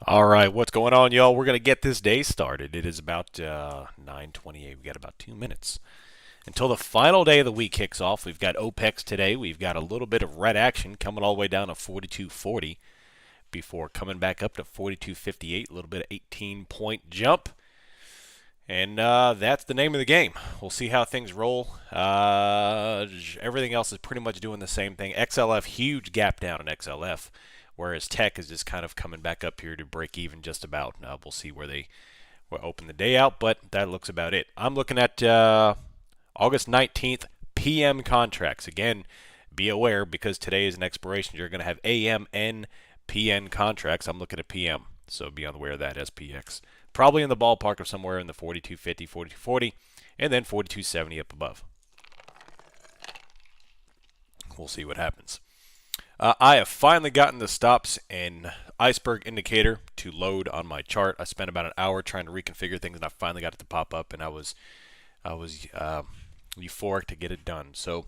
All right, what's going on, y'all? We're going to get this day started. It is about 9:28. We got about 2 minutes until the final day of the week kicks off. We've got OPEX today. We've got a little bit of red action coming all the way down to 42.40 before coming back up to 42.58. A little bit of 18-point jump. And that's the name of the game. We'll see how things roll. Everything else is pretty much doing the same thing. XLF, huge gap down in XLF, whereas Tech is just kind of coming back up here to break even just about. We'll see where they will open the day out, but that looks about it. I'm looking at August 19th PM contracts. Again, be aware because today is an expiration. You're going to have AM and PN contracts. I'm looking at PM, so be unaware of that. SPX. Probably in the ballpark of somewhere in the 42.50, 42.40, and then 42.70 up above. We'll see what happens. I have finally gotten the stops and iceberg indicator to load on my chart. I spent about an hour trying to reconfigure things, and I finally got it to pop up, and I was euphoric to get it done. So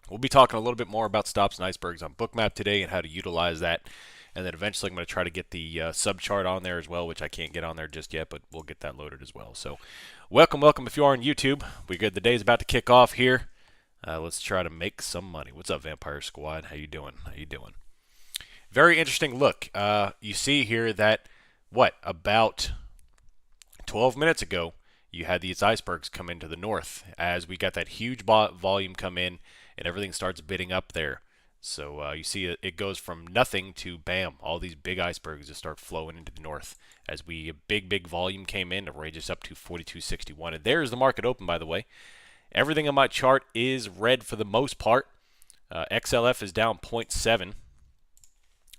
we'll be talking a little bit more about stops and icebergs on Bookmap today and how to utilize that. And then eventually I'm going to try to get the sub-chart on there as well, which I can't get on there just yet, but we'll get that loaded as well. So welcome if you are on YouTube. We're good. The day's about to kick off here. Let's try to make some money. What's up, Vampire Squad? How you doing? Very interesting look. You see here that, about 12 minutes ago, you had these icebergs come into the north as we got that huge volume come in and everything starts bidding up there. So you see it goes from nothing to bam, all these big icebergs just start flowing into the north as a big volume came in. It ranges up to 42.61. And there's the market open, by the way. Everything on my chart is red for the most part. XLF is down 0.7.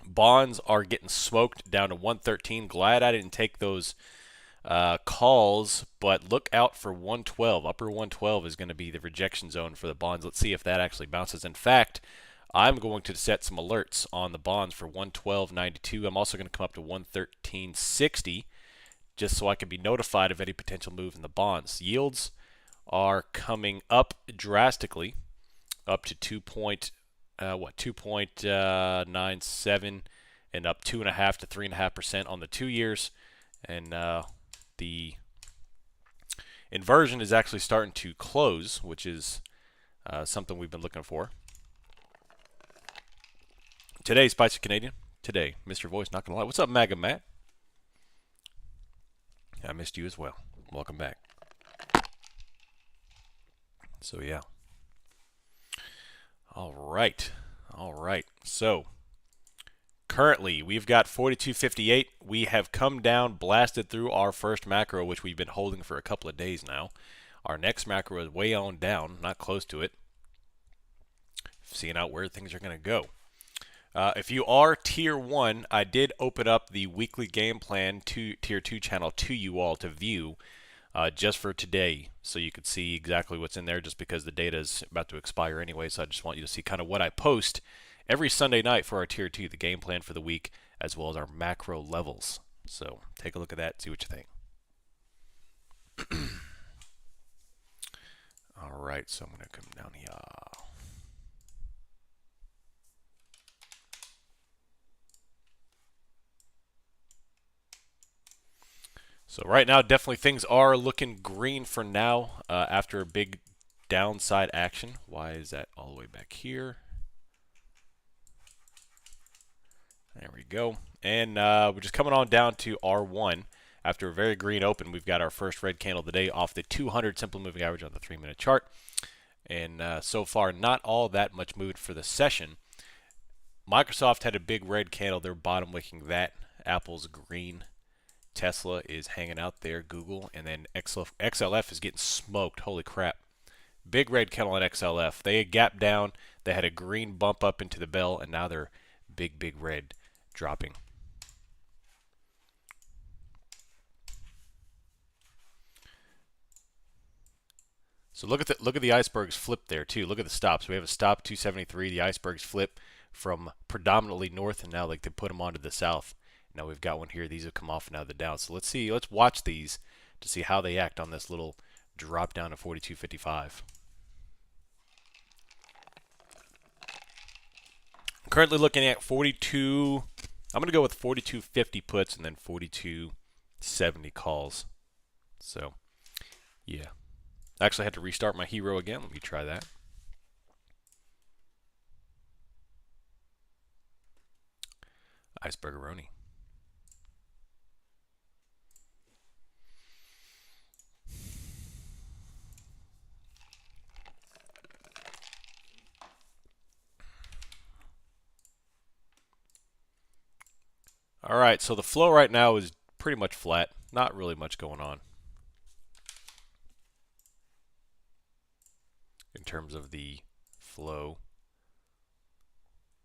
Bonds are getting smoked down to 113. Glad I didn't take those calls, but look out for 112. Upper 112 is going to be the rejection zone for the bonds. Let's see if that actually bounces. In fact, I'm going to set some alerts on the bonds for 112.92. I'm also going to come up to 113.60 just so I can be notified of any potential move in the bonds. Yields are coming up drastically, up to 2.97 and up 2.5 to 3.5% on the 2 years, and the inversion is actually starting to close, which is something we've been looking for. Today, Spicy Canadian. Today, Mr. Voice, not gonna lie. What's up, MAGA Matt? I missed you as well. Welcome back. So yeah. All right. So currently we've got 42.58. We have come down, blasted through our first macro, which we've been holding for a couple of days now. Our next macro is way on down, not close to it. Seeing out where things are going to go. If you are Tier 1, I did open up the weekly game plan to Tier 2 channel to you all to view just for today, so you could see exactly what's in there just because the data is about to expire anyway, so I just want you to see kind of what I post every Sunday night for our Tier 2, the game plan for the week, as well as our macro levels. So take a look at that, see what you think. All right, so I'm going to come down here. So right now, definitely things are looking green for now after a big downside action. Why is that all the way back here? There we go. And we're just coming on down to R1. After a very green open, we've got our first red candle today off the 200 simple moving average on the 3-minute chart. And so far, not all that much moved for the session. Microsoft had a big red candle. They're bottom wicking that. Apple's green. Tesla is hanging out there, Google, and then XLF is getting smoked. Holy crap. Big red candle on XLF. They had gapped down. They had a green bump up into the bell, and now they're big red dropping. So look at the icebergs flip there too. Look at the stops. We have a stop 273. The icebergs flip from predominantly north, and now like they put them onto the south. Now we've got one here. These have come off now the down. So let's watch these to see how they act on this little drop down to 42.55. Currently looking at 42 I'm going to go with 4250 puts and then 4270 calls. So, yeah. I actually had to restart my hero again. Let me try that. Icebergaroni. All right, so the flow right now is pretty much flat. Not really much going on in terms of the flow.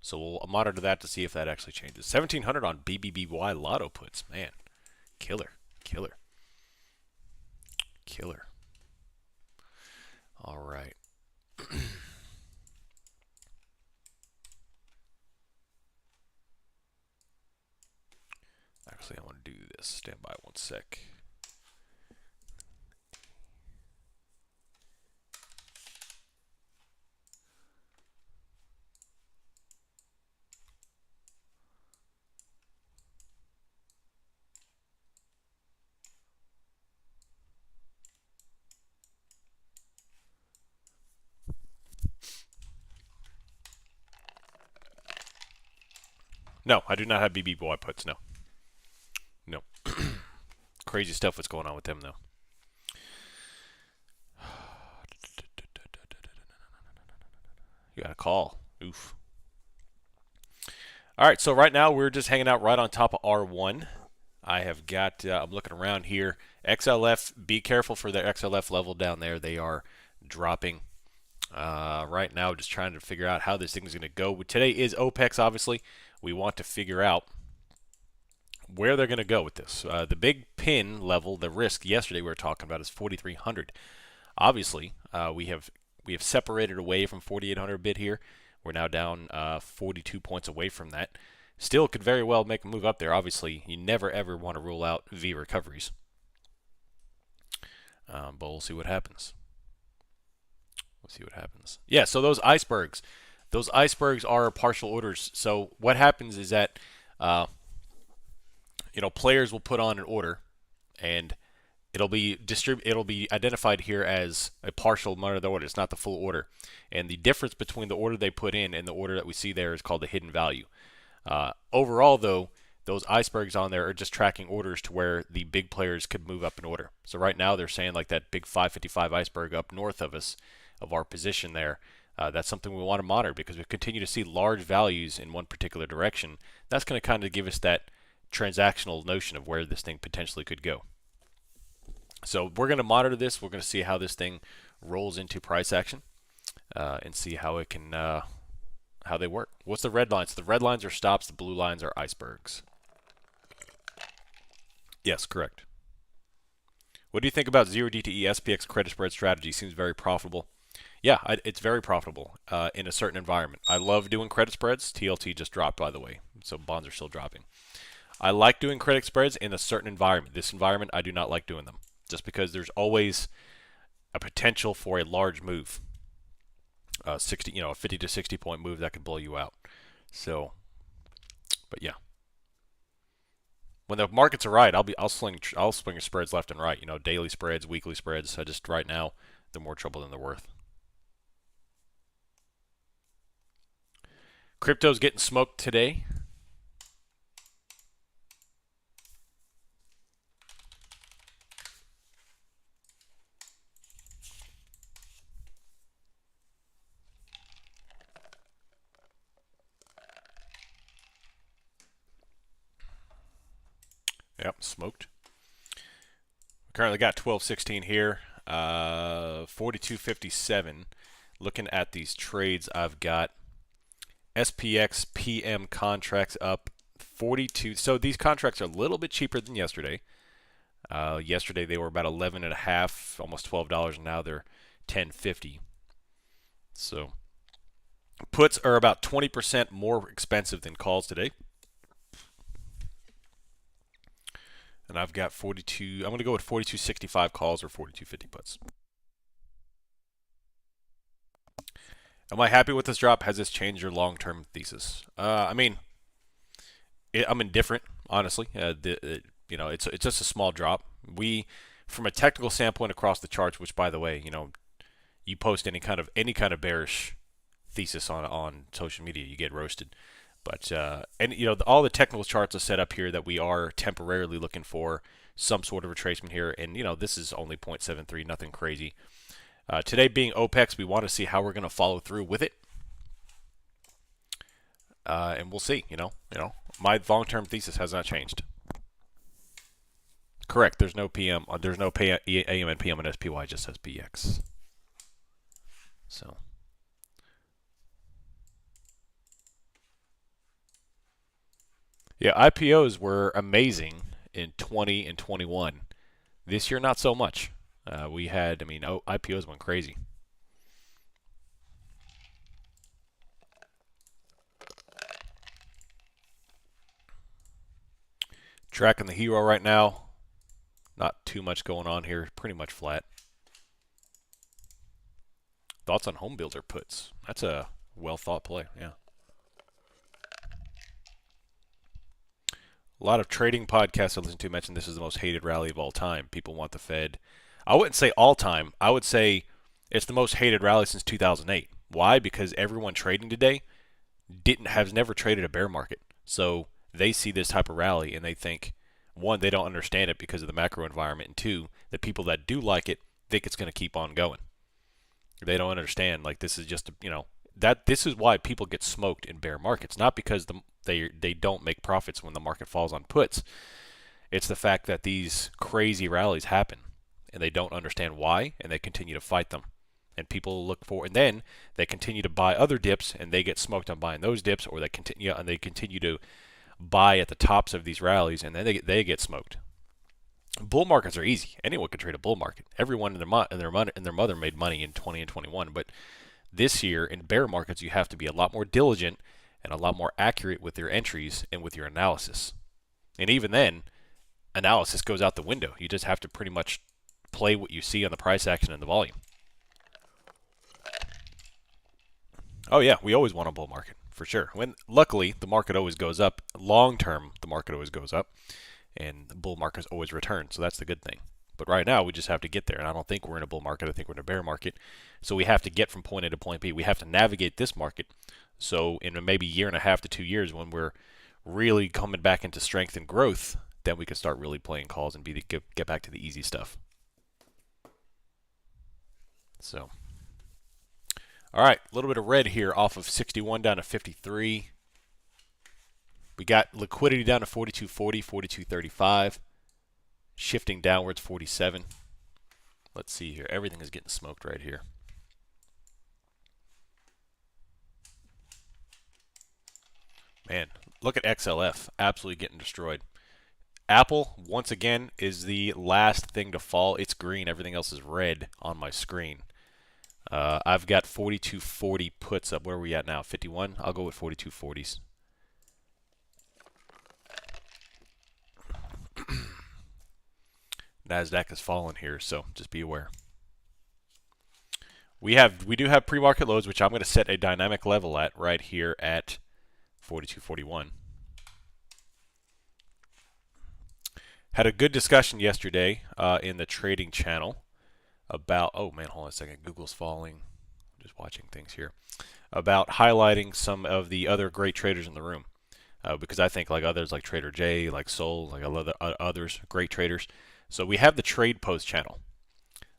So we'll monitor that to see if that actually changes. 1700 on BBBY lotto puts. Man, killer, killer, killer. All right. Actually, I want to do this. Stand by 1 sec. No, I do not have BBBY puts. No. No. Crazy stuff what's going on with them, though. You got a call. Oof. All right, so right now we're just hanging out right on top of R1. I have got, I'm looking around here. XLF, be careful for the XLF level down there. They are dropping. Right now, just trying to figure out how this thing is going to go. Today is OPEX, obviously. We want to figure out where they're going to go with this. The big pin level, the risk yesterday we were talking about is 4,300. Obviously, we have separated away from 4,800 a bit here. We're now down 42 points away from that. Still could very well make a move up there. Obviously, you never ever want to rule out V recoveries. But we'll see what happens. We'll see what happens. Yeah, so those icebergs are partial orders. So what happens is that players will put on an order, and it'll be identified here as a partial amount of the order. It's not the full order. And the difference between the order they put in and the order that we see there is called the hidden value. Overall, though, those icebergs on there are just tracking orders to where the big players could move up in order. So right now they're saying like that big 555 iceberg up north of us, of our position there, that's something we want to monitor because we continue to see large values in one particular direction. That's going to kind of give us that transactional notion of where this thing potentially could go. So we're going to monitor this. We're going to see how this thing rolls into price action and see how it can how they work. What's the red lines? The red lines are stops. The blue lines are icebergs. Yes, correct. What do you think about 0DTE SPX credit spread strategy? Seems very profitable. Yeah, it's very profitable in a certain environment. I love doing credit spreads. TLT just dropped, by the way, so bonds are still dropping. I like doing credit spreads in a certain environment. This environment, I do not like doing them, just because there's always a potential for a large move. 60, a 50 to 60 point move that could blow you out. So, but yeah, when the markets are right, I'll swing spreads left and right. Daily spreads, weekly spreads. Right now, they're more trouble than they're worth. Crypto's getting smoked today. Yep, smoked. Currently got 12.16 here, 42.57. Looking at these trades, I've got SPX PM contracts up 42. So these contracts are a little bit cheaper than yesterday. Yesterday they were about 11 and a half, almost $12, and now they're 10.50. So puts are about 20% more expensive than calls today. And I've got 42. I'm going to go with 42.65 calls or 42.50 puts. Am I happy with this drop? Has this changed your long-term thesis? I mean, I'm indifferent, honestly. It's just a small drop. From a technical standpoint across the charts, which by the way, you post any kind of bearish thesis on social media, you get roasted. But all the technical charts are set up here that we are temporarily looking for some sort of retracement here, and this is only 0.73, nothing crazy. Today being OPEX, we want to see how we're going to follow through with it, and we'll see. My long-term thesis has not changed. Correct. There's no PM. There's no AM and PM and SPY. It just says BX. So. Yeah, IPOs were amazing in 20 and 21. This year, not so much. IPOs went crazy. Tracking the hero right now. Not too much going on here. Pretty much flat. Thoughts on home builder puts? That's a well thought play. Yeah. A lot of trading podcasts I listen to mention this is the most hated rally of all time. People want the Fed. I wouldn't say all time. I would say it's the most hated rally since 2008. Why? Because everyone trading today has never traded a bear market. So they see this type of rally and they think, one, they don't understand it because of the macro environment, and two, the people that do like it think it's going to keep on going. They don't understand. Like, this is just this is why people get smoked in bear markets, not because they don't make profits when the market falls on puts. It's the fact that these crazy rallies happen and they don't understand why, and they continue to fight them. And people look for, and then they continue to buy other dips, and they get smoked on buying those dips, or they continue to buy at the tops of these rallies, and then they get smoked. Bull markets are easy. Anyone can trade a bull market. Everyone and their mother made money in 20 and 21, but this year in bear markets, you have to be a lot more diligent and a lot more accurate with your entries and with your analysis. And even then, analysis goes out the window. You just have to pretty much play what you see on the price action and the volume. Oh yeah, we always want a bull market, for sure. Luckily, the market always goes up. Long term, the market always goes up, and the bull markets always return, so that's the good thing. But right now, we just have to get there, and I don't think we're in a bull market. I think we're in a bear market. So we have to get from point A to point B. We have to navigate this market. So in maybe a year and a half to 2 years, when we're really coming back into strength and growth, then we can start really playing calls and get back to the easy stuff. So, all right, a little bit of red here off of 61 down to 53. We got liquidity down to 42.40, 42.35. Shifting downwards 47. Let's see here. Everything is getting smoked right here. Man, look at XLF. Absolutely getting destroyed. Apple, once again, is the last thing to fall. It's green. Everything else is red on my screen. I've got 42.40 puts up. Where are we at now? 51? I'll go with 42.40s. NASDAQ has fallen here, so just be aware. We do have pre-market lows, which I'm going to set a dynamic level at right here at 42.41. Had a good discussion yesterday in the trading channel about, oh man, hold on a second, Google's falling. I'm just watching things here. About highlighting some of the other great traders in the room. Because I think like others, like Trader J, like Sol, like others, great traders. So we have the trade post channel.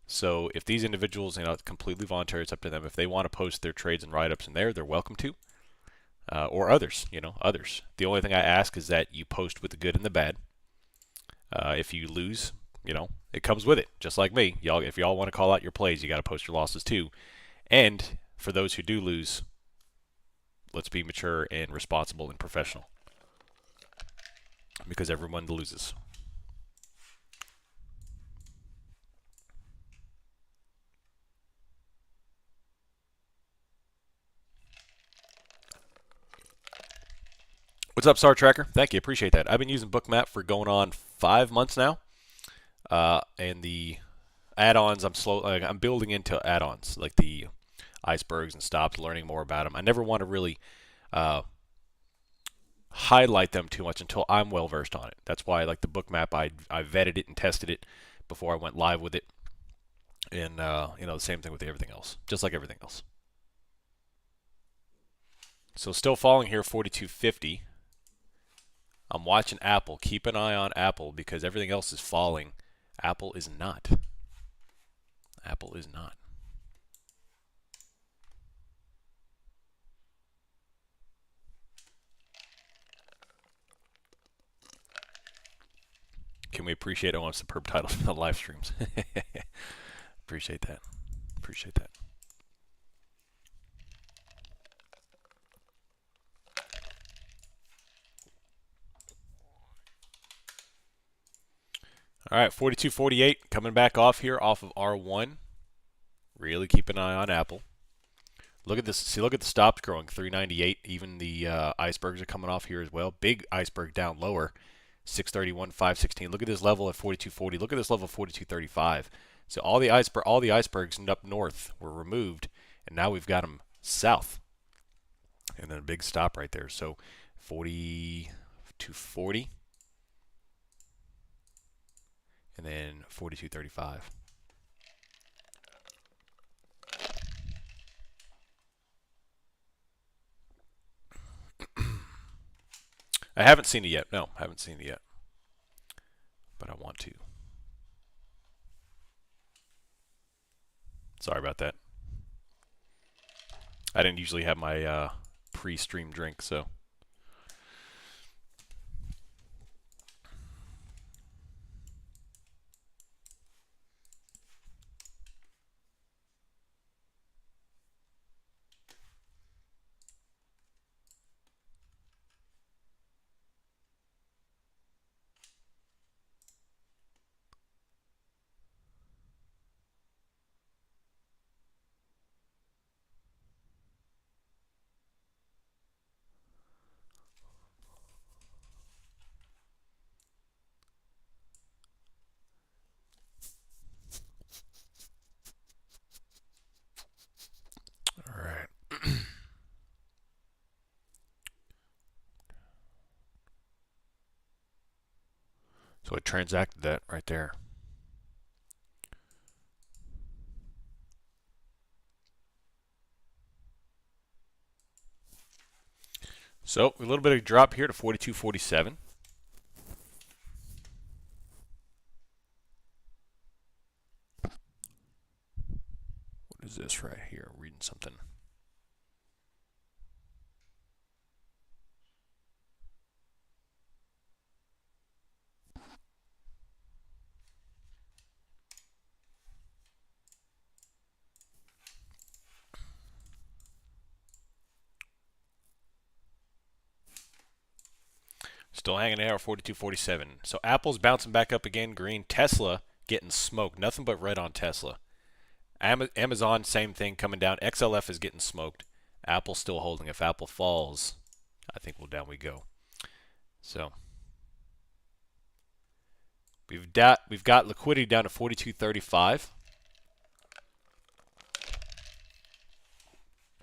So if these individuals, it's completely voluntary, it's up to them. If they want to post their trades and write-ups in there, they're welcome to. Or others, others. The only thing I ask is that you post with the good and the bad. If you lose, it comes with it. Just like me, if y'all want to call out your plays, you got to post your losses too. And for those who do lose, let's be mature and responsible and professional. Because everyone loses. What's up, Star Tracker? Thank you, appreciate that. I've been using Bookmap for going on 5 months now, and the add-ons I'm building into add-ons like the icebergs and stops, learning more about them. I never want to really highlight them too much until I'm well versed on it. That's why I like the book map. I vetted it and tested it before I went live with it. And the same thing with everything else, just like everything else. So still falling here, 42.50. I'm watching Apple. Keep an eye on Apple because everything else is falling. Apple is not. Apple is not. Can we appreciate it on superb titles from the live streams? Appreciate that. Appreciate that. All right, 42.48 coming back off here off of R1. Really keep an eye on Apple. Look at this. See, look at the stops growing. 398. Even the icebergs are coming off here as well. Big iceberg down lower. 631, 516. Look at this level at 42.40. Look at this level at 42.35. So all the icebergs up north were removed, and now we've got them south. And then a big stop right there. So 42.40, and then 42.35. I haven't seen it yet. No, I haven't seen it yet. But I want to. Sorry about that. I didn't usually have my pre-stream drink, so. All right. So I transacted that right there. So a little bit of drop here to 42.47. What is this right here? I'm reading something. Still hanging out at 42.47. So Apple's bouncing back up again, green. Tesla getting smoked. Nothing but red on Tesla. Amazon, same thing, coming down. XLF is getting smoked. Apple's still holding. If Apple falls, I think down we go. So we've got liquidity down to 42.35.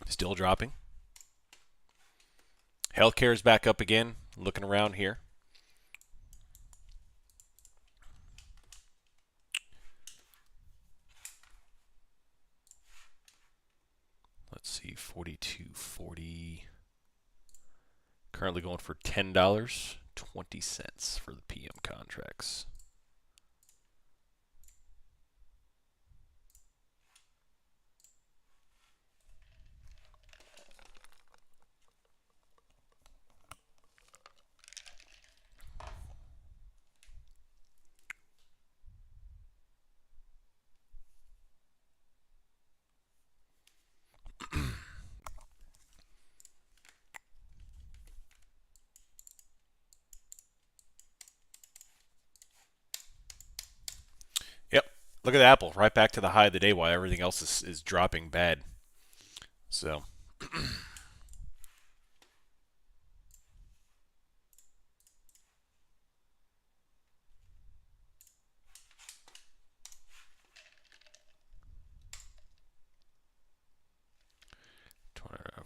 Still dropping. Healthcare is back up again. Looking around here. Let's see, 42.40. Currently going for $10.20 for the PM contracts. Yep. Look at Apple, right back to the high of the day while everything else is dropping bad. So.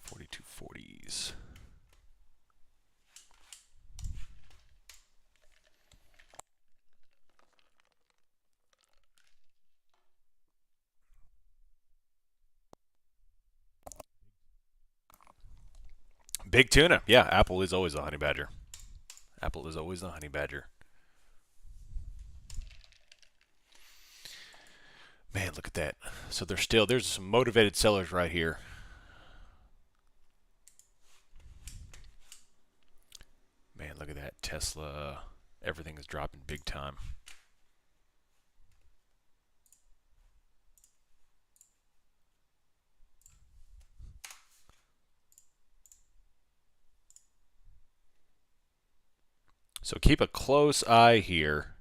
$42.40s. Big tuna. Yeah, Apple is always the honey badger. Apple is always the honey badger. Man, look at that. So there's some motivated sellers right here. Man, look at that. Tesla, everything is dropping big time. So keep a close eye here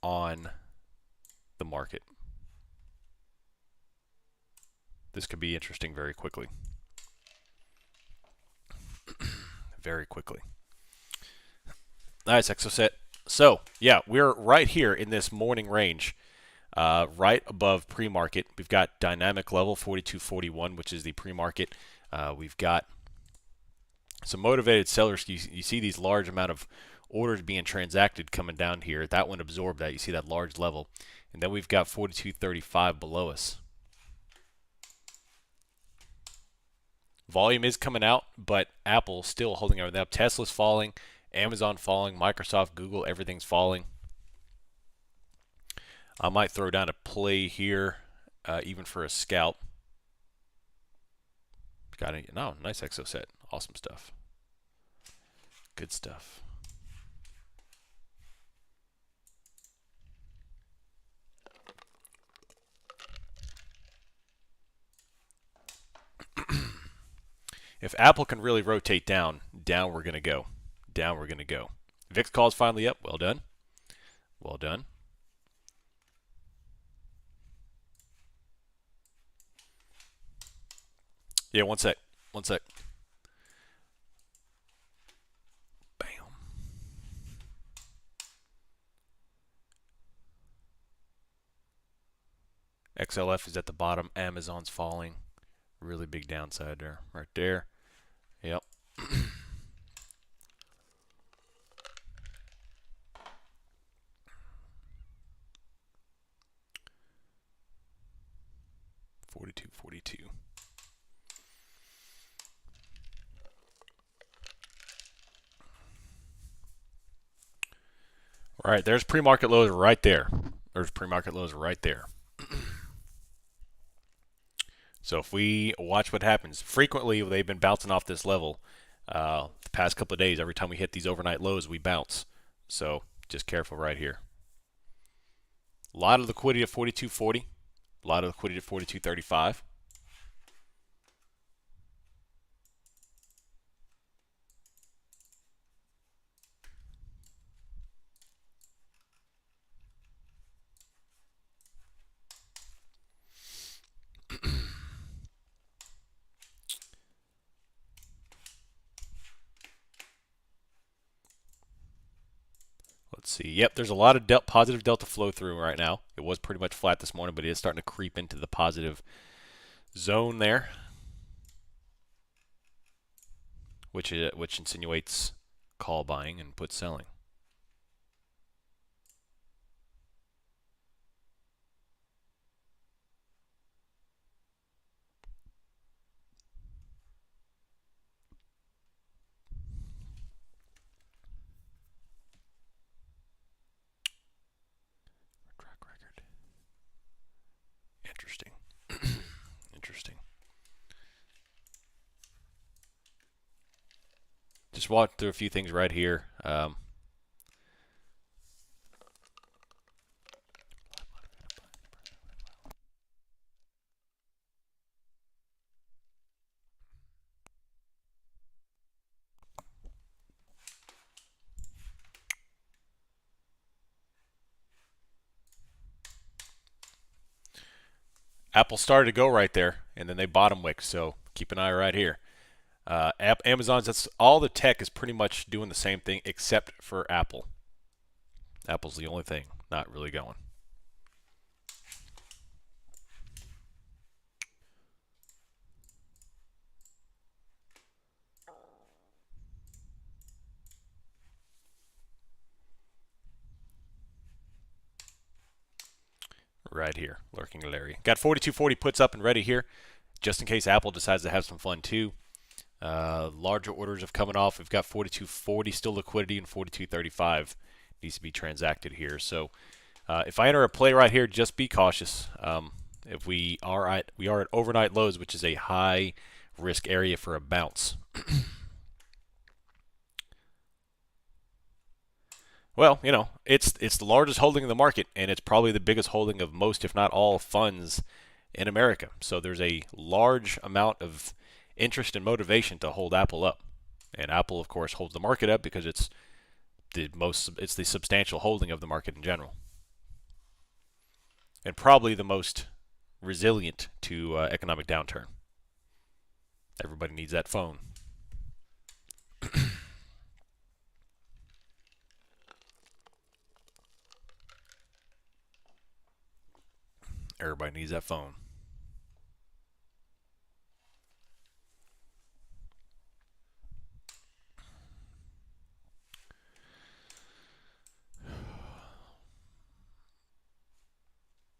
on the market. This could be interesting very quickly. Very quickly. Nice, Exoset. So, yeah, we're right here in this morning range, right above pre-market. We've got dynamic level 42.41, which is the pre-market. We've got some motivated sellers. You see these large amount of orders being transacted coming down here. That one absorbed that. You see that large level. And then we've got 42.35 below us. Volume is coming out, but Apple still holding everything up. Tesla's falling, Amazon falling, Microsoft, Google, everything's falling. I might throw down a play here, even for a scalp. Got it. No, nice Exoset. Awesome stuff. Good stuff. If Apple can really rotate down, down we're going to go. Down we're going to go. VIX call's finally up. Well done. Well done. Yeah, one sec. One sec. Bam. XLF is at the bottom. Amazon's falling. Really big downside there. Right there. Yep. $42.42. All right, there's pre-market lows right there. There's pre-market lows right there. So if we watch what happens, frequently they've been bouncing off this level the past couple of days. Every time we hit these overnight lows, we bounce. So just careful right here. A lot of liquidity at 42.40. A lot of liquidity at 42.35. Let's see. Yep, there's a lot of positive delta flow through right now. It was pretty much flat this morning, but it is starting to creep into the positive zone there, which insinuates call buying and put selling. Track record. Interesting. Interesting. Just walk through a few things right here. Apple started to go right there, and then they bottom wick. So keep an eye right here. Amazon's, that's all the tech is pretty much doing the same thing except for Apple. Apple's the only thing not really going. Right here, lurking Larry. Got 42.40 puts up and ready here, just in case Apple decides to have some fun too. Larger orders have coming off. We've got 42.40 still liquidity, and 42.35 needs to be transacted here. So if I enter a play right here, just be cautious. If we are at overnight lows, which is a high risk area for a bounce. Well, you know, it's the largest holding in the market, and it's probably the biggest holding of most, if not all, funds in America. So there's a large amount of interest and motivation to hold Apple up. And Apple, of course, holds the market up because it's the substantial holding of the market in general. And probably the most resilient to economic downturn. Everybody needs that phone. Everybody needs that phone.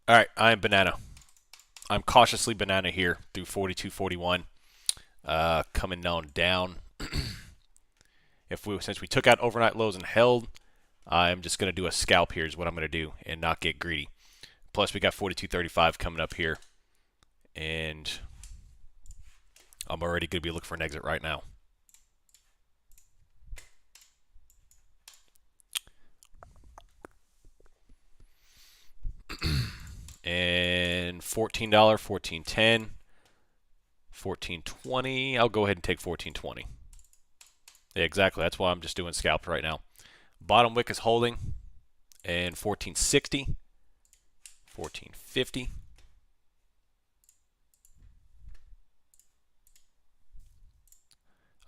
All right, I am banana. I'm cautiously banana here through 42.41, coming on down. Since we took out overnight lows and held, I'm just going to do a scalp here is what I'm going to do and not get greedy. Plus, we got 42.35 coming up here, and I'm already going to be looking for an exit right now. And $14, $14.10, $14.20. I'll go ahead and take $14.20. Yeah, exactly. That's why I'm just doing scalped right now. Bottom wick is holding, and $14.60, $14.50.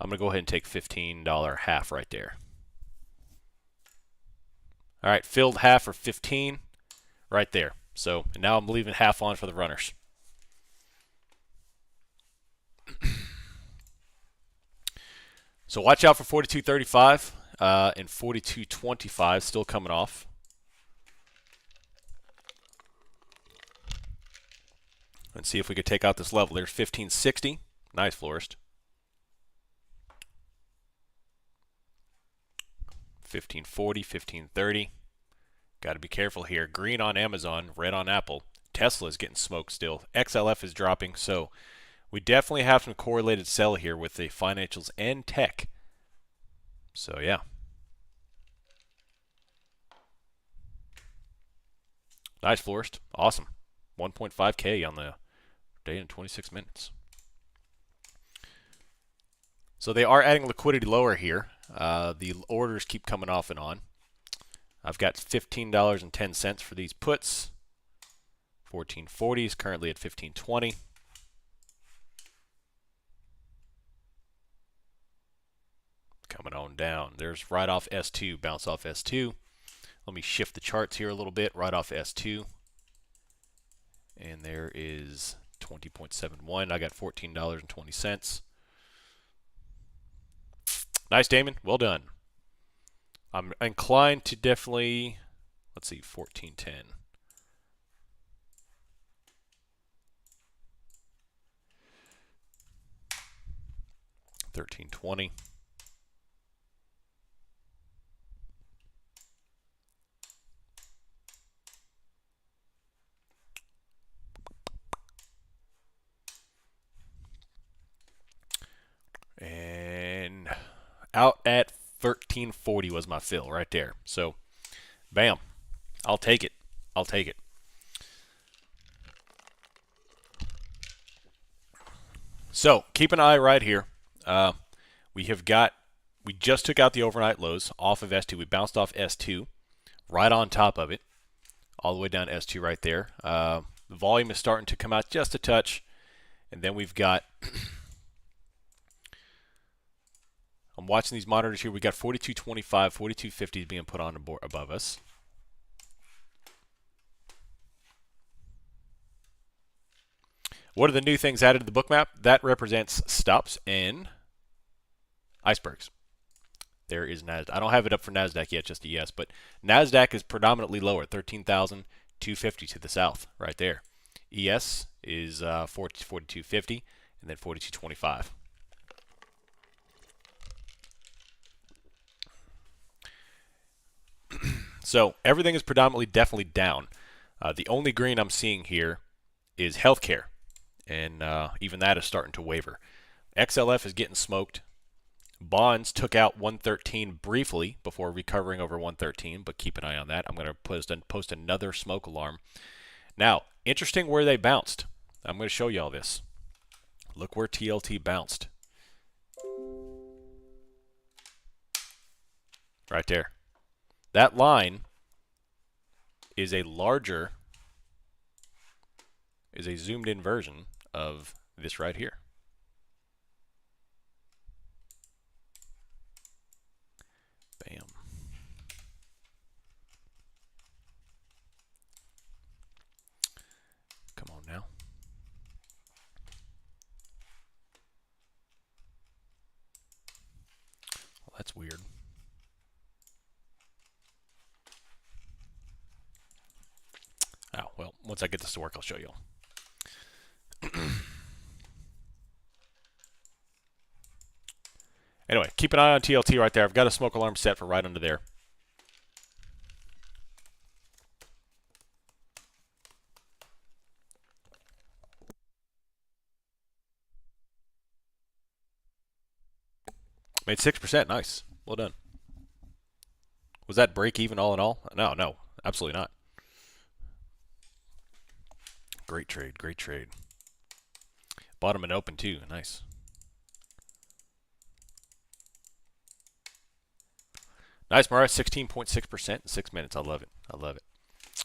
I'm going to go ahead and take $15 half right there. All right, filled half for 15 right there. So now I'm leaving half on for the runners. So watch out for 42.35 and 42.25 still coming off. Let's see if we could take out this level. There's 15.60. Nice, florist. 15.40, 15.30. Got to be careful here. Green on Amazon, red on Apple. Tesla is getting smoked still. XLF is dropping, so we definitely have some correlated sell here with the financials and tech. So, yeah. Nice, florist. Awesome. 1.5K on the day in 26 minutes. So they are adding liquidity lower here. The orders keep coming off and on. I've got $15.10 for these puts. 14.40 is currently at 15.20. Coming on down. There's right off S2, bounce off S2. Let me shift the charts here a little bit. Right off S2. And there is 20.71. I got $14.20. Nice, Damon. Well done. I'm inclined to definitely, let's see, 14.10. 13.20. And out at 13.40 was my fill right there. So, bam. I'll take it. I'll take it. So, keep an eye right here. We just took out the overnight lows off of S2. We bounced off S2 right on top of it, all the way down to S2 right there. The volume is starting to come out just a touch, and then we've got I'm watching these monitors here. We got 42.25, 42.50 being put on the board above us. What are the new things added to the book map? That represents stops and icebergs. There is NASDAQ. I don't have it up for NASDAQ yet, just a yes, but NASDAQ is predominantly lower, 13,250 to the south, right there. ES is 42.50 and then 42.25. So everything is predominantly definitely down. The only green I'm seeing here is healthcare, and even that is starting to waver. XLF is getting smoked. Bonds took out 113 briefly before recovering over 113, but keep an eye on that. I'm going to post another smoke alarm. Now, interesting where they bounced. I'm going to show you all this. Look where TLT bounced. Right there. That line is a zoomed in version of this right here. Bam. Come on now. Well, that's weird. Oh, well, once I get this to work, I'll show you. Anyway, keep an eye on TLT right there. I've got a smoke alarm set for right under there. Made 6%. Nice. Well done. Was that break even all in all? No, absolutely not. Great trade, great trade. Bottom and open too. Nice. Nice, Mara. 16.6% in 6 minutes. I love it. I love it.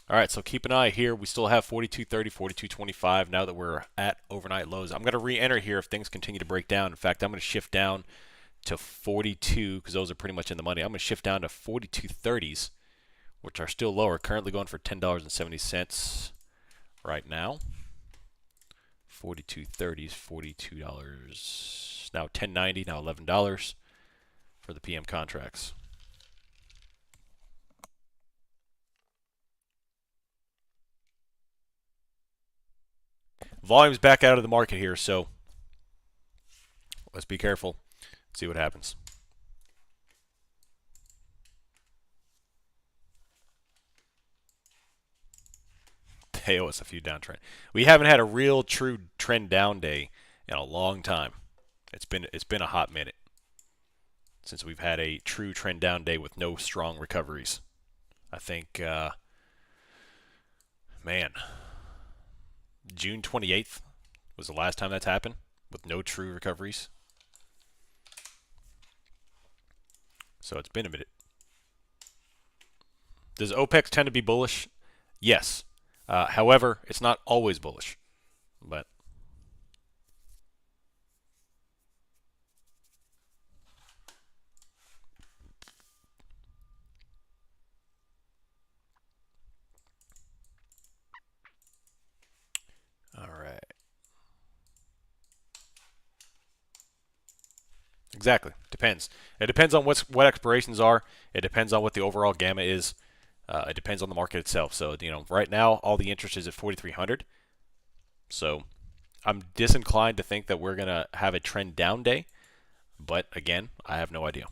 All right, so keep an eye here. We still have 42.30, 42.25 now that we're at overnight lows. I'm going to re-enter here if things continue to break down. In fact, I'm going to shift down to 42 because those are pretty much in the money. I'm going to shift down to 42.30s, which are still lower. Currently going for $10.70 right now. 42.30s, $42. Now $10.90, now $11 for the PM contracts. Volume's back out of the market here, so let's be careful. See what happens. They owe us a few downtrend. We haven't had a real true trend down day in a long time. It's been a hot minute since we've had a true trend down day with no strong recoveries. I think, man, June 28th was the last time that's happened with no true recoveries. So it's been a minute. Does OPEX tend to be bullish? Yes. However, it's not always bullish. But all right. Exactly. Depends. It depends on what expirations are. It depends on what the overall gamma is. It depends on the market itself. So, right now, all the interest is at 4,300. So, I'm disinclined to think that we're going to have a trend down day. But, again, I have no idea.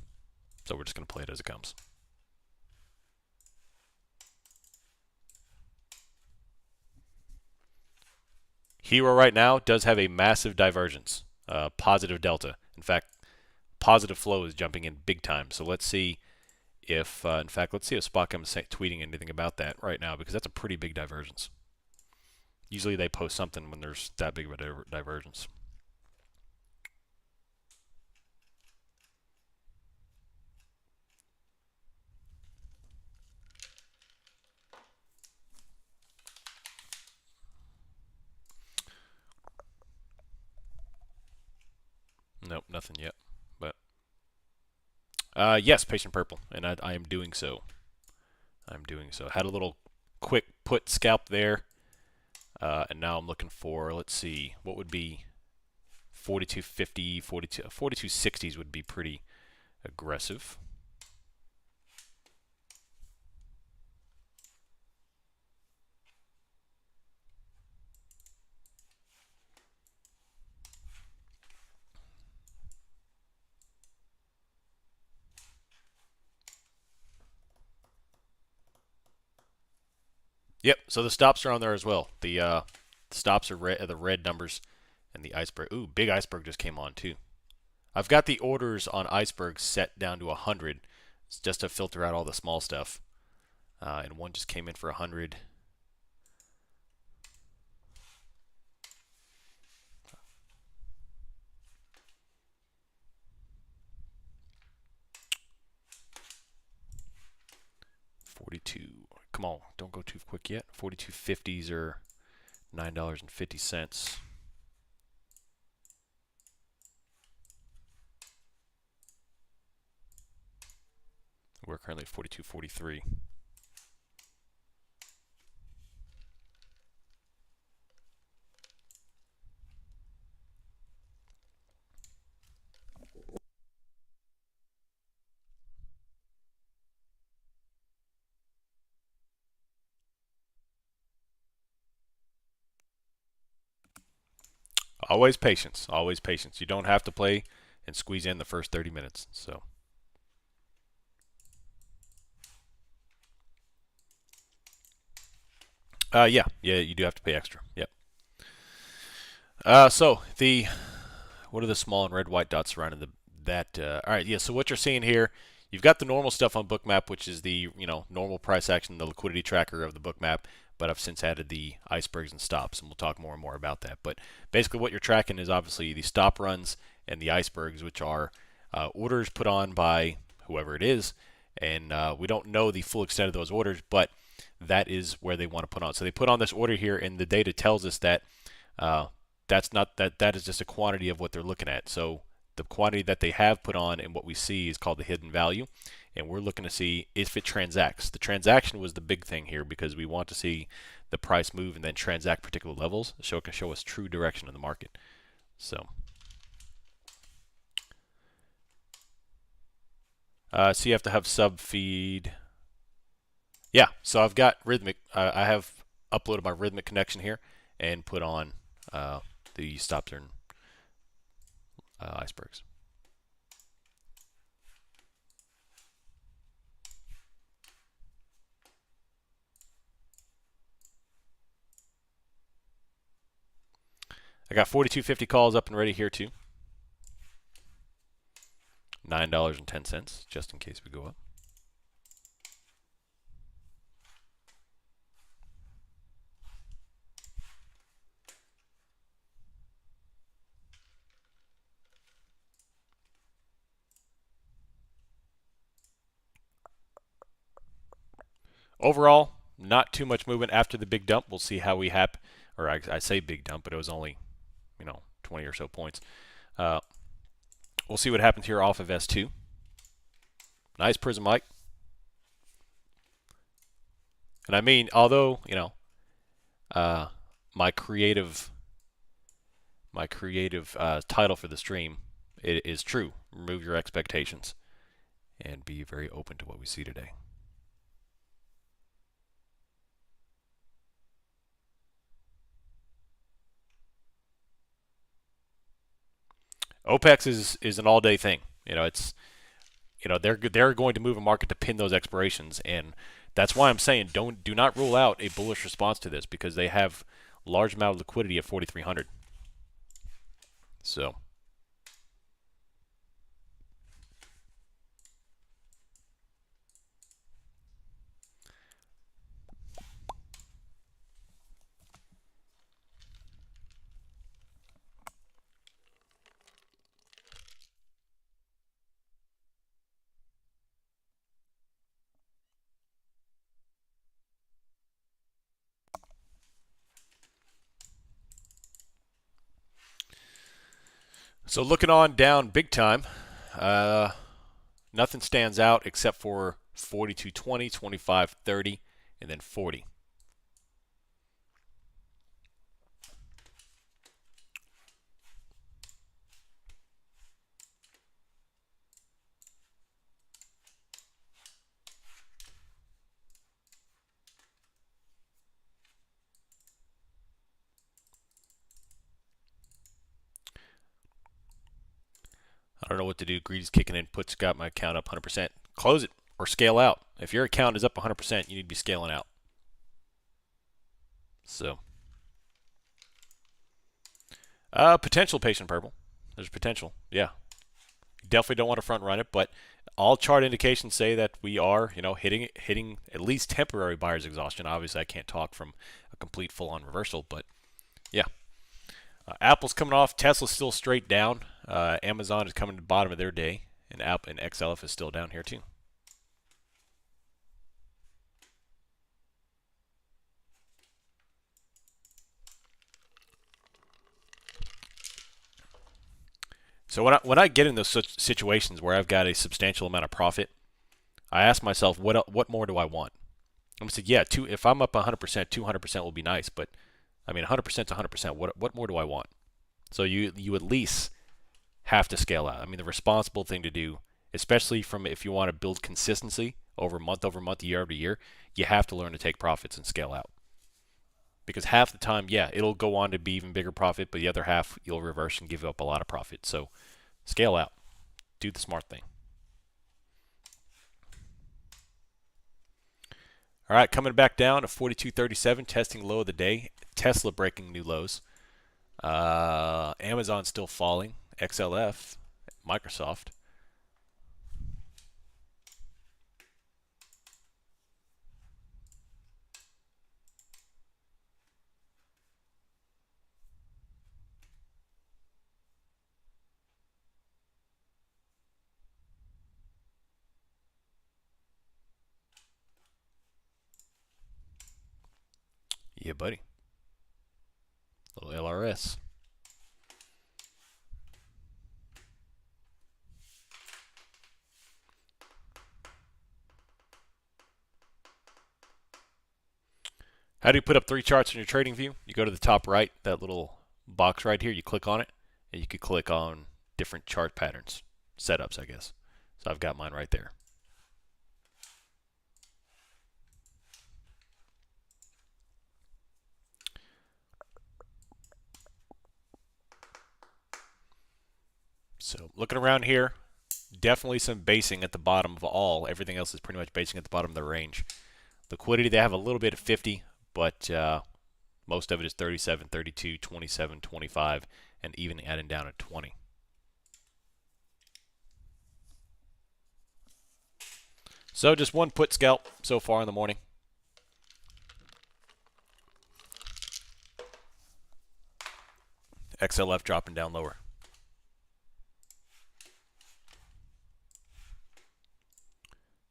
So, we're just going to play it as it comes. Hero right now does have a massive divergence, positive delta. In fact, positive flow is jumping in big time. So let's see if, in fact, let's see if SpotChem is tweeting anything about that right now, because that's a pretty big divergence. Usually they post something when there's that big of a divergence. Nope, nothing yet. But yes, patient purple, and I am doing so. I'm doing so. Had a little quick put scalp there, and now I'm looking for, let's see, what would be 42.50, 42.60s would be pretty aggressive. Yep. So the stops are on there as well. The stops are the red numbers, and the iceberg. Ooh, big iceberg just came on too. I've got the orders on iceberg set down to 100, just to filter out all the small stuff. And one just came in for 100. 42. Come on, don't go too quick yet. 42.50s are $9.50. We're currently at 42.43. Always patience. Always patience. You don't have to play and squeeze in the first 30 minutes. So, yeah, you do have to pay extra. Yep. So the what are the small and red white dots surrounding that? All right, yeah. So what you're seeing here, you've got the normal stuff on Bookmap, which is the normal price action, the liquidity tracker of the Bookmap. But I've since added the icebergs and stops, and we'll talk more and more about that. But basically, what you're tracking is obviously the stop runs and the icebergs, which are orders put on by whoever it is, and we don't know the full extent of those orders, but that is where they want to put on. So they put on this order here, and the data tells us that uh, that is just a quantity of what they're looking at. So the quantity that they have put on and what we see is called the hidden value, and we're looking to see if it transacts. The transaction was the big thing here because we want to see the price move and then transact particular levels so it can show us true direction in the market. So you have to have sub feed. Yeah, so I've got Rhythmic. I have uploaded my Rhythmic connection here and put on the stop turn icebergs. I got 42.50 calls up and ready here too. $9.10 just in case we go up. Overall, not too much movement after the big dump. We'll see how we or I say big dump, but it was only 20 or so points. We'll see what happens here off of S2. Nice prism mic. And I mean, although uh, my creative title for the stream it is true. Remove your expectations and be very open to what we see today. OPEX is an all-day thing. It's they're going to move a market to pin those expirations, and that's why I'm saying do not rule out a bullish response to this because they have large amount of liquidity at 4,300. So. So looking on down big time, nothing stands out except for 42.20, 25.30, and then 40. I don't know what to do. Greedy's kicking in. Puts got my account up 100%. Close it or scale out. If your account is up 100%, you need to be scaling out. So, potential patient purple. There's potential. Yeah, definitely don't want to front run it, but all chart indications say that we are, hitting at least temporary buyer's exhaustion. Obviously, I can't talk from a complete full-on reversal, but yeah. Apple's coming off. Tesla's still straight down. Amazon is coming to the bottom of their day, and XLF is still down here too. So when I get in those situations where I've got a substantial amount of profit, I ask myself, what more do I want? I'm gonna say, yeah, if I'm up 100%, 200% will be nice, but I mean 100% to 100%. What more do I want? So you at least have to scale out. I mean, the responsible thing to do, especially from if you want to build consistency over month, year over year, you have to learn to take profits and scale out. Because half the time, yeah, it'll go on to be even bigger profit, but the other half you'll reverse and give up a lot of profit. So scale out. Do the smart thing. All right, coming back down to 42.37, testing low of the day. Tesla breaking new lows. Amazon still falling. XLF, Microsoft. Yeah, buddy. Little LRS. How do you put up 3 charts in your trading view? You go to the top right, that little box right here, you click on it, and you could click on different chart patterns, setups, I guess. So I've got mine right there. So looking around here, definitely some basing at the bottom of all. Everything else is pretty much basing at the bottom of the range. Liquidity, they have a little bit at 50, but most of it is 37, 32, 27, 25, and even adding down at 20. So just one put scalp so far in the morning. XLF dropping down lower.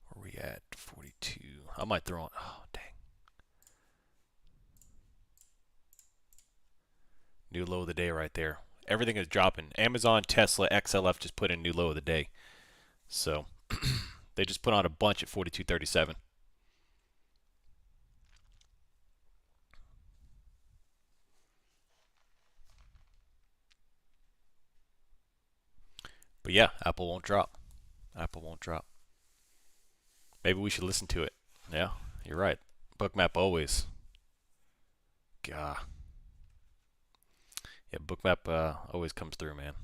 Where are we at? 42. I might throw on. Oh, dang. New low of the day right there. Everything is dropping. Amazon, Tesla, XLF just put in new low of the day. So they just put on a bunch at 42.37. But yeah, Apple won't drop. Apple won't drop. Maybe we should listen to it. Yeah, you're right. Bookmap always. Gah. Yeah, Bookmap always comes through, man.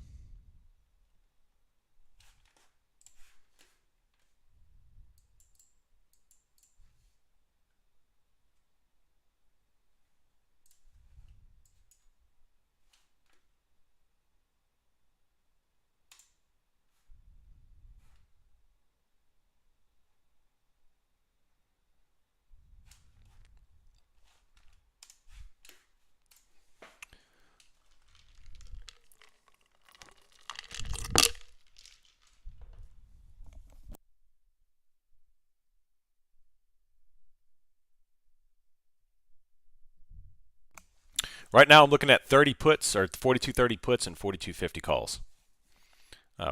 Right now, I'm looking at 30 puts, or 42.30 puts and 42.50 calls.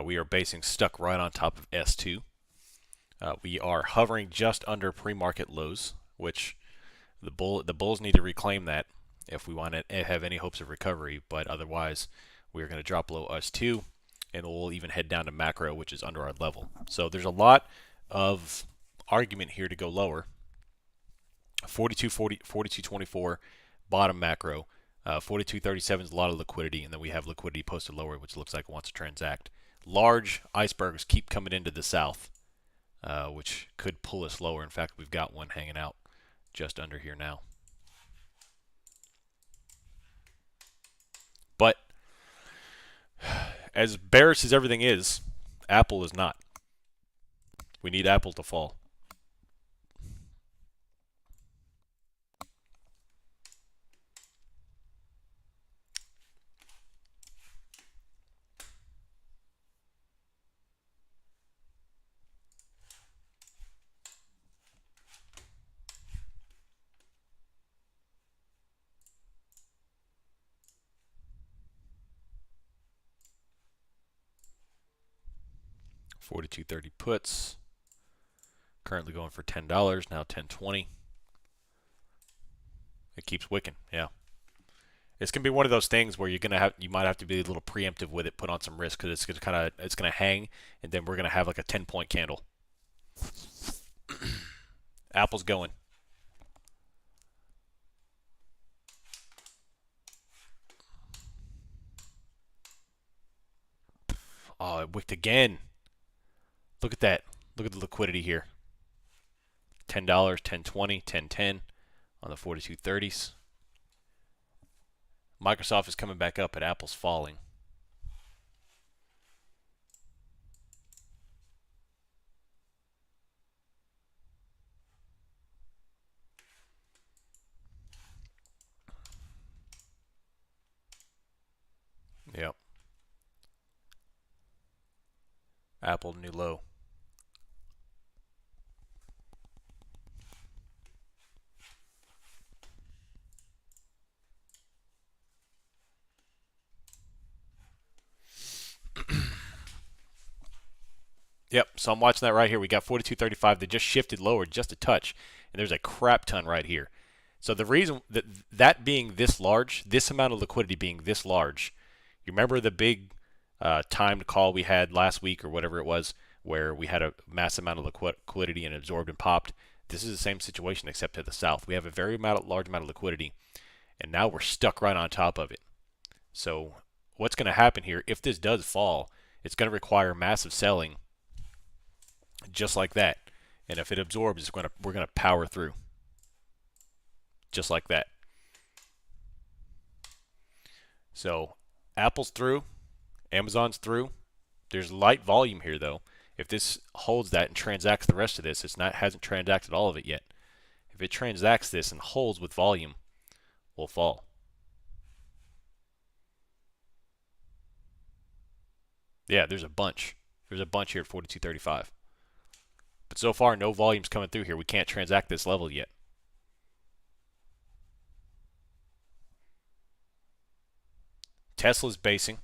We are basing stuck right on top of S2. We are hovering just under pre-market lows, which the bulls need to reclaim that if we want to have any hopes of recovery. But otherwise, we're going to drop below S2, and we'll even head down to macro, which is under our level. So there's a lot of argument here to go lower. 42.24 bottom macro. 42.37 is a lot of liquidity, and then we have liquidity posted lower, which looks like it wants to transact. Large icebergs keep coming into the south, which could pull us lower. In fact, we've got one hanging out just under here now. as bearish as everything is, Apple is not. We need Apple to fall. $42.30 puts. Currently going for $10, now $10.20. It keeps wicking, yeah. It's gonna be one of those things where you might have to be a little preemptive with it, put on some risk because it's gonna hang, and then we're gonna have like a 10-point candle. Apple's going. Oh, it wicked again. Look at that. Look at the liquidity here. $10, $10.20, $10.10 on the 42.30s. Microsoft is coming back up, but Apple's falling. Yep. Apple new low. Yep, so I'm watching that right here. We got 42.35. They just shifted lower just a touch, and there's a crap ton right here. So the reason that being this large, this amount of liquidity being this large, you remember the big timed call we had last week or whatever it was, where we had a massive amount of liquidity and absorbed and popped? This is the same situation except to the south. We have a very large amount of liquidity, and now we're stuck right on top of it. So what's going to happen here, if this does fall, it's going to require massive selling just like that. And if it absorbs, we're going to power through. Just like that. So Apple's through. Amazon's through. There's light volume here, though. If this holds that and transacts the rest of this, hasn't transacted all of it yet. If it transacts this and holds with volume, we'll fall. Yeah, there's a bunch. There's a bunch here at 42.35. But so far, no volume's coming through here. We can't transact this level yet. Tesla's basing.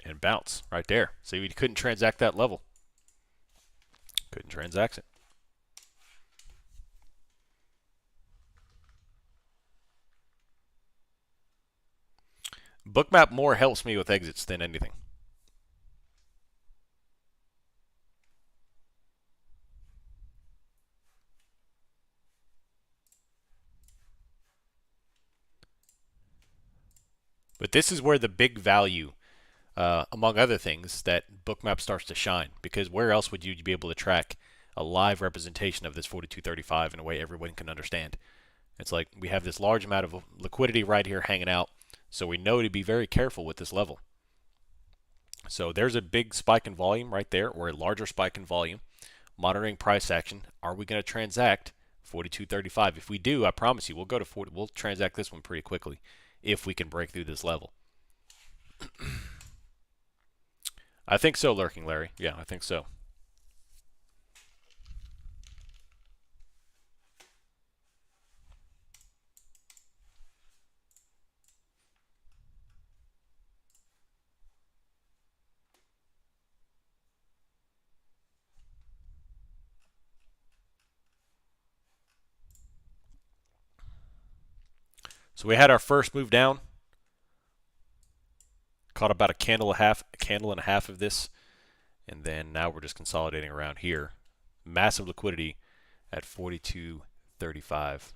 And bounce right there. See, we couldn't transact that level. Couldn't transact it. Bookmap more helps me with exits than anything. But this is where the big value, among other things, that Bookmap starts to shine. Because where else would you be able to track a live representation of this 42.35 in a way everyone can understand? It's like we have this large amount of liquidity right here hanging out, so we know to be very careful with this level. So there's a big spike in volume right there, or a larger spike in volume. Monitoring price action. Are we going to transact 42.35? If we do, I promise you, we'll go to 40. We'll transact this one pretty quickly if we can break through this level. I think so, Lurking Larry. Yeah, I think so. So we had our first move down. Caught about a candle and a half of this, and then now we're just consolidating around here. Massive liquidity at 42.35.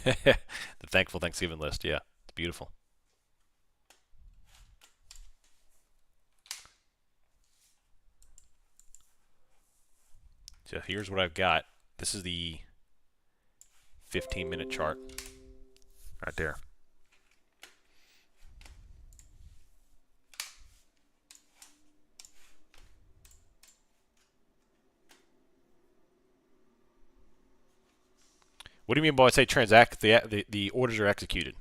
The thankful Thanksgiving list. Yeah, it's beautiful. So here's what I've got. This is the 15-minute chart right there. What do you mean by I say transact? The orders are executed.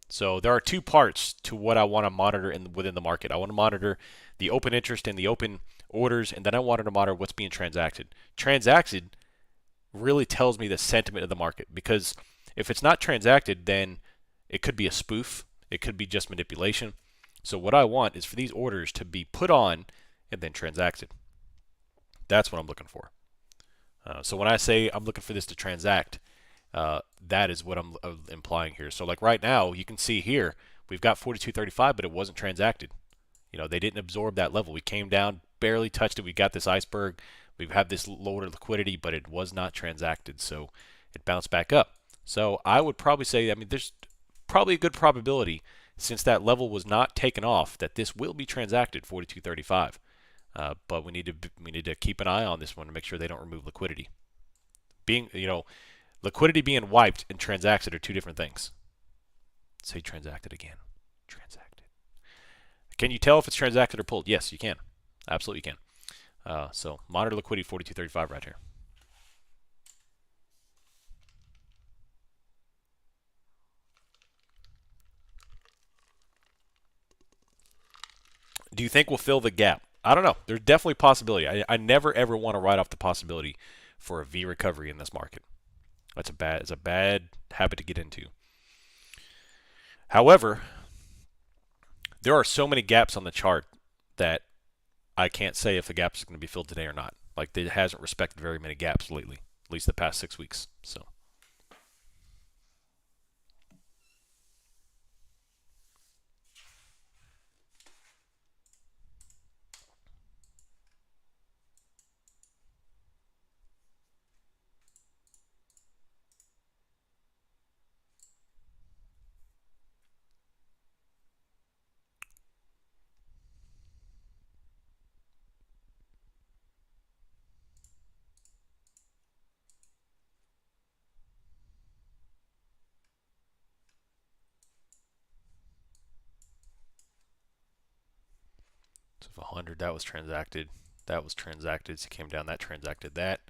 So there are two parts to what I want to monitor within the market. I want to monitor the open interest and the open orders, and then I want to monitor what's being transacted. Transacted really tells me the sentiment of the market, because if it's not transacted, then it could be a spoof. It could be just manipulation. So what I want is for these orders to be put on and then transacted. That's what I'm looking for. So when I say I'm looking for this to transact, that is what I'm implying here. So like right now, you can see here, we've got 42.35, but it wasn't transacted. They didn't absorb that level. We came down, barely touched it. We got this iceberg. We've had this lower liquidity, but it was not transacted. So it bounced back up. So I would probably say, I mean, there's probably a good probability, since that level was not taken off, that this will be transacted, 42.35. But we need to keep an eye on this one to make sure they don't remove liquidity. Liquidity being wiped and transacted are two different things. Say transacted again. Transacted. Can you tell if it's transacted or pulled? Yes, you can. Absolutely you can. So monitor liquidity 42.35 right here. Do you think we'll fill the gap? I don't know. There's definitely a possibility. I never ever want to write off the possibility for a V recovery in this market. It's a bad habit to get into. However, there are so many gaps on the chart that I can't say if the gap is going to be filled today or not. Like, it hasn't respected very many gaps lately, at least the past 6 weeks. So if 100, that was transacted. That was transacted. So it came down, that transacted that.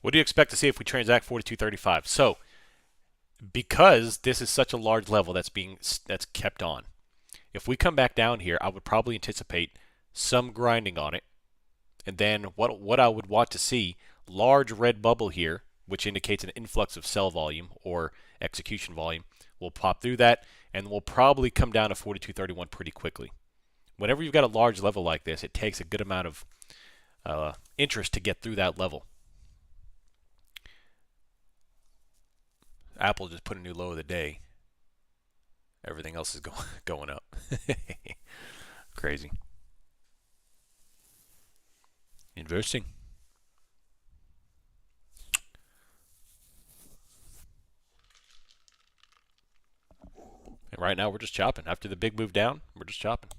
What do you expect to see if we transact 42.35? So, because this is such a large level that's kept on, if we come back down here, I would probably anticipate some grinding on it. And then what I would want to see, large red bubble here, which indicates an influx of sell volume or execution volume, will pop through that, and we'll probably come down to 42.31 pretty quickly. Whenever you've got a large level like this, it takes a good amount of interest to get through that level. Apple just put a new low of the day. Everything else is going up. Crazy. Investing. And right now we're just chopping. After the big move down, we're just chopping.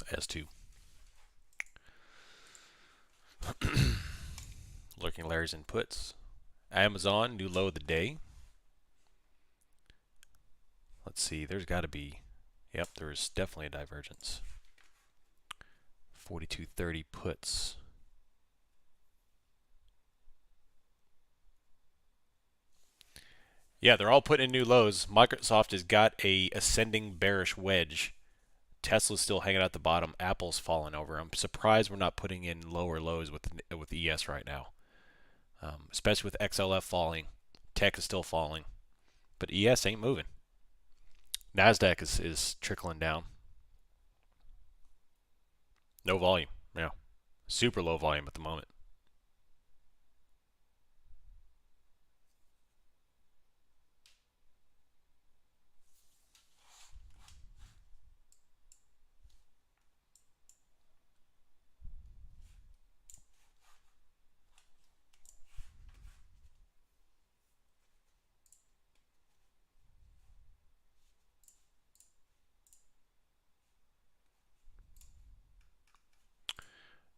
S2. Lurking Larry's inputs. Amazon, new low of the day. Let's see, there's got to be, yep, there's definitely a divergence. 42.30 puts. Yeah, they're all putting in new lows. Microsoft has got a ascending bearish wedge. Tesla's still hanging out the bottom. Apple's falling over. I'm surprised we're not putting in lower lows with ES right now, especially with XLF falling. Tech is still falling, but ES ain't moving. Nasdaq is trickling down. No volume. Yeah, super low volume at the moment.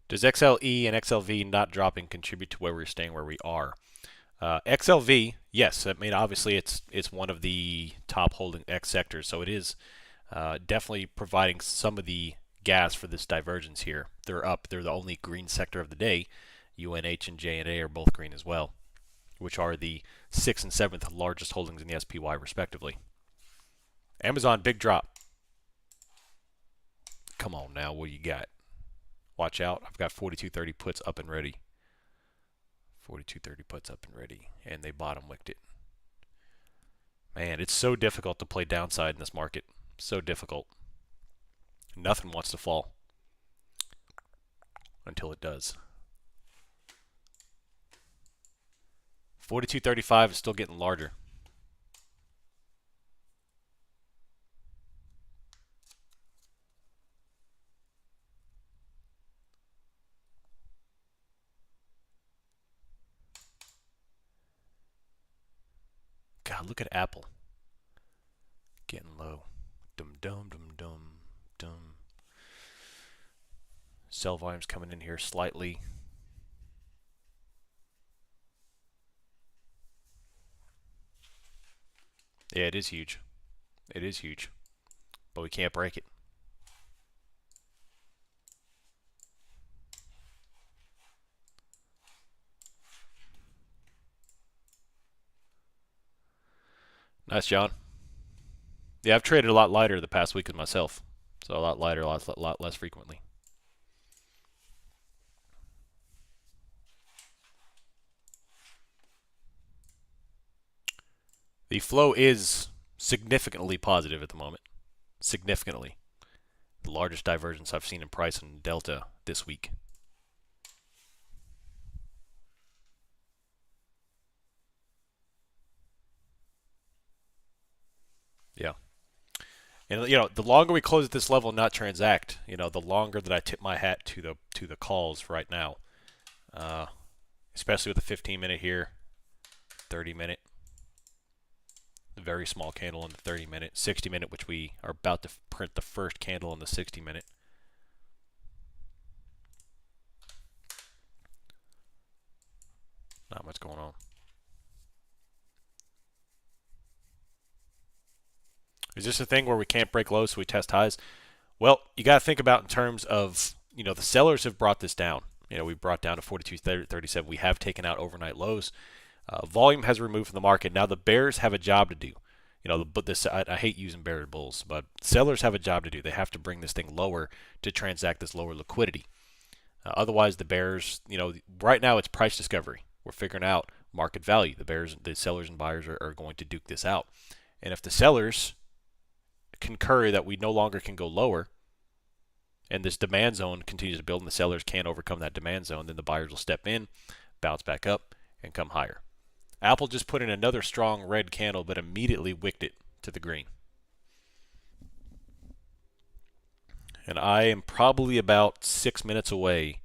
Does XLE and XLV not dropping contribute to where we're staying where we are? XLV, yes. I mean, obviously it's one of the top holding X sectors, so it is definitely providing some of the gas for this divergence here. They're up. They're the only green sector of the day. UNH and J&A are both green as well, which are the 6th and 7th largest holdings in the SPY respectively. Amazon, big drop. Come on now, what you got? Watch out. I've got 42.30 puts up and ready. 42.30 puts up and ready, and they bottom wicked it. Man, it's so difficult to play downside in this market. So difficult. Nothing wants to fall until it does. 42.35 is still getting larger. God, look at Apple. Getting low. Dum dum dum dum dum. Sell volume's coming in here slightly. Yeah, it is huge. It is huge. But we can't break it. Nice, John. Yeah, I've traded a lot lighter the past week with myself. So a lot lighter, a lot less frequently. The flow is significantly positive at the moment. Significantly. The largest divergence I've seen in price and delta this week. Yeah. And the longer we close at this level and not transact, the longer that I tip my hat to the calls right now. Especially with the 15-minute here, 30-minute, very small candle in the 30-minute, 60-minute, which we are about to print the first candle in the 60-minute. Not much going on. Is this a thing where we can't break lows so we test highs? Well, you got to think about in terms of, the sellers have brought this down. We brought down to 42.37. We have taken out overnight lows. Volume has removed from the market. Now the bears have a job to do. But I hate using bear bulls, but sellers have a job to do. They have to bring this thing lower to transact this lower liquidity. Otherwise, the bears, right now it's price discovery. We're figuring out market value. The sellers and buyers are going to duke this out. And if the sellers concur that we no longer can go lower, and this demand zone continues to build and the sellers can't overcome that demand zone, then the buyers will step in, bounce back up, and come higher. Apple just put in another strong red candle, but immediately wicked it to the green. And I am probably about 6 minutes away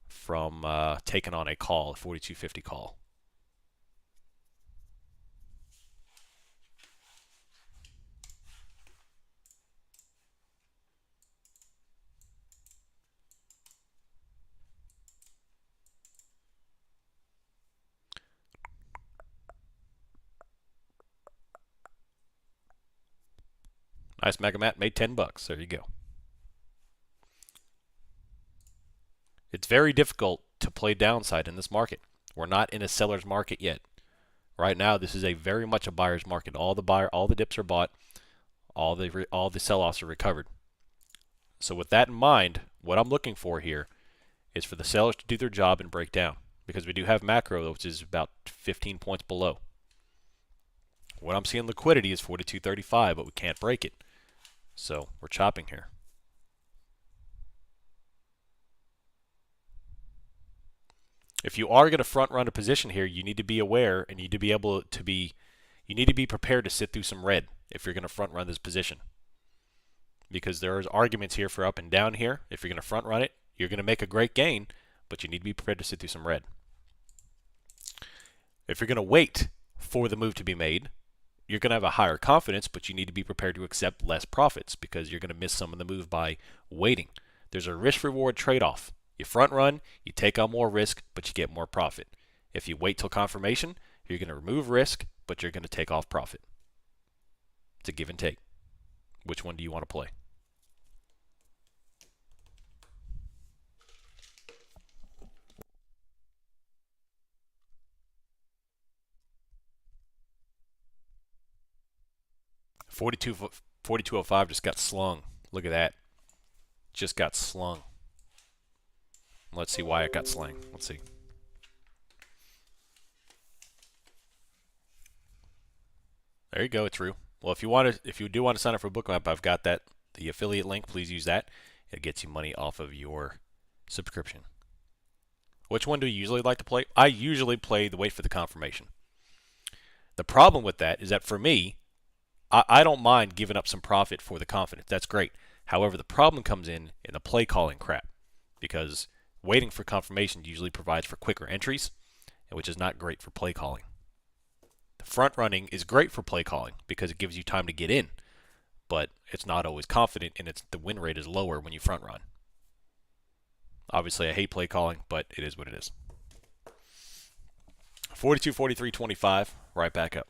from taking on a call, a 42.50 call. Nice mega mat, made 10 bucks. There you go. It's very difficult to play downside in this market. We're not in a seller's market yet. Right now, this is a very much a buyer's market. All the dips are bought. All the sell-offs are recovered. So with that in mind, what I'm looking for here is for the sellers to do their job and break down, because we do have macro, which is about 15 points below. What I'm seeing liquidity is 42.35, but we can't break it. So we're chopping here. If you are going to front run a position here, you need to be aware and you need to be able to be, you need to be prepared to sit through some red if you're going to front run this position. Because there is arguments here for up and down here. If you're going to front run it, you're going to make a great gain, but you need to be prepared to sit through some red. If you're going to wait for the move to be made, you're going to have a higher confidence, but you need to be prepared to accept less profits because you're going to miss some of the move by waiting. There's a risk-reward trade-off. You front run, you take on more risk, but you get more profit. If you wait till confirmation, you're going to remove risk, but you're going to take off profit. It's a give and take. Which one do you want to play? $42.05 just got slung. Look at that. Just got slung. Let's see why it got slung. Let's see. There you go. It's true. Well, if you do want to sign up for Bookmap, I've got the affiliate link. Please use that. It gets you money off of your subscription. Which one do you usually like to play? I usually play the wait for the confirmation. The problem with that is that for me, I don't mind giving up some profit for the confidence. That's great. However, the problem comes in the play calling crap, because waiting for confirmation usually provides for quicker entries, which is not great for play calling. The front running is great for play calling because it gives you time to get in, but it's not always confident, and the win rate is lower when you front run. Obviously, I hate play calling, but it is what it is. 42, 43, 25, right back up.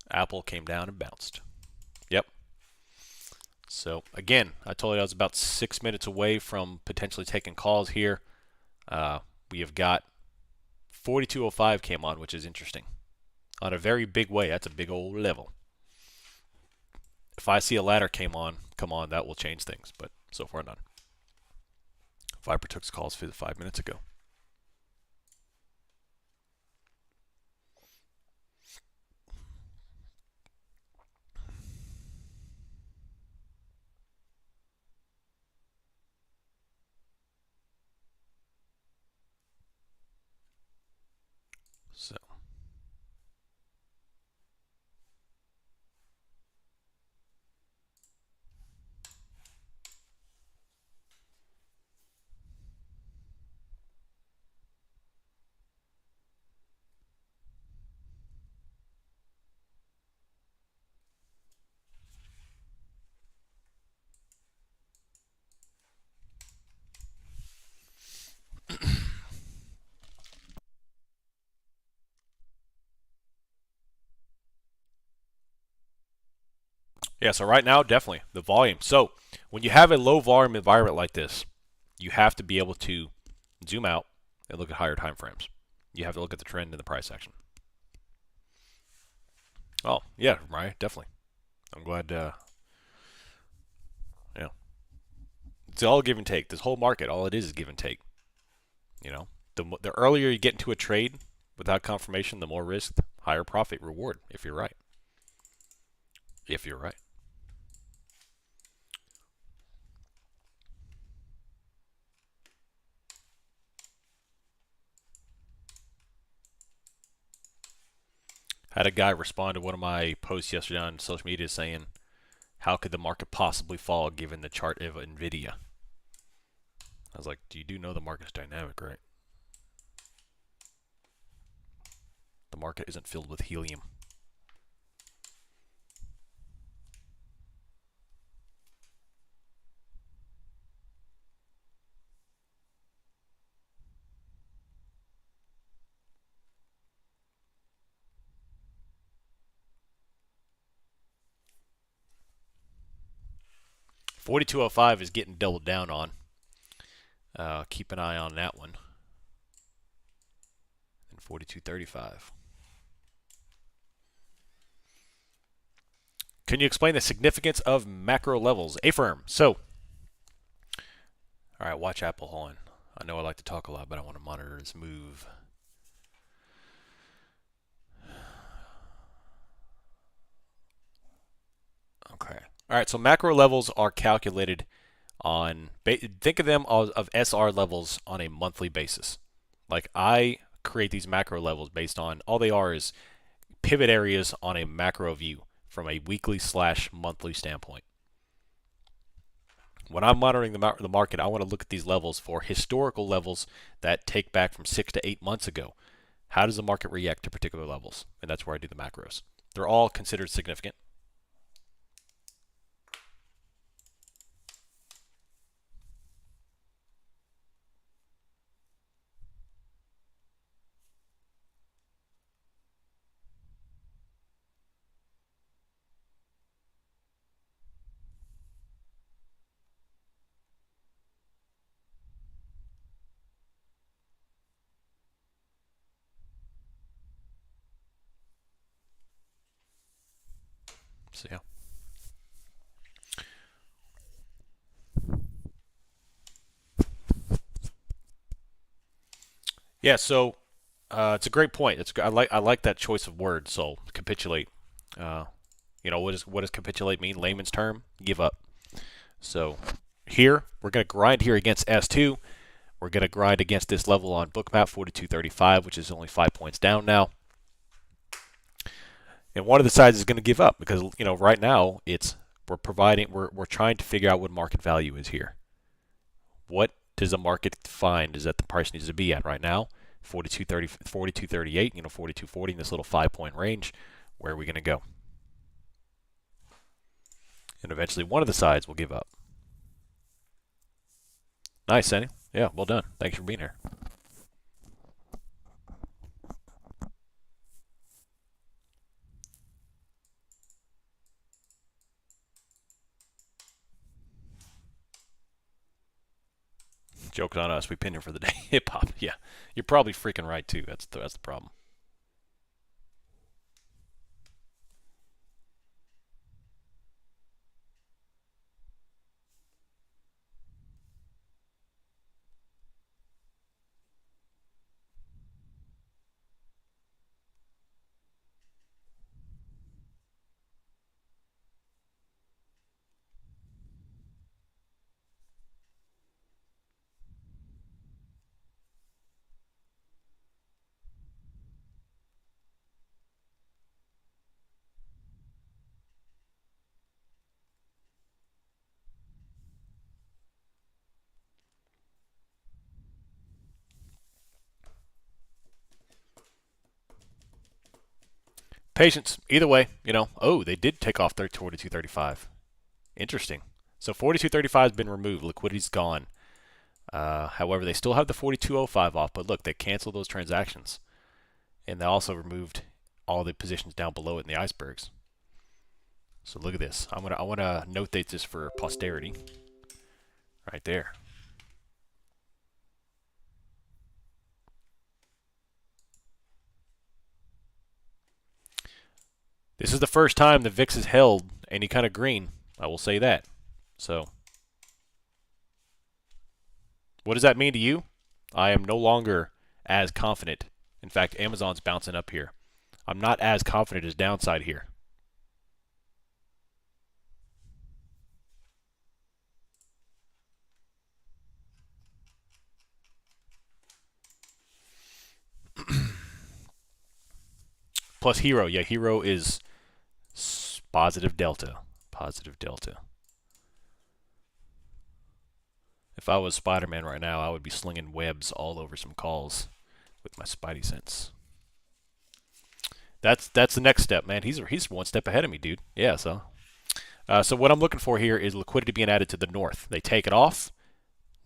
Apple came down and bounced. Yep. So again, I told you I was about 6 minutes away from potentially taking calls here. We have got 42.05 came on, which is interesting. On a very big way. That's a big old level. If I see a ladder come on, that will change things. But so far, none. Viper took calls 5 minutes ago. So. Yeah, so right now, definitely the volume. So when you have a low volume environment like this, you have to be able to zoom out and look at higher time frames. You have to look at the trend in the price action. Oh, yeah, right, definitely. I'm glad, yeah. It's all give and take. This whole market, all it is give and take. You know, the earlier you get into a trade without confirmation, the more risk, higher profit reward, if you're right. If you're right. Had a guy respond to one of my posts yesterday on social media saying, how could the market possibly fall given the chart of NVIDIA? I was like, you do know the market's dynamic, right? The market isn't filled with helium. 42.05 is getting doubled down on. Keep an eye on that one. And 42.35. Can you explain the significance of macro levels? A firm. So, all right, watch Apple. Hold on. I know I like to talk a lot, but I want to monitor this move. Okay. All right, so macro levels are calculated on, think of them of SR levels on a monthly basis. Like I create these macro levels based on, all they are is pivot areas on a macro view from a weekly / monthly standpoint. When I'm monitoring the market, I want to look at these levels for historical levels that take back from 6 to 8 months ago. How does the market react to particular levels? And that's where I do the macros. They're all considered significant. So yeah. Yeah, so it's a great point. I like that choice of word. So capitulate. Uh, what does capitulate mean? Layman's term, give up. So here we're going to grind here against S2. We're going to grind against this level on bookmap 42.35, which is only 5 points down now. And one of the sides is going to give up because right now we're trying to figure out what market value is here. What does the market find is that the price needs to be at right now? 42.30, 42.38, 42.40 in this little 5-point range. Where are we going to go? And eventually one of the sides will give up. Nice, Sandy. Yeah, well done. Thanks for being here. Joke's on us. We pinned him for the day. Hip hop. Yeah, you're probably freaking right too. That's the problem. Patience. Either way, oh, they did take off 42.35. Interesting. So 42.35 has been removed. Liquidity's gone. However, they still have the 42.05 off, but look, they canceled those transactions. And they also removed all the positions down below it in the icebergs. So look at this. I want to notate this for posterity. Right there. This is the first time the VIX has held any kind of green. I will say that. So, what does that mean to you? I am no longer as confident. In fact, Amazon's bouncing up here. I'm not as confident as downside here. Plus Hero. Yeah, Hero is positive delta. Positive delta. If I was Spider-Man right now, I would be slinging webs all over some calls with my Spidey sense. That's the next step, man. He's one step ahead of me, dude. Yeah, so what I'm looking for here is liquidity being added to the north. They take it off.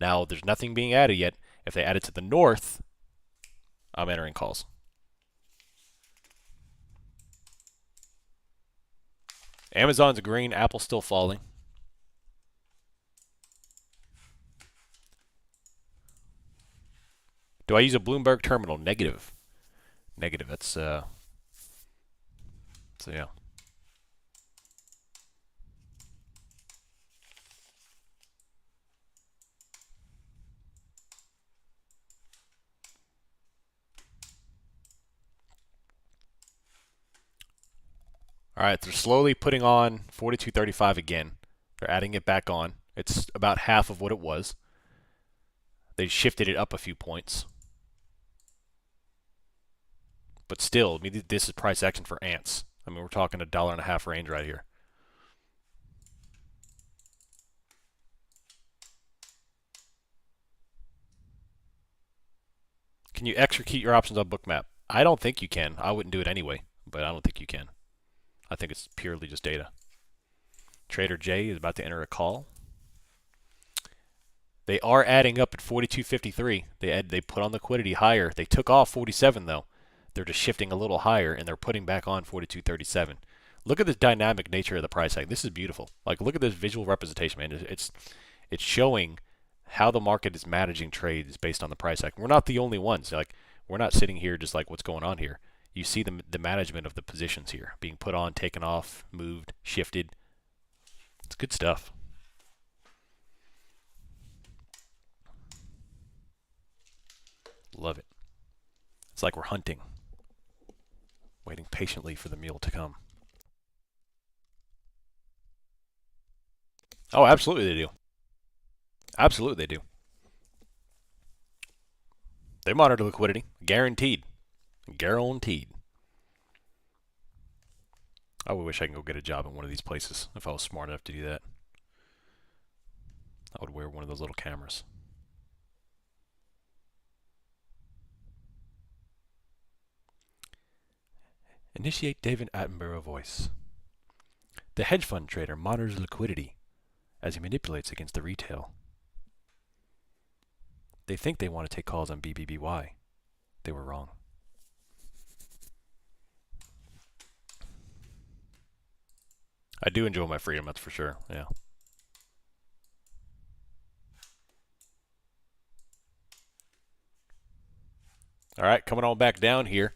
Now there's nothing being added yet. If they add it to the north, I'm entering calls. Amazon's green, Apple's still falling. Do I use a Bloomberg terminal? Negative. Negative. That's so yeah. All right, they're slowly putting on 42.35 again. They're adding it back on. It's about half of what it was. They shifted it up a few points. But still, I mean, this is price action for ants. I mean, we're talking $1.50 range right here. Can you execute your options on Bookmap? I don't think you can. I wouldn't do it anyway, but I don't think you can. I think it's purely just data. Trader J is about to enter a call. They are adding up at 42.53. They put on liquidity higher. They took off 47 though. They're just shifting a little higher and they're putting back on 42.37. Look at the dynamic nature of the price action. This is beautiful. Like look at this visual representation, man. It's showing how the market is managing trades based on the price action. We're not the only ones. Like we're not sitting here just like what's going on here. You see the management of the positions here being put on, taken off, moved, shifted. It's good stuff. Love it. It's like we're hunting, waiting patiently for the meal to come. Oh, absolutely they do. Absolutely they do. They monitor liquidity. Guaranteed. Guaranteed. I wish I could go get a job in one of these places if I was smart enough to do that. I would wear one of those little cameras. Initiate David Attenborough voice. The hedge fund trader monitors liquidity as he manipulates against the retail. They think they want to take calls on BBBY. They were wrong. I do enjoy my freedom, that's for sure. Yeah. All right, coming on back down here.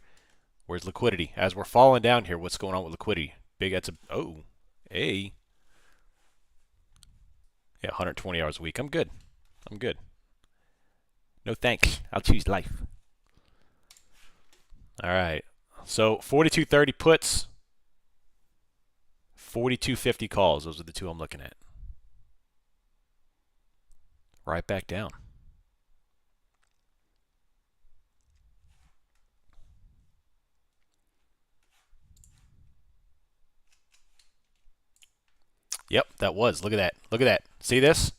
Where's liquidity? As we're falling down here, what's going on with liquidity? Big, that's a, oh, hey. Yeah, 120 hours a week. I'm good. I'm good. No thanks. I'll choose life. All right. So 42.30 puts, 42.50 calls. Those are the two I'm looking at. Right back down. Yep, that was. Look at that. Look at that. See this?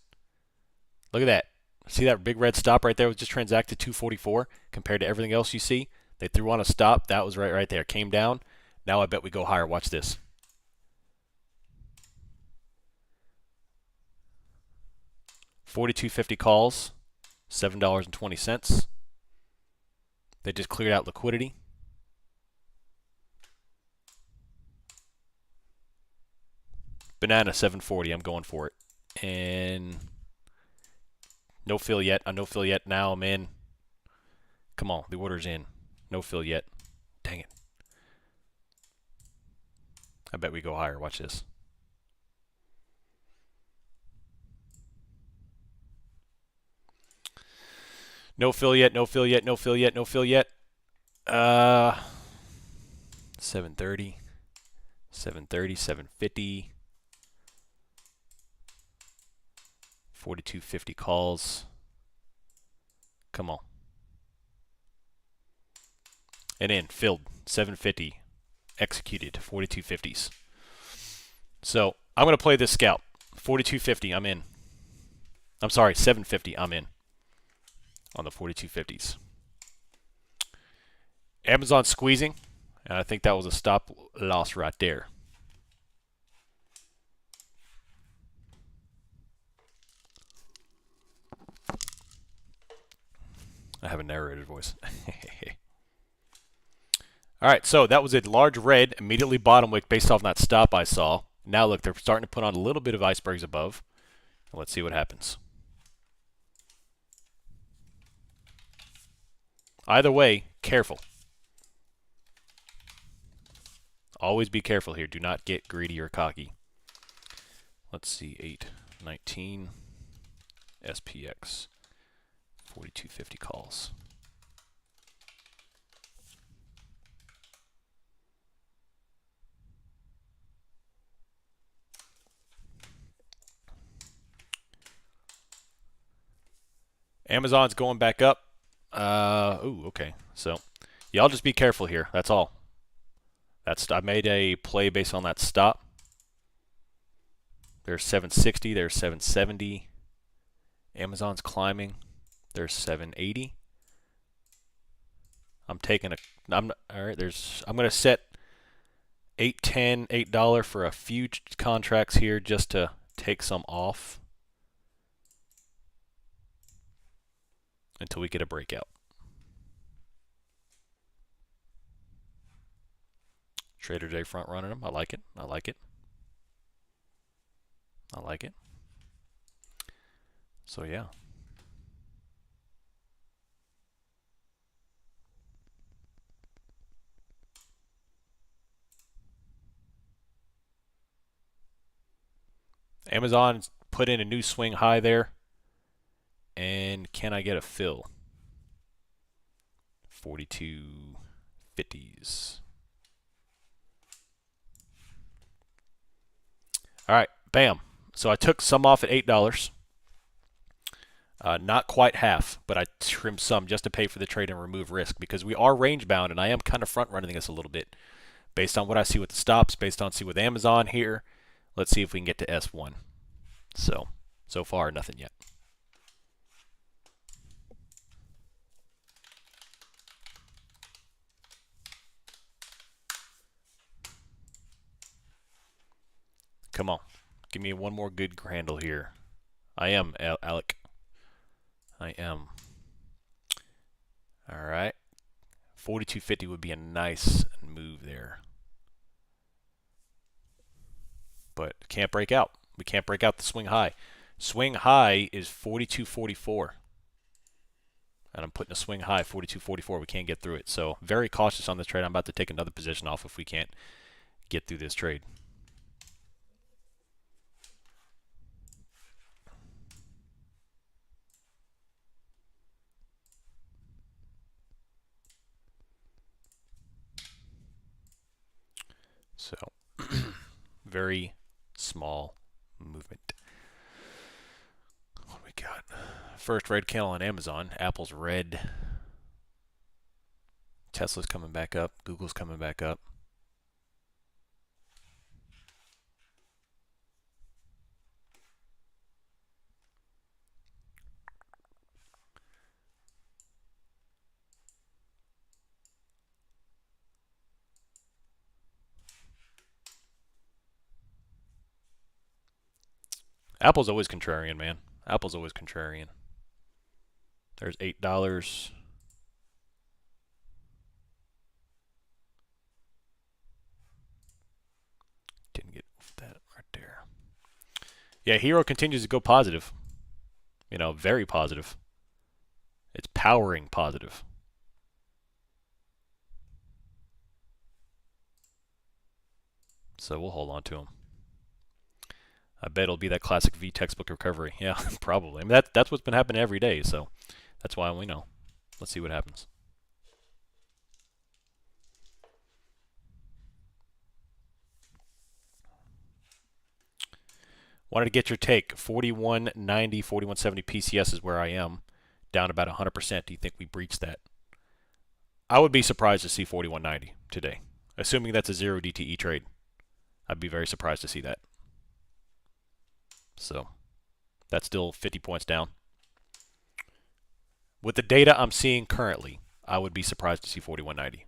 Look at that. See that big red stop right there was just transacted 244 compared to everything else you see? They threw on a stop. That was right there. Came down. Now I bet we go higher. Watch this. $42.50 calls, $7.20. They just cleared out liquidity. Banana 740. I'm going for it. And no fill yet. No fill yet. Now I'm in. Come on, the order's in. No fill yet. Dang it. I bet we go higher. Watch this. No fill yet. No fill yet. No fill yet. No fill yet. 730. 730. 750. 42.50 calls. Come on. And in, filled, 750, executed, 42.50s. So I'm going to play this scalp. 42.50, I'm in. I'm sorry, 750, I'm in on the 42.50s. Amazon squeezing, and I think that was a stop loss right there. I have a narrator's voice. All right, so that was a large red, immediately bottom wick based off that stop I saw. Now look, they're starting to put on a little bit of icebergs above. Let's see what happens. Either way, careful. Always be careful here. Do not get greedy or cocky. Let's see, 819 SPX 4250 calls. Amazon's going back up. Ooh, okay. So, y'all just be careful here. That's all. I made a play based on that stop. There's 760. There's 770. Amazon's climbing. There's 780. I'm taking a. I'm all right. I'm gonna set $8 for a few contracts here just to take some off until we get a breakout. Trader J front running them. I like it. I like it. I like it. So yeah. Amazon put in a new swing high there. And can I get a fill? 42.50s. All right, bam. So I took some off at $8. Not quite half, but I trimmed some just to pay for the trade and remove risk because we are range bound, and I am kind of front running this a little bit based on what I see with the stops, based on see with Amazon here. Let's see if we can get to S1. So far, nothing yet. Come on. Give me one more good handle here. I am, Alec. I am. All right. 42.50 would be a nice move there. But can't break out. We can't break out the swing high. Swing high is 42.44. And I'm putting a swing high, 42.44. We can't get through it. So very cautious on this trade. I'm about to take another position off if we can't get through this trade. So very small movement. What do we got? First red candle on Amazon. Apple's red. Tesla's coming back up. Google's coming back up. Apple's always contrarian, man. Apple's always contrarian. There's $8. Didn't get that right there. Yeah, Hero continues to go positive. You know, very positive. It's powering positive. So we'll hold on to him. I bet it'll be that classic V textbook recovery. Yeah, probably. I mean, that's what's been happening every day, so that's why we know. Let's see what happens. Wanted to get your take. 4190, 4170 PCS is where I am. Down about 100%. Do you think we breached that? I would be surprised to see 4190 today. Assuming that's a 0 DTE trade. I'd be very surprised to see that. So that's still 50 points down. With the data I'm seeing currently, I would be surprised to see 4190.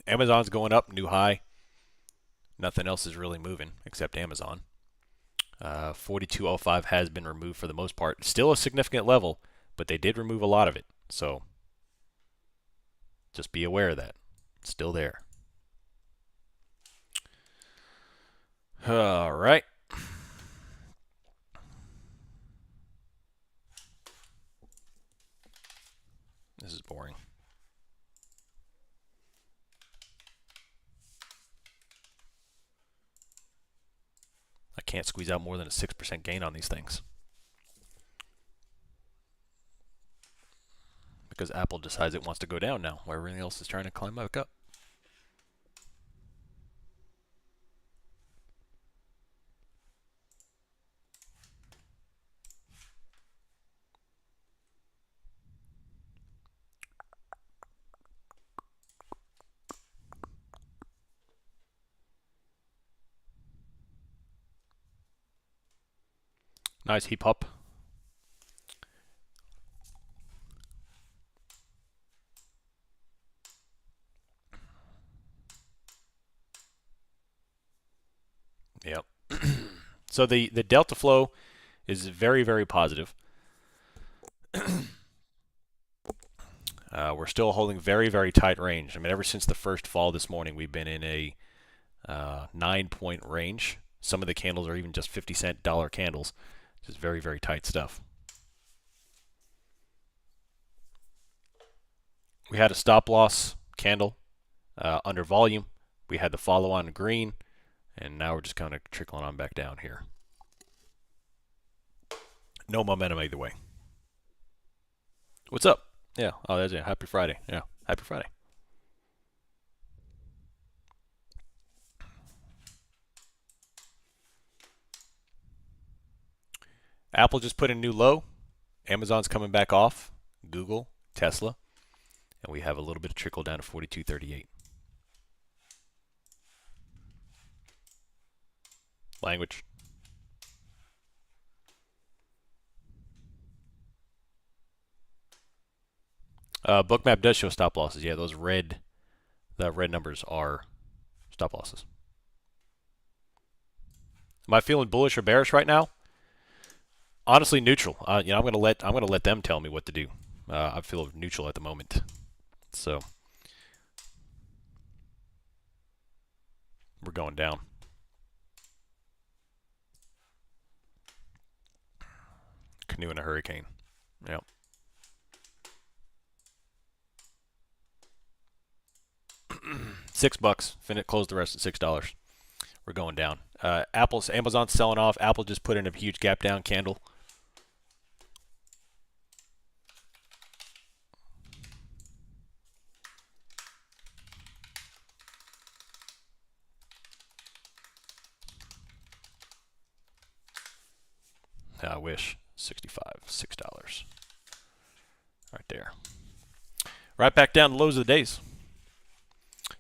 Amazon's going up, new high. Nothing else is really moving except Amazon. 42.05 has been removed for the most part. Still a significant level, but they did remove a lot of it. So just be aware of that. It's still there. All right. This is boring. I can't squeeze out more than a 6% gain on these things. Because Apple decides it wants to go down now, while everything else is trying to climb back up. Nice heap up. Yep. So the delta flow is very, very positive. We're still holding very, very tight range. I mean, ever since the first fall this morning, we've been in a 9-point range. Some of the candles are even just 50-cent dollar candles. Just very, very tight stuff. We had a stop loss candle under volume. We had the follow on green, and now we're just kind of trickling on back down here. No momentum either way. What's up? Yeah. Oh, that's it. Happy Friday. Yeah. Happy Friday. Apple just put in a new low. Amazon's coming back off. Google, Tesla. And we have a little bit of trickle down to 42.38. Language. Bookmap does show stop losses. Yeah, those red numbers are stop losses. Am I feeling bullish or bearish right now? Honestly, neutral. I'm gonna let them tell me what to do. I feel neutral at the moment. So we're going down. Canoe in a hurricane. Yep. $6. Finit closed the rest at $6. We're going down. Amazon's selling off. Apple just put in a huge gap down candle. I wish. 65, $6. Right there. Right back down to lows of the days.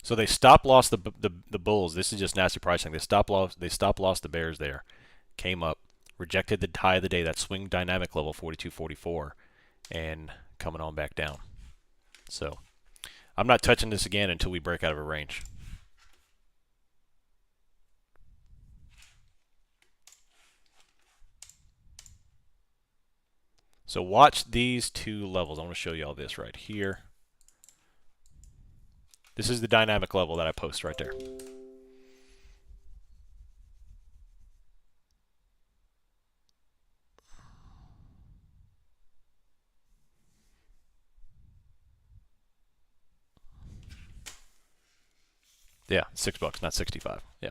So they stop loss the bulls. This is just nasty pricing. They stop loss the bears there. Came up, rejected the high of the day, that swing dynamic level 42.44, and coming on back down. So I'm not touching this again until we break out of a range. So watch these two levels. I want to show you all this right here. This is the dynamic level that I post right there. Yeah, $6, not 65. Yeah.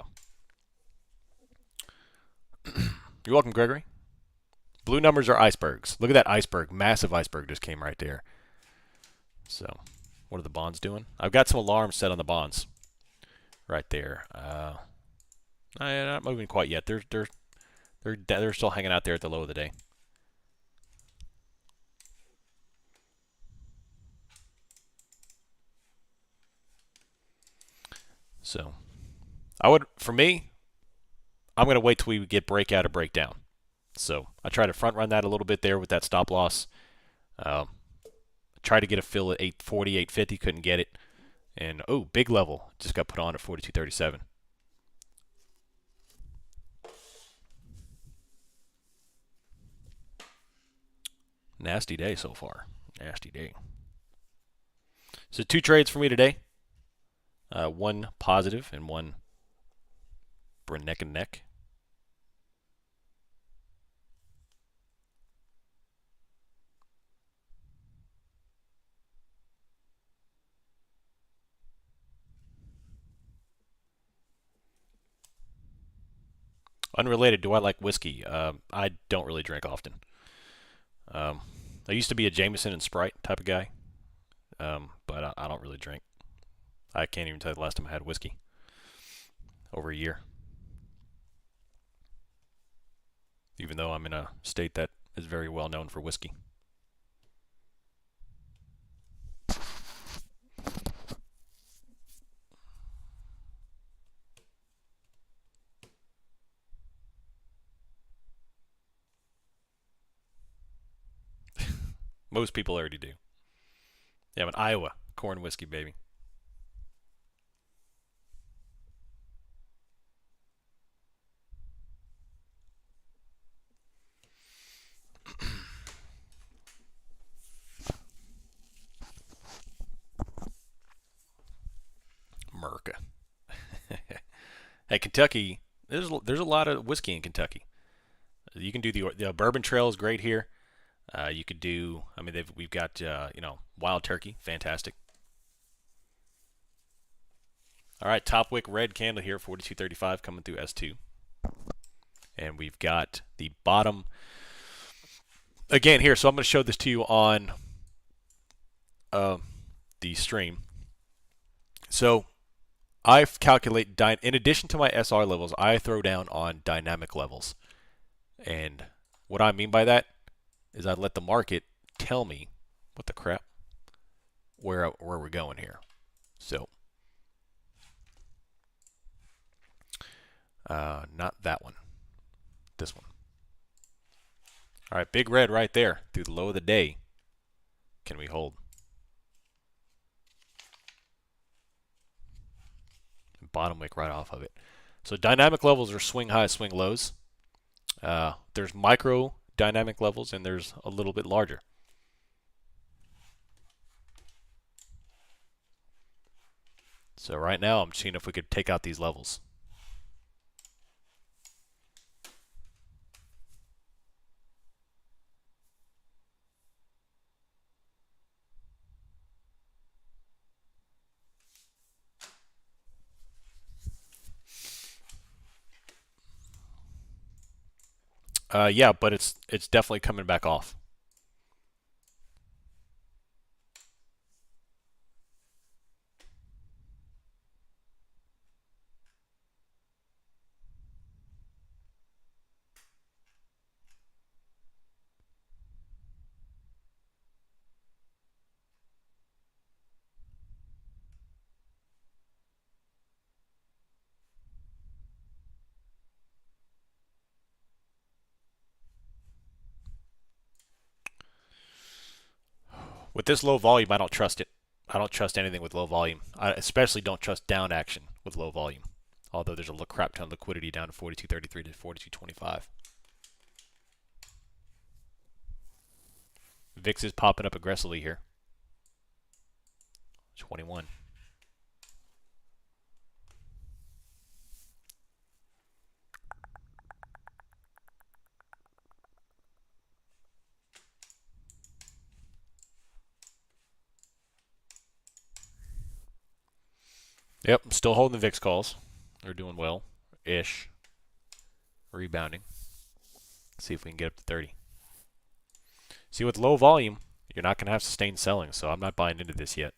You're welcome, Gregory. Blue numbers are icebergs. Look at that iceberg. Massive iceberg just came right there. So, what are the bonds doing? I've got some alarms set on the bonds. Right there. Not moving quite yet. They're still hanging out there at the low of the day. So, for me, I'm going to wait till we get breakout or breakdown. So, I try to front run that a little bit there with that stop loss. Tried to get a fill at 840, 850, couldn't get it. And, oh, big level. Just got put on at 42.37. Nasty day so far. Nasty day. So 2 trades for me today. One positive and one neck and neck. Unrelated, do I like whiskey? I don't really drink often. Um, I used to be a Jameson and Sprite type of guy, but I don't really drink. I can't even tell you the last time I had whiskey. Over a year. Even though I'm in a state that is very well known for whiskey. Most people already do. Yeah, I'm in Iowa. Corn whiskey, baby. America. Hey, Kentucky. There's a lot of whiskey in Kentucky. You can do the Bourbon Trail is great here. You could do. I mean, we've got Wild Turkey, fantastic. All right, top wick red candle here, 42.35 coming through S2, and we've got the bottom again here. So I'm going to show this to you on the stream. So I calculate in addition to my SR levels, I throw down on dynamic levels, and what I mean by that is I let the market tell me what the crap where we're going here. So not that one, this one. All right, big red right there through the low of the day. Can we hold? Bottom wick right off of it. So dynamic levels are swing highs, swing lows. There's micro dynamic levels and there's a little bit larger. So right now I'm seeing if we could take out these levels. Yeah, but it's definitely coming back off. With this low volume, I don't trust it. I don't trust anything with low volume. I especially don't trust down action with low volume. Although there's a crap ton of liquidity down to 42.33 to 42.25. VIX is popping up aggressively here. 21. Yep, I'm still holding the VIX calls. They're doing well-ish. Rebounding. See if we can get up to 30. See, with low volume, you're not going to have sustained selling, so I'm not buying into this yet.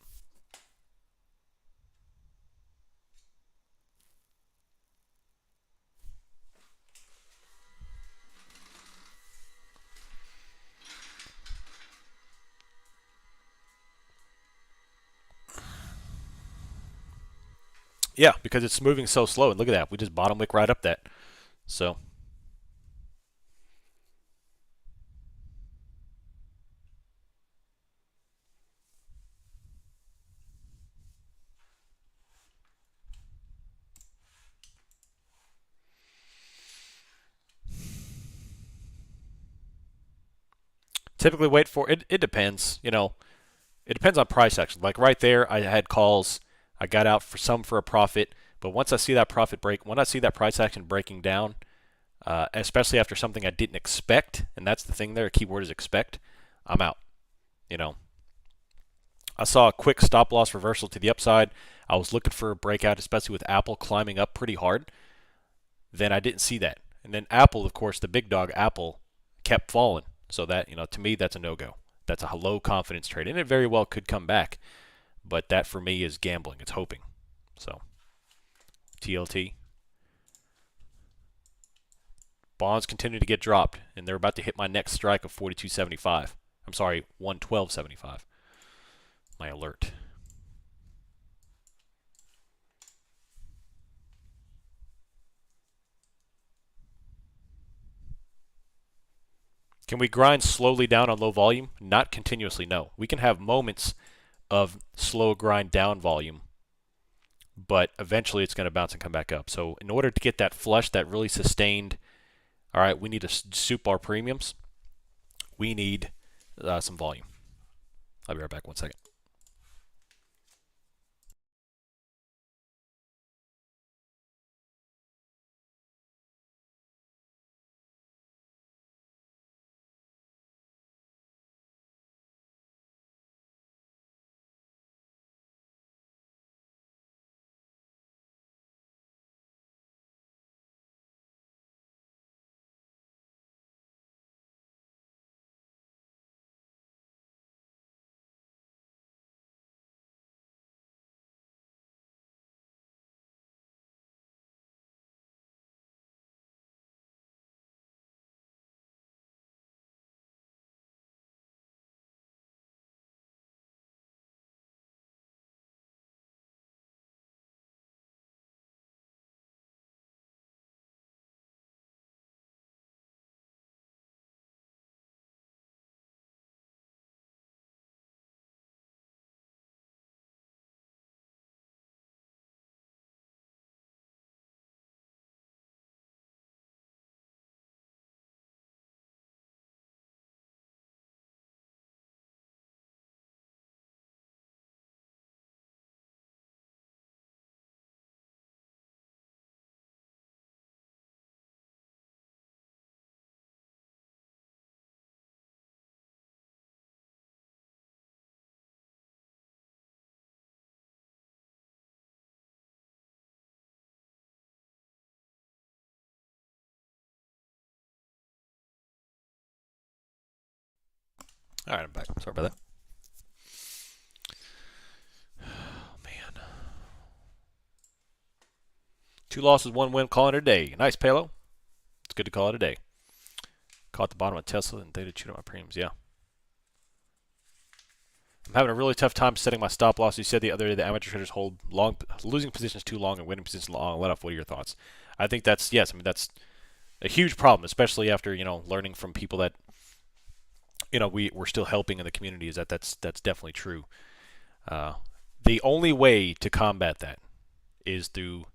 Yeah, because it's moving so slow. And look at that. We just bottom wick right up that. So Typically wait for it. It depends. It depends on price action. Like right there, I had calls. I got out for some for a profit, but once I see that profit break, when I see that price action breaking down, especially after something I didn't expect, and that's the thing there. A keyword is expect. I'm out. You know, I saw a quick stop loss reversal to the upside. I was looking for a breakout, especially with Apple climbing up pretty hard. Then I didn't see that, and then Apple, of course, the big dog Apple, kept falling. So that to me, that's a no-go. That's a low confidence trade, and it very well could come back. But that for me is gambling. It's hoping. So TLT. Bonds continue to get dropped, and they're about to hit my next strike of 42.75. I'm sorry, 112.75. My alert. Can we grind slowly down on low volume? Not continuously, no. We can have moments of slow grind down volume, but eventually it's going to bounce and come back up. So in order to get that flush, that really sustained, all right, we need to soup our premiums. We need some volume. I'll be right back. 1 second. All right, I'm back. Sorry about that. Oh, man. 2 losses, 1 win. Calling it a day. Nice, Palo. It's good to call it a day. Caught the bottom of Tesla and data chewed up my premiums. Yeah. I'm having a really tough time setting my stop loss. You said the other day that amateur traders hold losing positions too long and winning positions long. Let off. What are your thoughts? I think that's yes. I mean that's a huge problem, especially after learning from people that we're still helping in the community. Is that's definitely true. The only way to combat that is through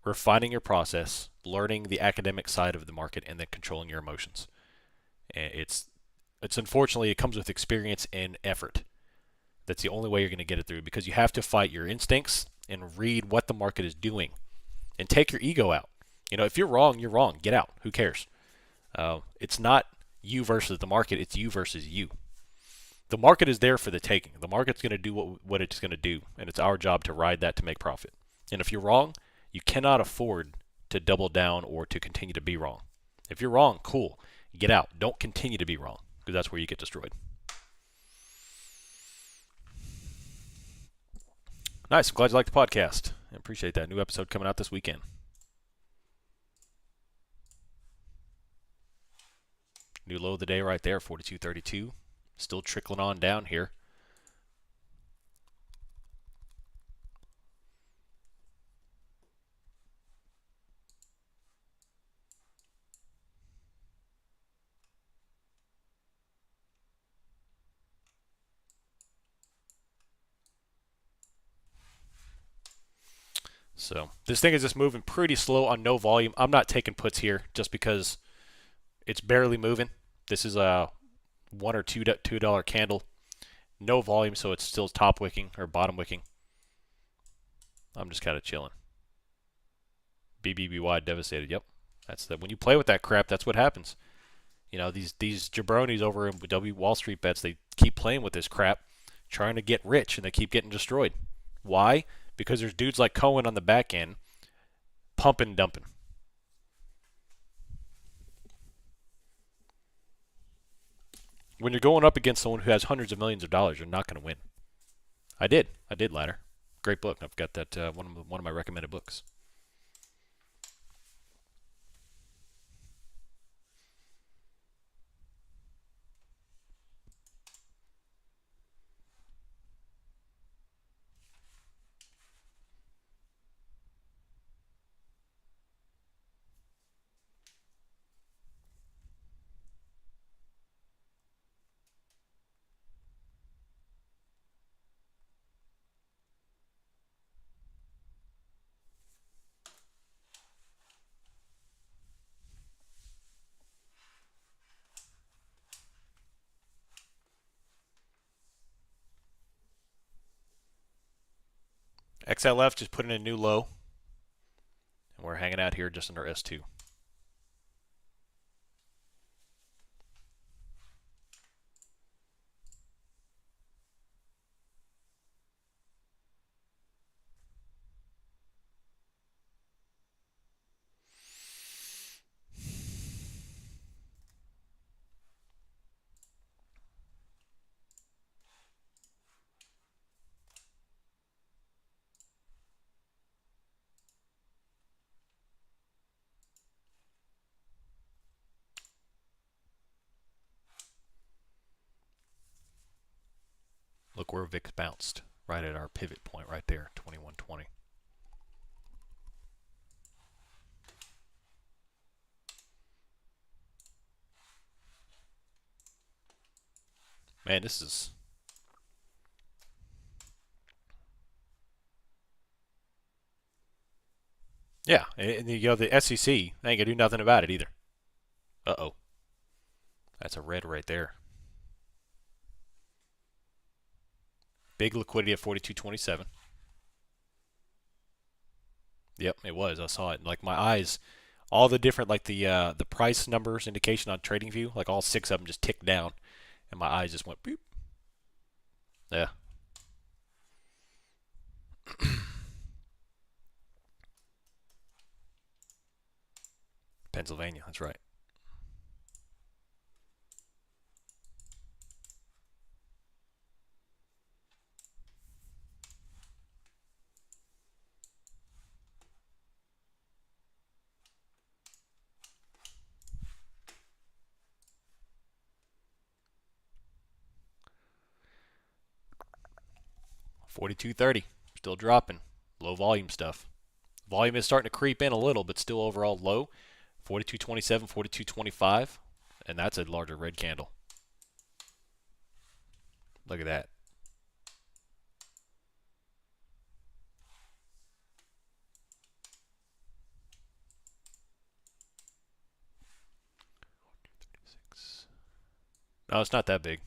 refining your process, learning the academic side of the market, and then controlling your emotions. And it's unfortunately it comes with experience and effort. That's the only way you're going to get it through because you have to fight your instincts and read what the market is doing and take your ego out. If you're wrong, you're wrong. Get out. Who cares? It's not you versus the market. It's you versus you. The market is there for the taking. The market's going to do what it's going to do, and it's our job to ride that to make profit. And if you're wrong, you cannot afford to double down or to continue to be wrong. If you're wrong, cool. Get out. Don't continue to be wrong because that's where you get destroyed. Nice. I'm glad you liked the podcast. I appreciate that. New episode coming out this weekend. New low of the day right there, 42.32. Still trickling on down here. So this thing is just moving pretty slow on no volume. I'm not taking puts here just because it's barely moving. This is $1 or $2 candle. No volume, so it's still top wicking or bottom wicking. I'm just kind of chilling. BBBY devastated. Yep, that's the when you play with that crap, that's what happens. You know, these jabronis over in Wall Street Bets, they keep playing with this crap, trying to get rich, and they keep getting destroyed. Why? Because there's dudes like Cohen on the back end pumping and dumping. When you're going up against someone who has hundreds of millions of dollars, you're not going to win. I did Ladder. Great book. I've got that one of my recommended books. XLF just put in a new low, and we're hanging out here just under S2. Look where VIX bounced, right at our pivot point right there, 2120. Man, this is... Yeah, and you know, the SEC, they ain't going to do nothing about it either. Uh-oh. That's a red right there. Big liquidity at 42.27. Yep, it was. I saw it. Like my eyes, all the different like the price numbers indication on TradingView, like all 6 of them just ticked down, and my eyes just went boop. Yeah. Pennsylvania, that's right. $42.30, still dropping. Low volume stuff. Volume is starting to creep in a little, but still overall low. 42.27, 42.25, and that's a larger red candle. Look at that. No, it's not that big.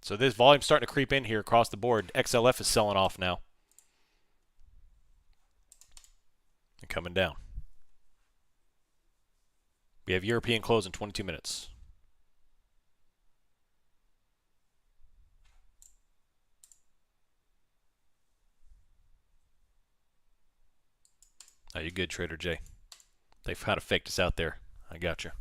So this volume's starting to creep in here across the board. XLF is selling off now. And coming down. We have European close in 22 minutes. Oh, you're good, Trader J. They've kind of faked us out there. I got you.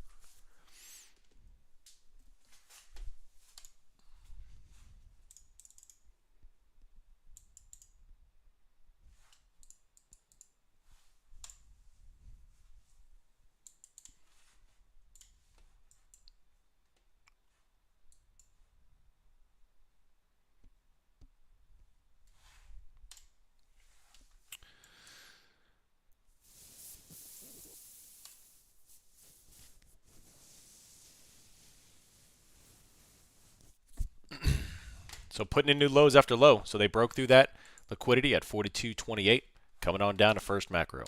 So putting in new lows after low. So they broke through that liquidity at 42.28, coming on down to first macro.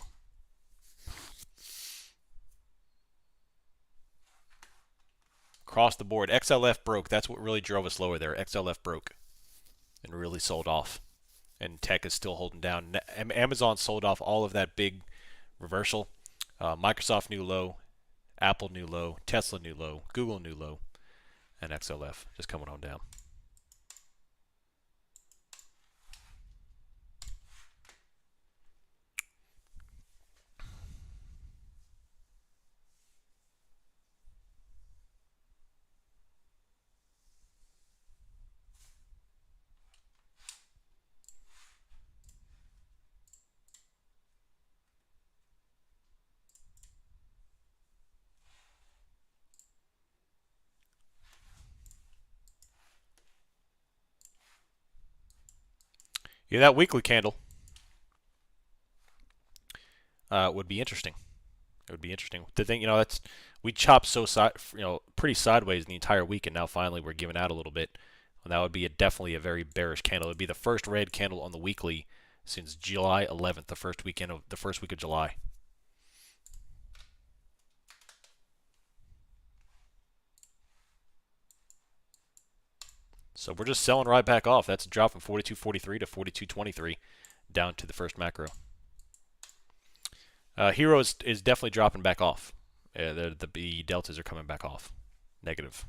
across the board. XLF broke. That's what really drove us lower there. XLF broke and really sold off. And tech is still holding down. Amazon sold off all of that big reversal. Microsoft new low, Apple new low, Tesla new low, Google new low, and XLF just coming on down. Yeah, that weekly candle would be interesting. It would be interesting. The thing, that's we chopped pretty sideways the entire week, and now finally we're giving out a little bit. And that would be definitely a very bearish candle. It would be the first red candle on the weekly since July 11th, the first week of July. So we're just selling right back off. That's a drop from 42.43 to 42.23 down to the first macro. Hero is definitely dropping back off. The deltas are coming back off. Negative.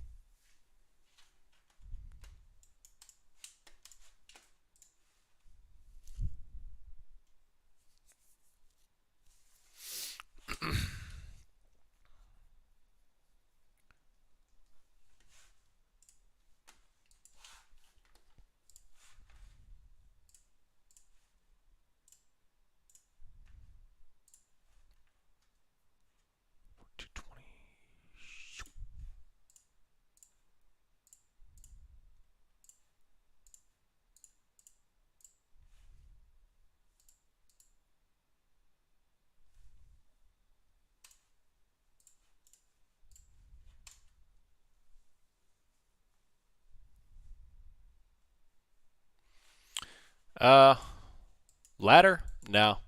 Ladder? No.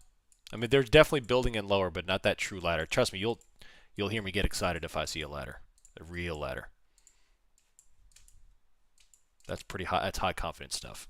I mean, there's definitely building in lower, but not that true ladder. Trust me, you'll hear me get excited if I see a ladder, a real ladder. That's pretty high. That's high confidence stuff.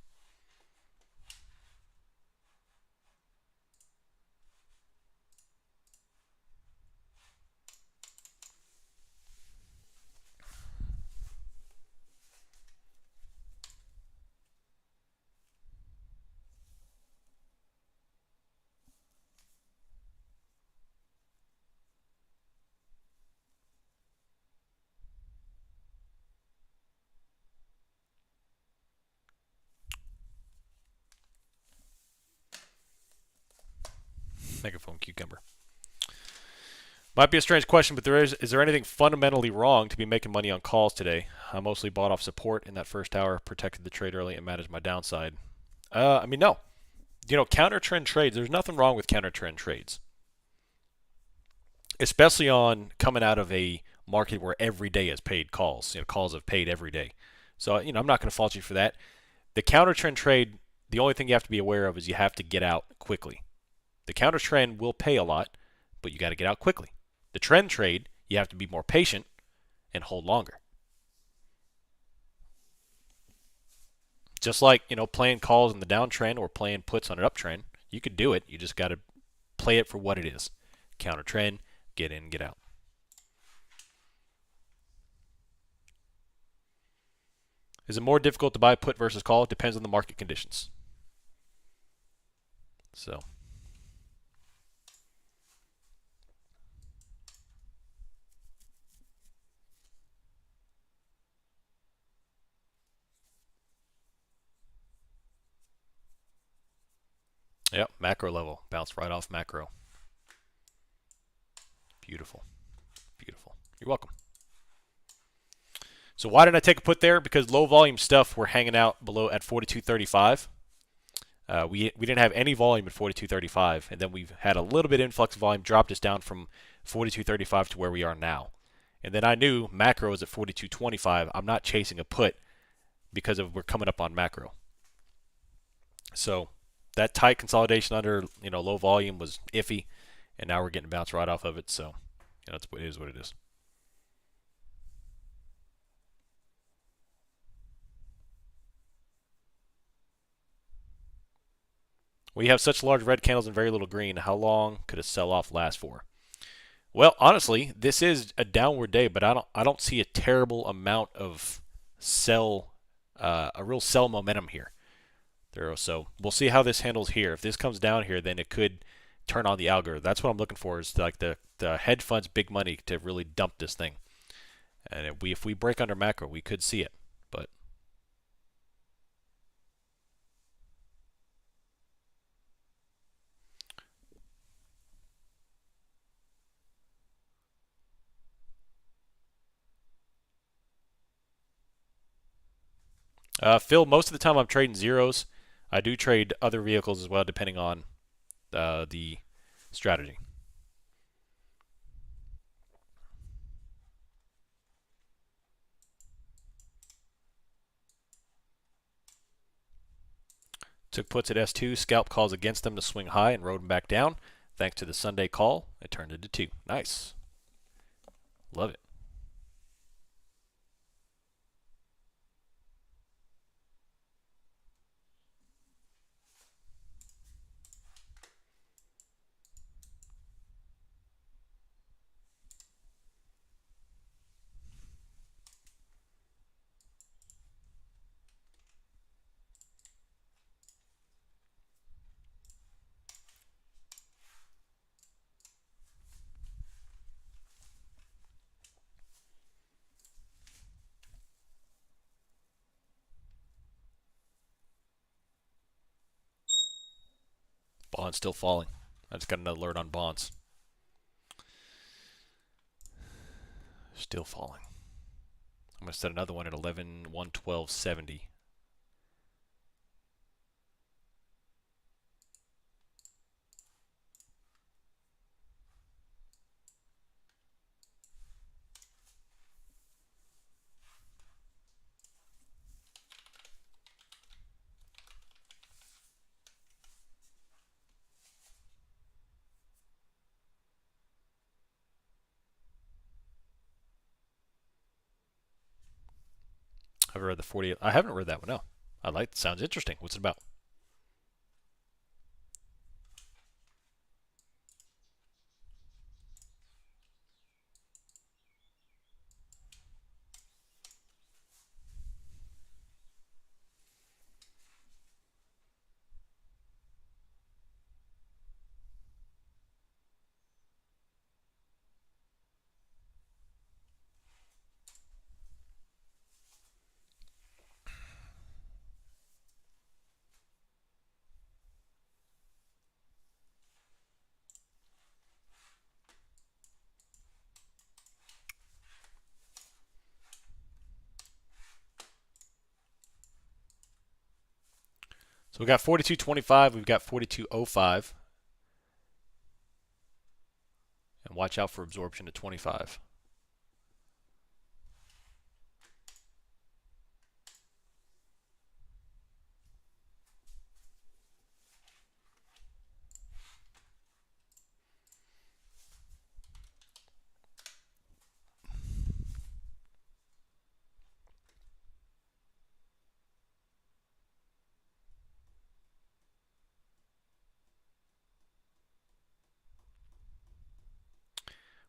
Megaphone cucumber. Might be a strange question, but is there anything fundamentally wrong to be making money on calls today? I mostly bought off support in that first hour, protected the trade early, and managed my downside. I mean, no. Counter trend trades, there's nothing wrong with counter trend trades. Especially on coming out of a market where every day is paid calls. Calls have paid every day. So, I'm not going to fault you for that. The counter trend trade, the only thing you have to be aware of is you have to get out quickly. The counter trend will pay a lot, but you got to get out quickly. The trend trade, you have to be more patient and hold longer. Just like, playing calls in the downtrend or playing puts on an uptrend, you could do it. You just got to play it for what it is. Counter trend, get in, get out. Is it more difficult to buy put versus call? It depends on the market conditions. So. Yep, macro level. Bounced right off macro. Beautiful. Beautiful. You're welcome. So why did I take a put there? Because low volume stuff we're hanging out below at 42.35. We didn't have any volume at 42.35, and then we've had a little bit influx of volume, dropped us down from 42.35 to where we are now. And then I knew macro is at 42.25. I'm not chasing a put because we're coming up on macro. So that tight consolidation under low volume was iffy, and now we're getting bounced right off of it. So it is what it is. We have such large red candles and very little green. How long could a sell-off last for? Well, honestly, this is a downward day, but I don't see a terrible amount of sell, a real sell momentum here. So we'll see how this handles here. If this comes down here, then it could turn on the algorithm. That's what I'm looking for, is like the hedge funds big money to really dump this thing. And if we break under macro, we could see it. But Phil, most of the time I'm trading zeros. I do trade other vehicles as well, depending on the strategy. Took puts at S2, scalp calls against them to swing high and rode them back down. Thanks to the Sunday call, it turned into 2. Nice. Love it. Bonds still falling. I just got an alert on bonds. Still falling. I'm going to set another one at 11/112.70. I've read the 48. I haven't read that one. No. I like it. Sounds interesting. What's it about? So we got 42.25. We've got 42.05. And watch out for absorption to 25.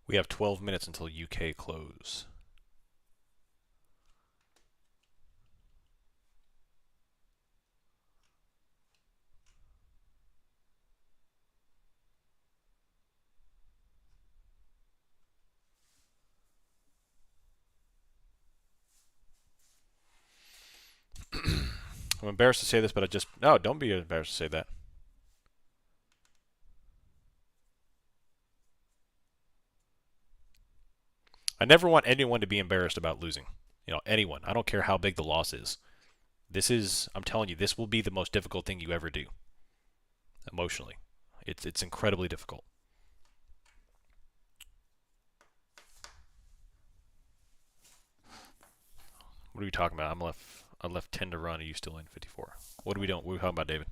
We have 12 minutes until UK close. I'm embarrassed to say this, but no, don't be embarrassed to say that. I never want anyone to be embarrassed about losing. Anyone. I don't care how big the loss is. I'm telling you, this will be the most difficult thing you ever do. Emotionally. It's incredibly difficult. What are we talking about? I left 10 to run. Are you still in 54? What are we doing? What are we talking about, David?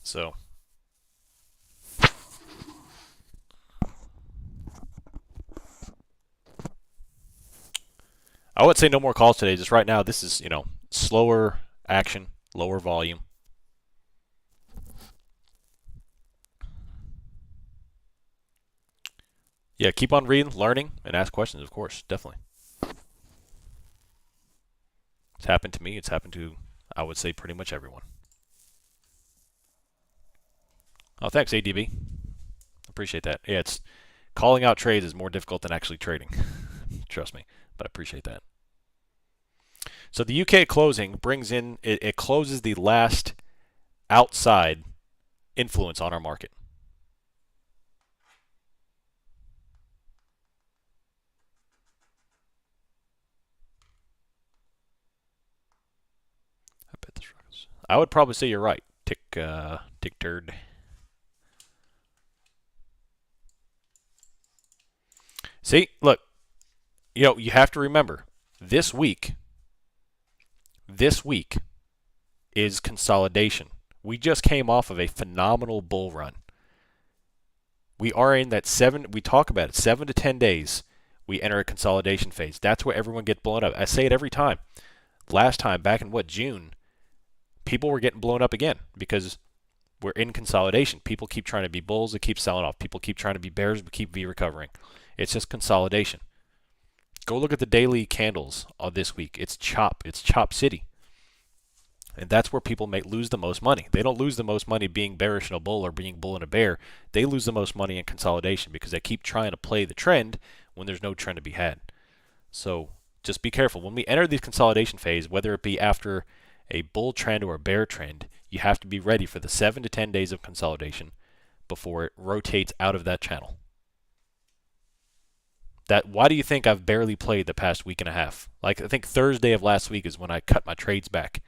So, I would say no more calls today. Just right now, this is, slower action. lower volume. Yeah, keep on reading, learning, and ask questions, of course, definitely. It's happened to me. It's happened to, I would say, pretty much everyone. Oh, thanks, ADB. Appreciate that. Yeah, it's calling out trades is more difficult than actually trading. Trust me, but I appreciate that. So the UK closing brings in, it closes the last outside influence on our market. I bet this runs. I would probably say you're right. Tick turd. See, look, you have to remember this week is consolidation. We just came off of a phenomenal bull run. We are in that we talk about it, 7 to 10 days, we enter a consolidation phase. That's where everyone gets blown up. I say it every time. Last time, back in June, people were getting blown up again because we're in consolidation. People keep trying to be bulls, they keep selling off. People keep trying to be bears, but keep recovering. It's just consolidation. Go look at the daily candles of this week. It's chop city. And that's where people may lose the most money. They don't lose the most money being bearish in a bull or being bull in a bear. They lose the most money in consolidation because they keep trying to play the trend when there's no trend to be had. So just be careful. When we enter the consolidation phase, whether it be after a bull trend or a bear trend, you have to be ready for the 7 to 10 days of consolidation before it rotates out of that channel. Why do you think I've barely played the past week and a half? Like, I think Thursday of last week is when I cut my trades back.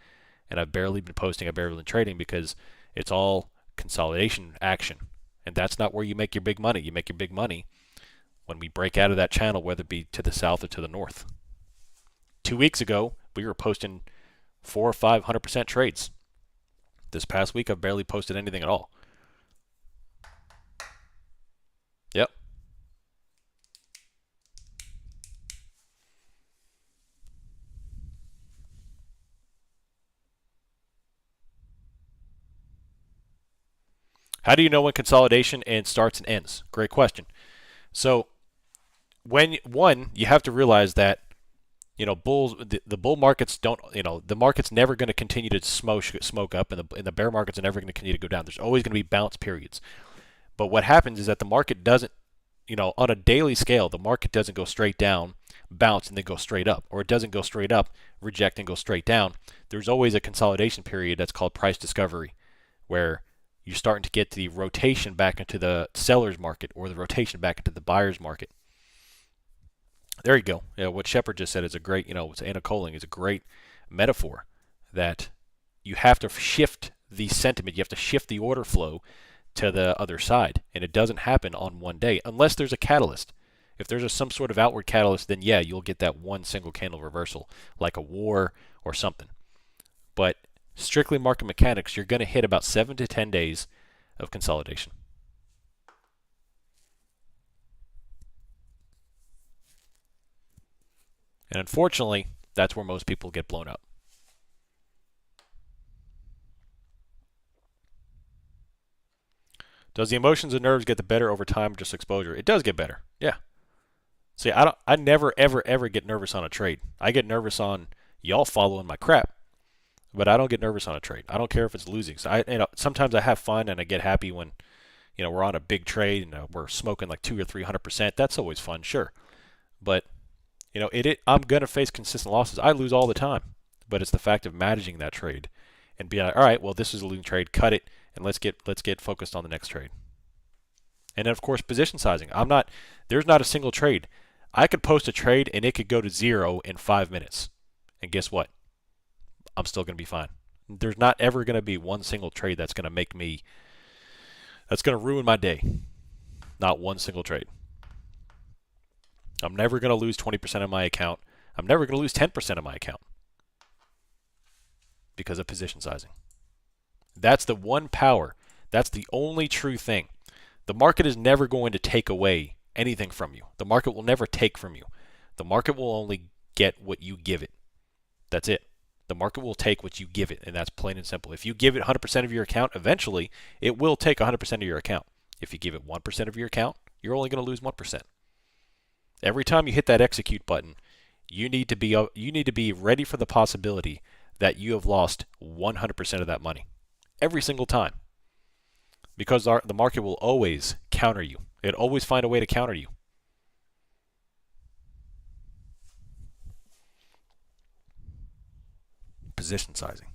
And I've barely been posting, I've barely been trading because it's all consolidation action. And that's not where you make your big money. You make your big money when we break out of that channel, whether it be to the south or to the north. 2 weeks ago, we were posting 400 or 500% trades. This past week, I've barely posted anything at all. Yep. How do you know when consolidation starts and ends? Great question. So you have to realize that bulls, the bull markets don't, the market's never going to continue to smoke up, and the bear markets are never going to continue to go down. There's always going to be bounce periods. But what happens is that the market doesn't, on a daily scale, the market doesn't go straight down, bounce, and then go straight up, or it doesn't go straight up, reject, and go straight down. There's always a consolidation period that's called price discovery, where you're starting to get the rotation back into the seller's market or the rotation back into the buyer's market. There you go. What Shepard just said is a great, what's Anna Coling is a great metaphor that you have to shift the sentiment, you have to shift the order flow to the other side, and it doesn't happen on one day unless there's a catalyst. If there's some sort of outward catalyst, then yeah, you'll get that one single candle reversal, like a war or something. But strictly market mechanics, you're going to hit about 7 to 10 days of consolidation. And unfortunately, that's where most people get blown up. Does the emotions and nerves get the better over time or just exposure? It does get better. Yeah. See, I never ever get nervous on a trade. I get nervous on y'all following my crap. But I don't get nervous on a trade. I don't care if it's losing. So sometimes I have fun and I get happy when, we're on a big trade and we're smoking like 200 or 300%. That's always fun, sure. But I'm gonna face consistent losses. I lose all the time. But it's the fact of managing that trade and being like, all right, well, this is a losing trade. Cut it and let's get focused on the next trade. And then of course position sizing. There's not a single trade. I could post a trade and it could go to 0 in 5 minutes. And guess what? I'm still going to be fine. There's not ever going to be one single trade that's going to ruin my day. Not one single trade. I'm never going to lose 20% of my account. I'm never going to lose 10% of my account because of position sizing. That's the one power. That's the only true thing. The market is never going to take away anything from you. The market will never take from you. The market will only get what you give it. That's it. The market will take what you give it, and that's plain and simple. If you give it 100% of your account, eventually it will take 100% of your account. If you give it 1% of your account, you're only going to lose 1%. Every time you hit that execute button, you need to be ready for the possibility that you have lost 100% of that money every single time, because the market will always counter you. It'll always find a way to counter you. Position sizing.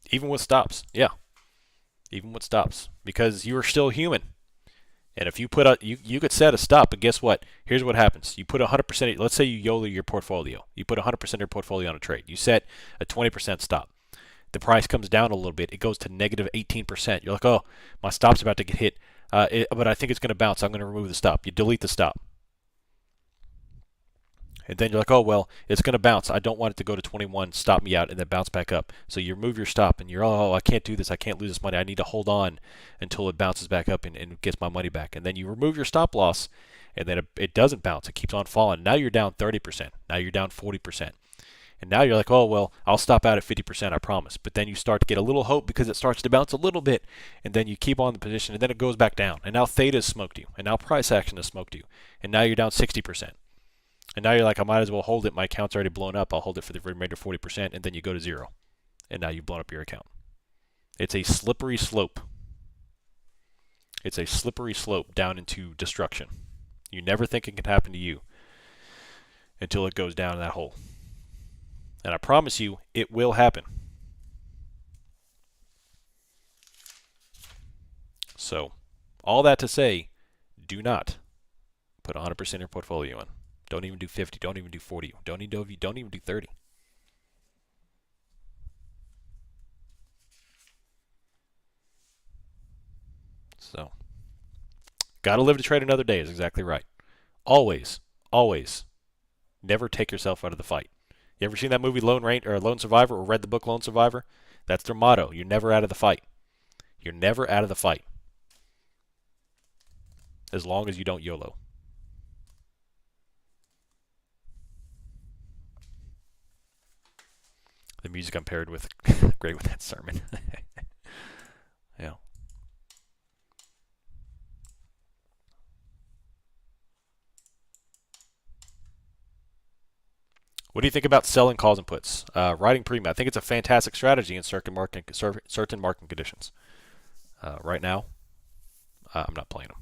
Even with stops, yeah. Even with stops, because you are still human. And if you put out, you could set a stop, but guess what? Here's what happens. You put 100%, let's say you YOLO your portfolio. You put 100% of your portfolio on a trade. You set a 20% stop. The price comes down a little bit. It goes to negative 18%. You're like, oh, my stop's about to get hit, but I think it's going to bounce. I'm going to remove the stop. You delete the stop. And then you're like, oh, well, it's going to bounce. I don't want it to go to 21, stop me out, and then bounce back up. So you remove your stop, and you're, oh, I can't do this. I can't lose this money. I need to hold on until it bounces back up and gets my money back. And then you remove your stop loss, and then it doesn't bounce. It keeps on falling. Now you're down 30%. Now you're down 40%. And now you're like, oh, well, I'll stop out at 50%, I promise. But then you start to get a little hope because it starts to bounce a little bit, and then you keep on the position, and then it goes back down. And now theta has smoked you, and now price action has smoked you. And now you're down 60%. And now you're like, I might as well hold it. My account's already blown up. I'll hold it for the remainder 40%, and then you go to 0. And now you've blown up your account. It's a slippery slope. It's a slippery slope down into destruction. You never think it can happen to you until it goes down that hole. And I promise you, it will happen. So, all that to say, do not put 100% of your portfolio in. Don't even do 50. Don't even do 40. Don't even do 30. So, gotta live to trade another day is exactly right. Always, always, never take yourself out of the fight. You ever seen that movie Lone Survivor, or read the book Lone Survivor? That's their motto. You're never out of the fight. You're never out of the fight. As long as you don't YOLO. The music I'm paired with, great with that sermon. Yeah. What do you think about selling calls and puts? Writing premium. I think it's a fantastic strategy in certain market conditions. Right now, I'm not playing them.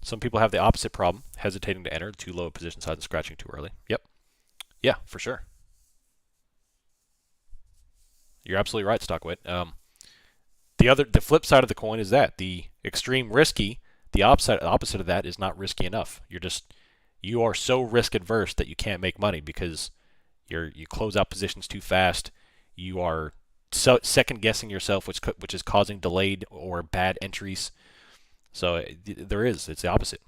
Some people have the opposite problem, hesitating to enter, too low a position size and scratching too early. Yep. Yeah, for sure. You're absolutely right, Stockwit. The flip side of the coin is that the extreme risky, the opposite of that is not risky enough. You are so risk adverse that you can't make money because you close out positions too fast. You are second guessing yourself, which is causing delayed or bad entries. So it's the opposite.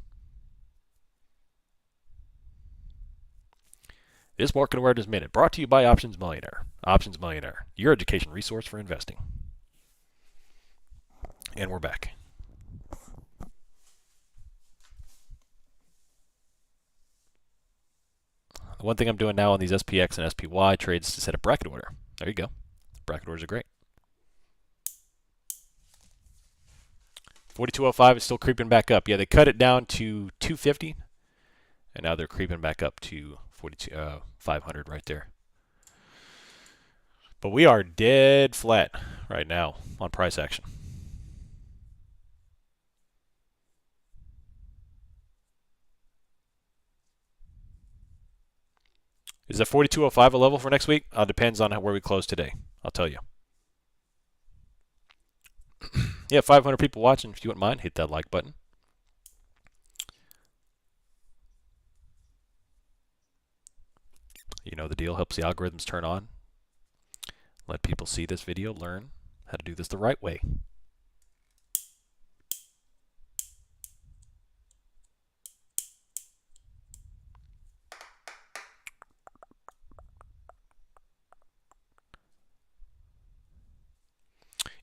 This Market Awareness Minute brought to you by Options Millionaire. Options Millionaire, your education resource for investing. And we're back. The one thing I'm doing now on these SPX and SPY trades is to set a bracket order. There you go. Bracket orders are great. 42.05 is still creeping back up. Yeah, they cut it down to 250, and now they're creeping back up to 500 right there. But we are dead flat right now on price action. Is that 42.05 a level for next week? Depends on where we close today. I'll tell you. Yeah, 500 people watching. If you wouldn't mind, hit that like button. You know the deal. Helps the algorithms turn on. Let people see this video, learn how to do this the right way.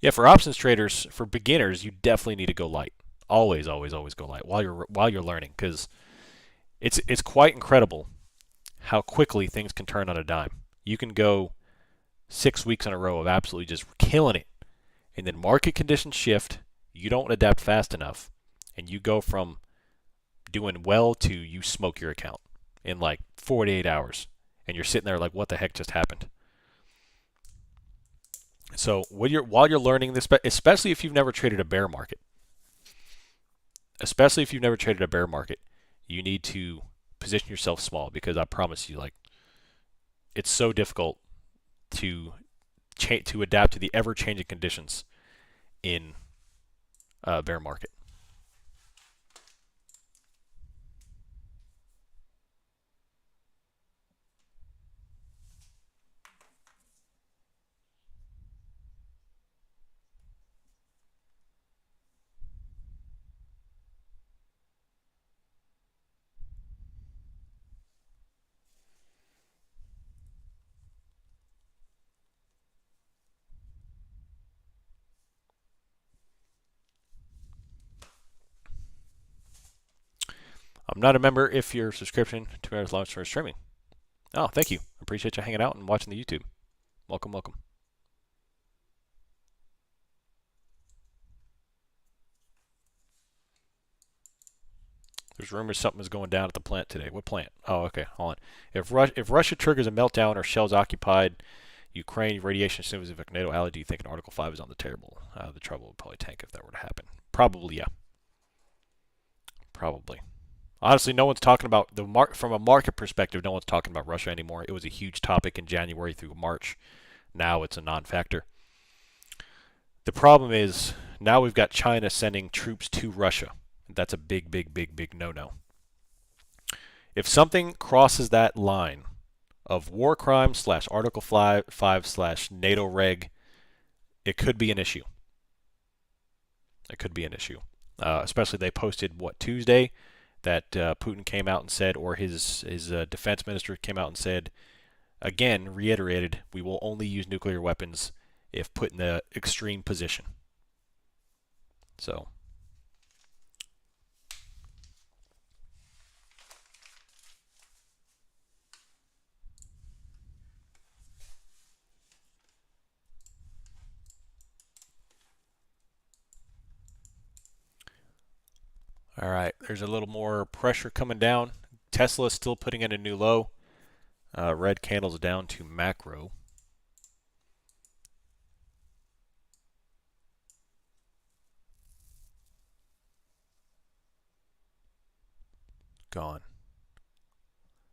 Yeah, for options traders, for beginners, you definitely need to go light. Always, always, always go light while you're learning, because it's quite incredible how quickly things can turn on a dime. You can go 6 weeks in a row of absolutely just killing it, and then market conditions shift, you don't adapt fast enough, and you go from doing well to you smoke your account in like 48 hours, and you're sitting there like, what the heck just happened? So while you're learning this, especially if you've never traded a bear market, you need to position yourself small, because I promise you, like, it's so difficult to to adapt to the ever-changing conditions in a bear market. I'm not a member if your subscription to Millionaire's launched for streaming. Oh, thank you. Appreciate you hanging out and watching the YouTube. Welcome, welcome. There's rumors something is going down at the plant today. What plant? Oh, okay. Hold on. If Russia triggers a meltdown or shells occupied Ukraine, radiation assumes if a NATO ally, do you think an Article 5 is on the table? The trouble would probably tank if that were to happen. Probably, yeah. Probably. Honestly, no one's talking about from a market perspective. No one's talking about Russia anymore. It was a huge topic in January through March. Now it's a non-factor. The problem is now we've got China sending troops to Russia. That's a big, big, big, big no-no. If something crosses that line of war crime / Article 5 / NATO reg, it could be an issue. It could be an issue. Especially they posted, Tuesday, that Putin came out and said, or his defense minister came out and said, again, reiterated, we will only use nuclear weapons if put in the extreme position. So, all right, there's a little more pressure coming down. Tesla is still putting in a new low. Red candles down to macro. Gone.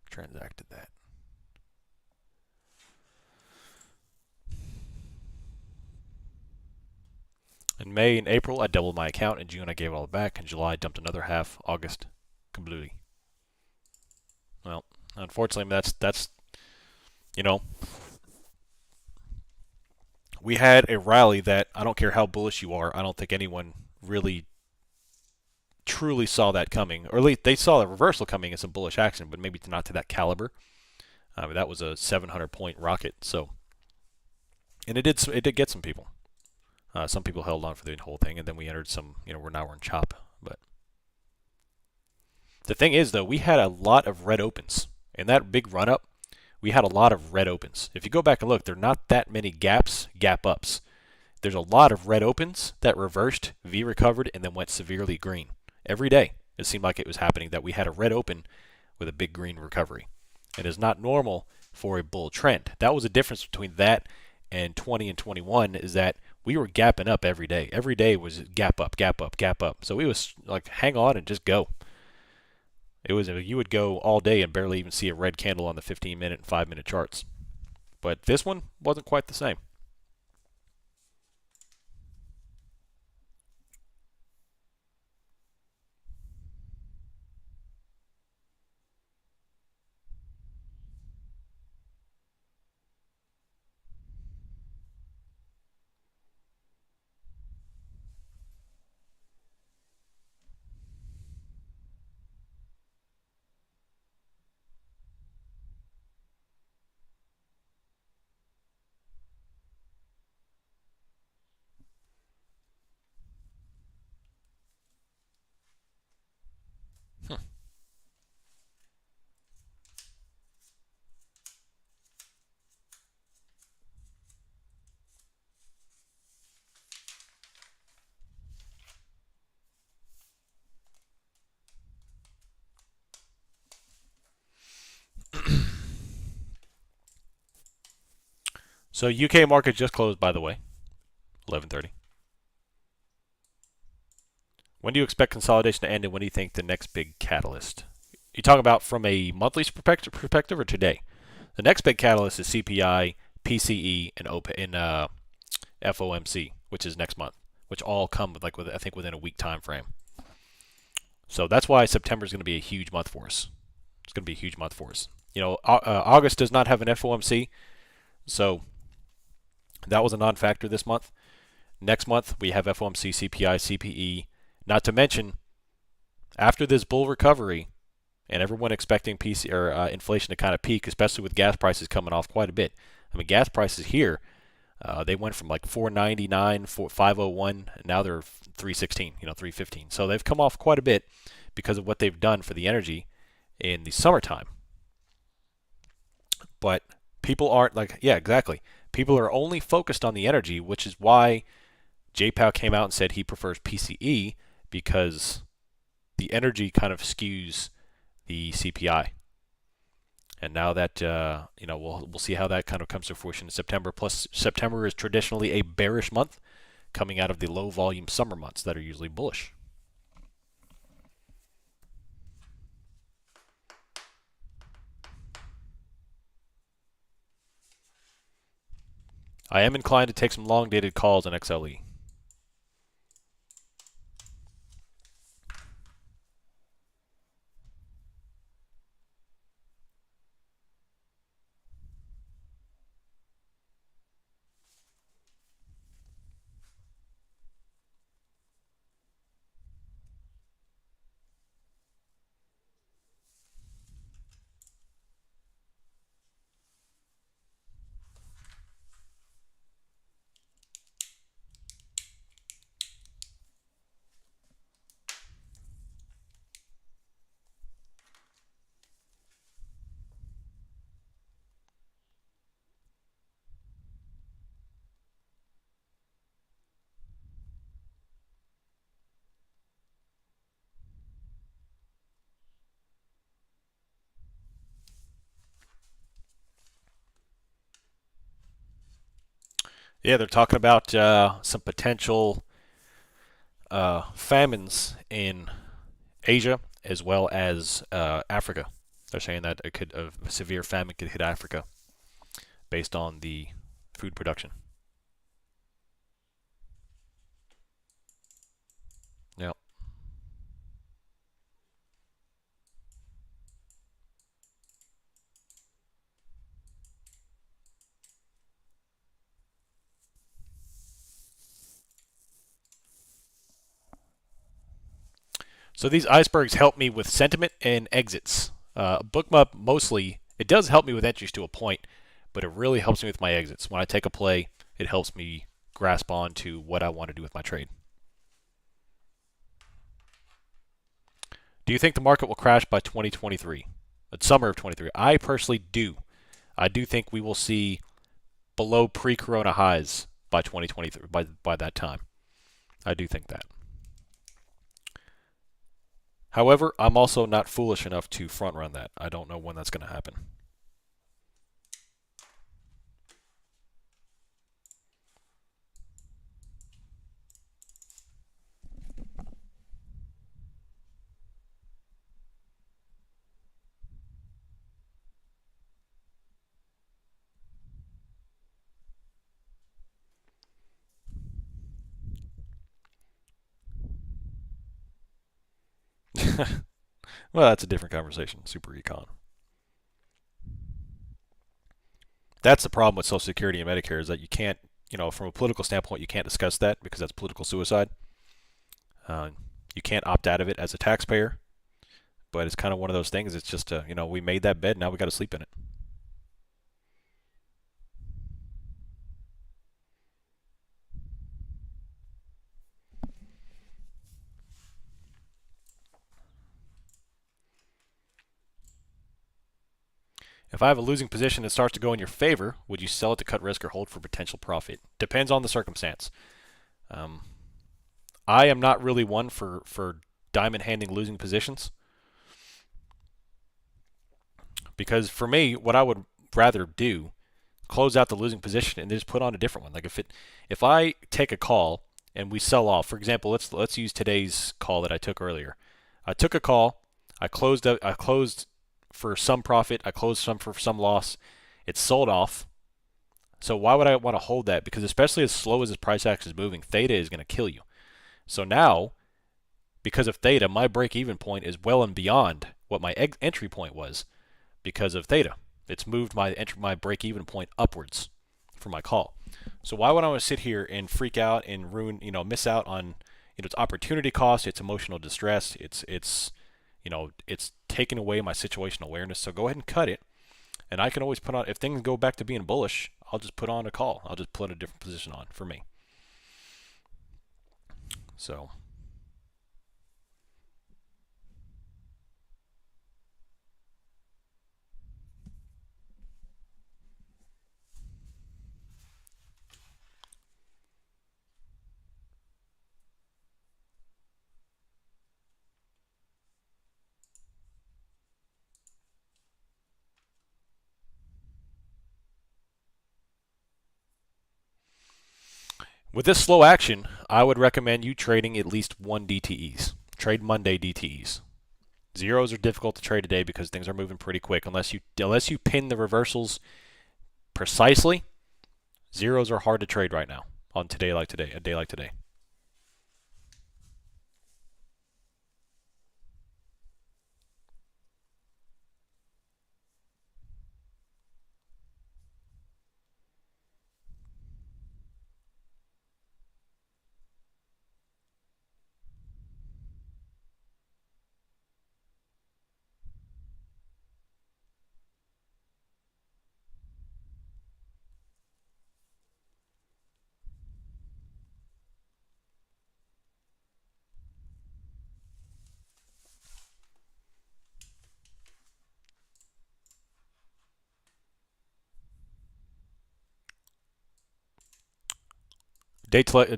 Transacted that. In May and April, I doubled my account. In June, I gave it all back. In July, I dumped another half. August, completely. Well, unfortunately, that's we had a rally that, I don't care how bullish you are, I don't think anyone really truly saw that coming, or at least they saw the reversal coming as some bullish action, but maybe not to that caliber. That was a 700-point rocket, so, and it did get some people. Some people held on for the whole thing, and then we entered some, we're in chop. But the thing is, though, we had a lot of red opens in that big run up. We had a lot of red opens. If you go back and look, there are not that many gap ups. There's a lot of red opens that reversed, V recovered, and then went severely green. Every day, it seemed like it was happening that we had a red open with a big green recovery. It is not normal for a bull trend. That was the difference between that and 20 and 21, is that we were gapping up every day. Every day was gap up, gap up, gap up. So it was like, hang on and just go. It was, you would go all day and barely even see a red candle on the 15-minute and 5-minute charts. But this one wasn't quite the same. So UK market just closed, by the way, 11:30. When do you expect consolidation to end, and when do you think the next big catalyst? You talking about from a monthly perspective or today? The next big catalyst is CPI, PCE, and FOMC, which is next month, which all come with I think within a week time frame. So that's why September is going to be a huge month for us. It's going to be a huge month for us. August does not have an FOMC, so that was a non-factor this month. Next month we have FOMC, CPI, CPE. Not to mention, after this bull recovery, and everyone expecting inflation to kind of peak, especially with gas prices coming off quite a bit. I mean, gas prices here, they went from like 4.99, 5.01, now they're 3.16, 3.15. So they've come off quite a bit because of what they've done for the energy in the summertime. But people aren't exactly. People are only focused on the energy, which is why J-Powell came out and said he prefers PCE, because the energy kind of skews the CPI. And now that we'll see how that kind of comes to fruition in September. Plus, September is traditionally a bearish month, coming out of the low volume summer months that are usually bullish. I am inclined to take some long dated calls on XLE. Yeah, they're talking about some potential famines in Asia as well as Africa. They're saying that a severe famine could hit Africa based on the food production. Yeah. So these icebergs help me with sentiment and exits. Bookmap mostly, it does help me with entries to a point, but it really helps me with my exits. When I take a play, it helps me grasp on to what I want to do with my trade. Do you think the market will crash by 2023? Summer of 23? I personally do. I do think we will see below pre-corona highs by 2023, by that time. I do think that. However, I'm also not foolish enough to front run that. I don't know when that's going to happen. Well, that's a different conversation. Super econ. That's the problem with Social Security and Medicare, is that you can't, from a political standpoint, you can't discuss that because that's political suicide. Uh, you can't opt out of it as a taxpayer, but it's kind of one of those things. It's just, we made that bed, now we got to sleep in it. If I have a losing position and it starts to go in your favor, would you sell it to cut risk or hold for potential profit? Depends on the circumstance. Um, I am not really one for diamond handing losing positions. Because for me, what I would rather do, close out the losing position and just put on a different one. Like if I take a call and we sell off, for example, let's use today's call that I took earlier. I took a call, I closed for some profit, I closed some for some loss. It sold off. So why would I want to hold that? Because especially as slow as this price action is moving, theta is going to kill you. So now, because of theta, my break-even point is well and beyond what my entry point was because of theta. It's moved my break-even point upwards for my call. So why would I want to sit here and freak out and ruin, miss out on, its opportunity cost, its emotional distress, it's taking away my situational awareness. So go ahead and cut it. And I can always put on, if things go back to being bullish, I'll just put on a call. I'll just put a different position on for me. So. With this slow action, I would recommend you trading at least one DTEs. Trade Monday DTEs. Zeros are difficult to trade today because things are moving pretty quick. Unless you pin the reversals precisely, zeros are hard to trade right now on a day like today.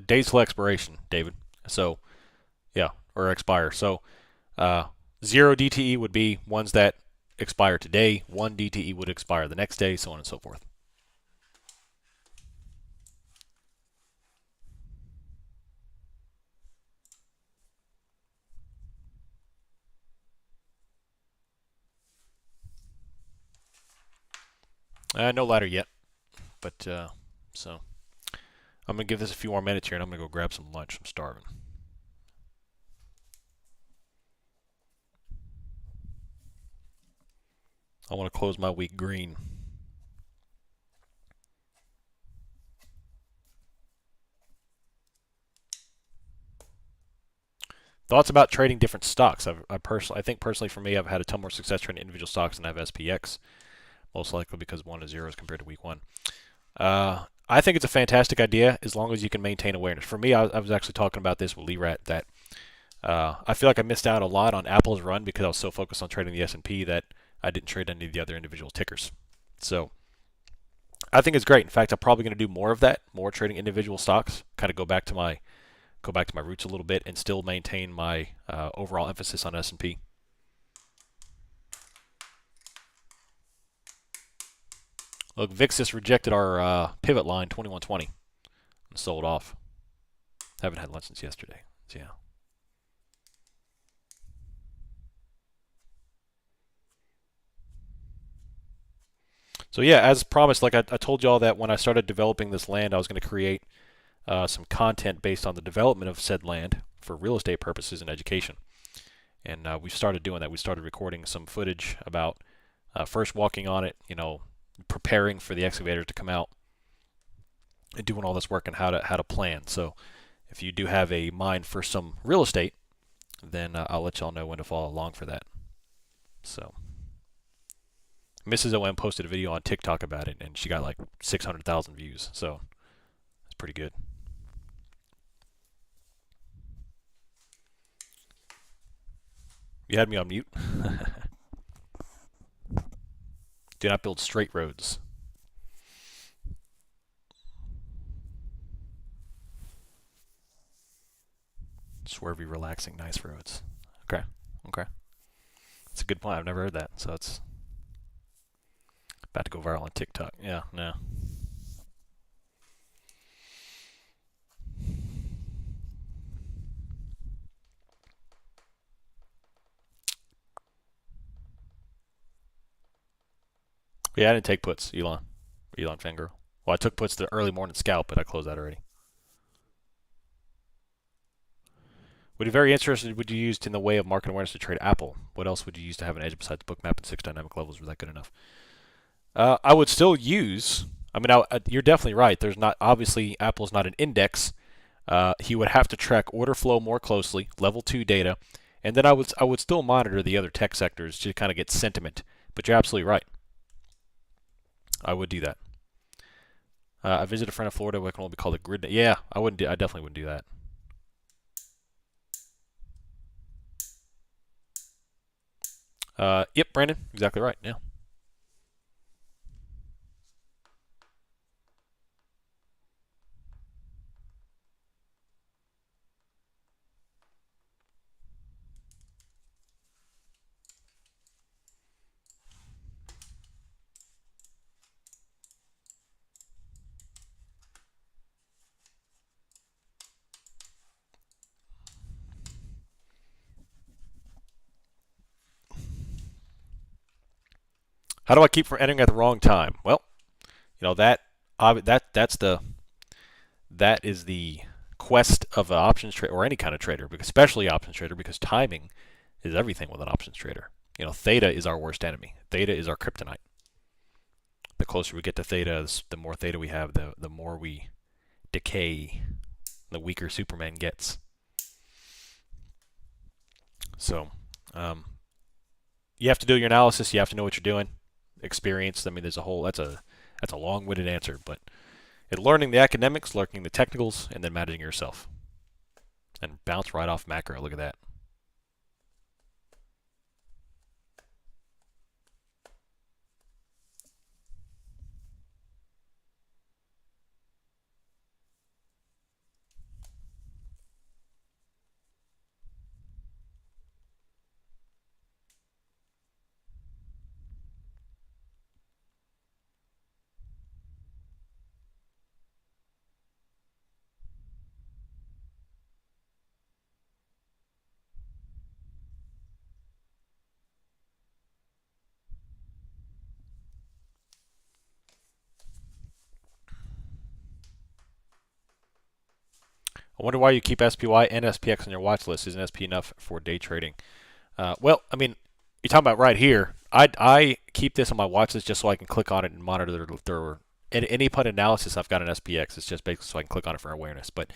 Days till expiration, David. So yeah, or expire. So zero DTE would be ones that expire today. One DTE would expire the next day, so on and so forth. No ladder yet, but so I'm gonna give this a few more minutes here, and I'm gonna go grab some lunch. I'm starving. I want to close my week green. Thoughts about trading different stocks? I think personally for me, I've had a ton more success trading individual stocks than I have SPX, most likely because 1 to 0 compared to week 1. I think it's a fantastic idea as long as you can maintain awareness. For me, I was actually talking about this with Lee Rat that I feel like I missed out a lot on Apple's run because I was so focused on trading the S&P that I didn't trade any of the other individual tickers. So I think it's great. In fact, I'm probably going to do more of that, more trading individual stocks, kind of go back to my roots a little bit and still maintain my overall emphasis on S&P. Look, VIX just rejected our pivot line 2120 and sold off. Haven't had lunch since yesterday. So, yeah. So yeah, as promised, like I told you all that when I started developing this land, I was going to create some content based on the development of said land for real estate purposes and education. And we started doing that. We started recording some footage about first walking on it, preparing for the excavator to come out, and doing all this work and how to plan. So if you do have a mind for some real estate, then I'll let y'all know when to follow along for that. So Mrs. OM posted a video on TikTok about it, and she got like 600,000 views. So it's pretty good. You had me on mute. Do not build straight roads. Swervy, relaxing, nice roads. Okay. It's a good point. I've never heard that, so it's About to go viral on TikTok. Yeah, no. Yeah, I didn't take puts, Elon Fangirl. Well, I took puts the early morning scalp, but I closed that already. Would be very interested. Would you use in the way of market awareness to trade Apple? What else would you use to have an edge besides Bookmap and 6 dynamic levels? Was that good enough? I would still use. I mean, you're definitely right. There's not obviously Apple's not an index. He would have to track order flow more closely, level 2 data, and then I would still monitor the other tech sectors to kind of get sentiment. But you're absolutely right. I would do that. I visited a friend in Florida. We can only be called a grid. Yeah, I wouldn't. I definitely wouldn't do that. Yep, Brandon, exactly right. Yeah. How do I keep from entering at the wrong time? Well, that that is the quest of an options trader or any kind of trader, but especially options trader, because timing is everything with an options trader. Theta is our worst enemy. Theta is our kryptonite. The closer we get to theta, the more theta we have, the more we decay, the weaker Superman gets. So, you have to do your analysis. You have to know what you're doing. Experience. I mean, that's a long-winded answer, but learning the academics, learning the technicals, and then managing yourself. And bounce right off macro. Look at that. I wonder why you keep SPY and SPX on your watch list. Isn't SP enough for day trading? Well, I mean, you're talking about right here. I keep this on my watch list just so I can click on it and monitor their any put analysis. I've got an SPX. It's just basically so I can click on it for awareness. But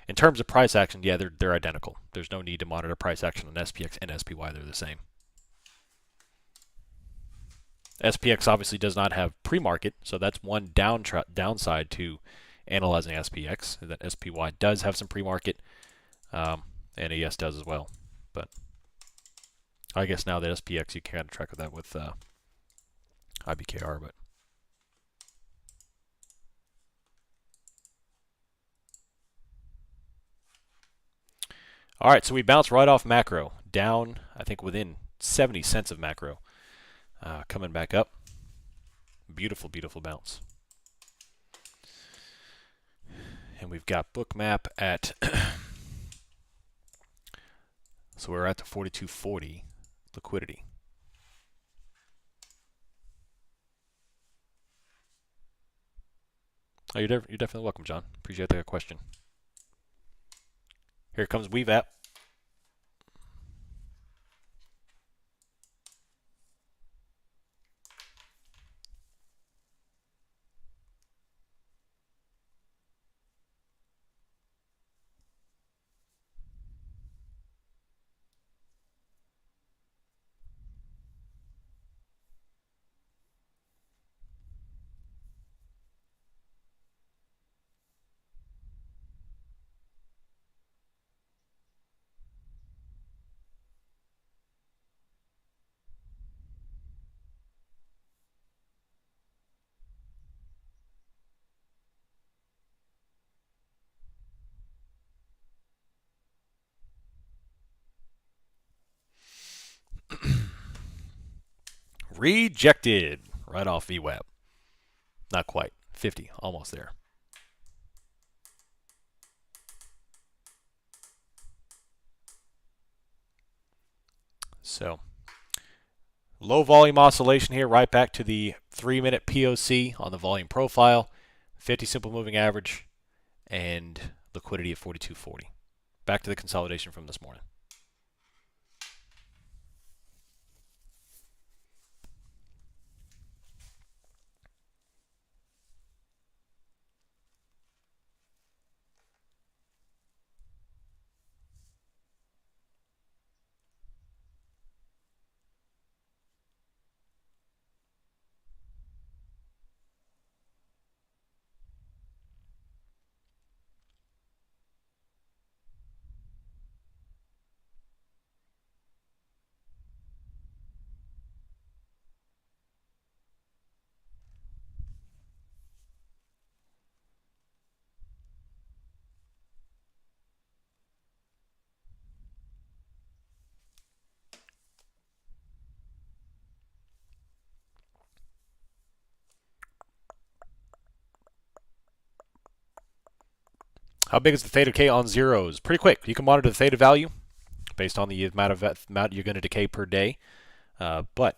in terms of price action, yeah, they're identical. There's no need to monitor price action on SPX and SPY. They're the same. SPX obviously does not have pre-market, so that's one downside to analyzing SPX. That SPY does have some pre-market, and AS does as well. But I guess now that SPX you can kind of track that with IBKR. But all right, so we bounced right off macro, down I think within 70 cents of macro, coming back up. Beautiful, beautiful bounce. And we've got Bookmap at so we're at the 42.40 liquidity. Oh, you're definitely welcome, John. Appreciate the question. Here comes WeVap. Rejected. right off VWAP. Not quite. 50, almost there. So, low volume oscillation here, right back to the 3-minute POC on the volume profile, 50 simple moving average, and liquidity at 42.40. Back to the consolidation from this morning. How big is the theta decay on zeros? Pretty quick. You can monitor the theta value based on the amount you're going to decay per day. But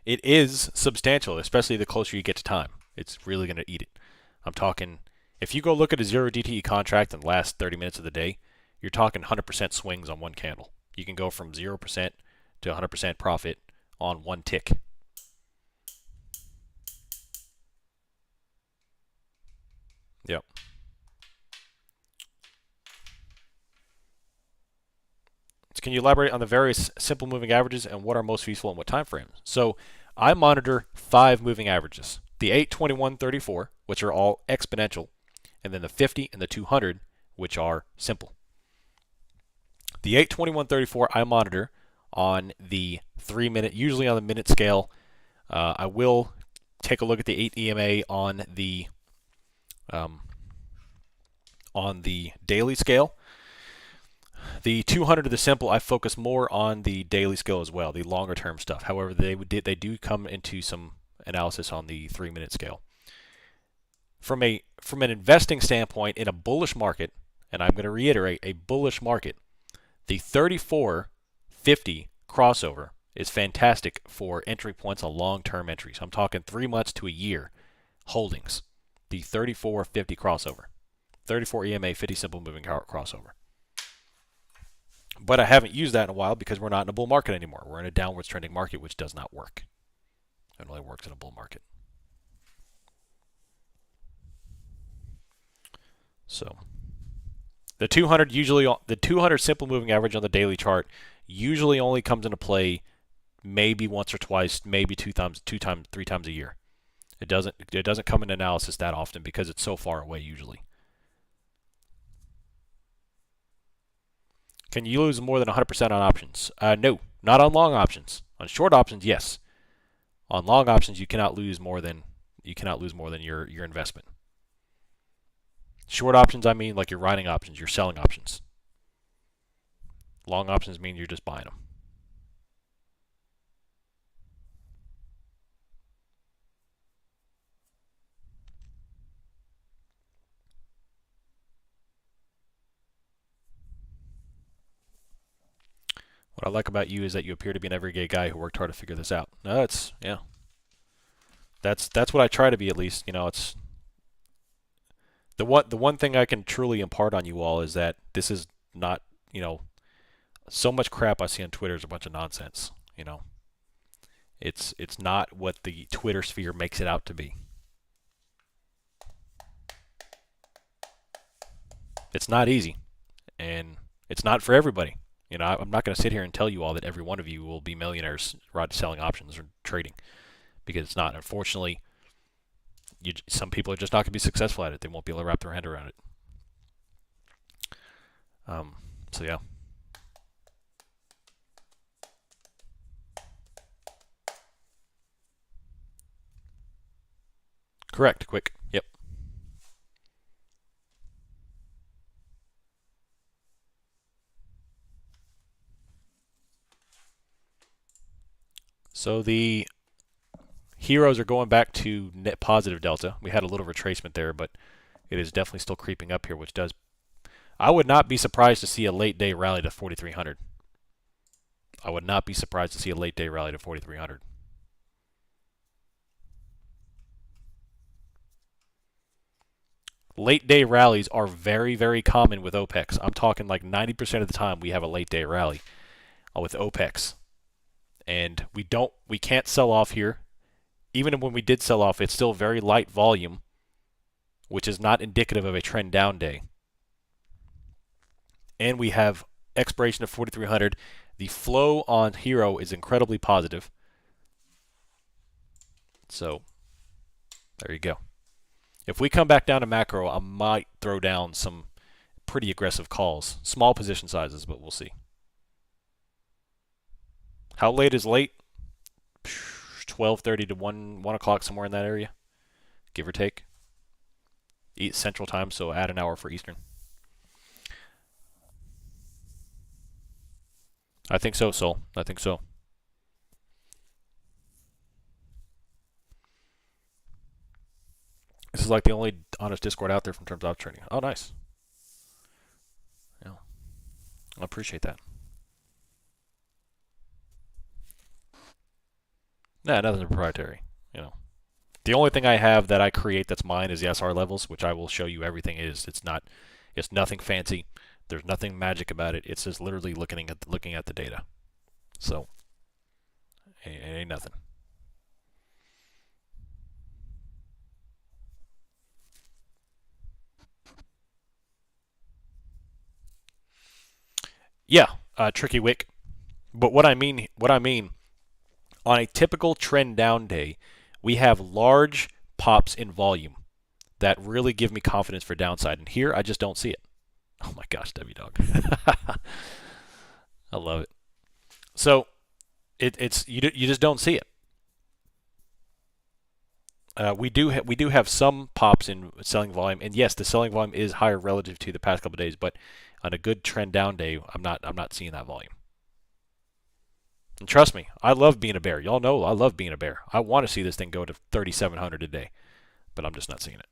it is substantial, especially the closer you get to time. It's really going to eat it. I'm talking, if you go look at a 0 DTE contract in the last 30 minutes of the day, you're talking 100% swings on one candle. You can go from 0% to 100% profit on one tick. Yep. Can you elaborate on the various simple moving averages and what are most useful in what time frames? So I monitor 5 moving averages. The 8, 21, 34, which are all exponential, and then the 50 and the 200, which are simple. The 8, 21, 34 I monitor on the 3-minute, usually on the minute scale. I will take a look at the 8 EMA on the daily scale. The 200 of the simple, I focus more on the daily scale as well, the longer term stuff. However, they do come into some analysis on the 3-minute scale. From an investing standpoint, in a bullish market, and I'm going to reiterate, a bullish market, the 34.50 crossover is fantastic for entry points on long-term entries. I'm talking 3 months to a year holdings. The 34.50 crossover, 34 EMA 50 simple moving crossover. But I haven't used that in a while because we're not in a bull market anymore. We're in a downwards trending market, which does not work. It only works in a bull market. So the 200 simple moving average on the daily chart usually only comes into play maybe once or twice, maybe three times a year. It doesn't come in analysis that often because it's so far away usually. Can you lose more than 100% on options? No, not on long options. On short options, yes. On long options, you cannot lose more than your investment. Short options, I mean like your writing options, your selling options. Long options mean you're just buying them. What I like about you is that you appear to be an everyday guy who worked hard to figure this out. No, that's what I try to be, at least. It's the one thing I can truly impart on you all is that this is not, so much crap I see on Twitter is a bunch of nonsense. It's not what the Twitter sphere makes it out to be. It's not easy, and it's not for everybody. I'm not going to sit here and tell you all that every one of you will be millionaires selling options or trading, because it's not. Unfortunately, some people are just not going to be successful at it. They won't be able to wrap their head around it. So yeah. Correct. Quick. Yep. So the Heroes are going back to net positive delta. We had a little retracement there, but it is definitely still creeping up here, which does. I would not be surprised to see a late day rally to 4,300. I would not be surprised to see a late day rally to 4,300. Late day rallies are very, very common with OPEX. I'm talking like 90% of the time we have a late day rally with OPEX. And we can't sell off here. Even when we did sell off, it's still very light volume, which is not indicative of a trend down day. And we have expiration of 4,300. The flow on Hero is incredibly positive. So, there you go. If we come back down to macro, I might throw down some pretty aggressive calls. Small position sizes, but we'll see. How late is late? 12:30 to 1 o'clock, somewhere in that area, give or take. Eat Central Time, so add an hour for Eastern. I think so, Sol. I think so. This is like the only honest Discord out there from terms of trading. Oh, nice. Yeah, I appreciate that. Nah, nothing's proprietary. You know, the only thing I have that I create that's mine is the SR levels, which I will show you everything is. It's nothing fancy. There's nothing magic about it. It's just literally looking at the data. So, it ain't nothing. Yeah, tricky wick. But what I mean, on a typical trend down day, we have large pops in volume that really give me confidence for downside. And here, I just don't see it. Oh my gosh, W Dog. I love it. So, you just don't see it. We do have some pops in selling volume, and yes, the selling volume is higher relative to the past couple of days. But on a good trend down day, I'm not seeing that volume. And trust me, I love being a bear. Y'all know I love being a bear. I want to see this thing go to 3,700 a day, but I'm just not seeing it.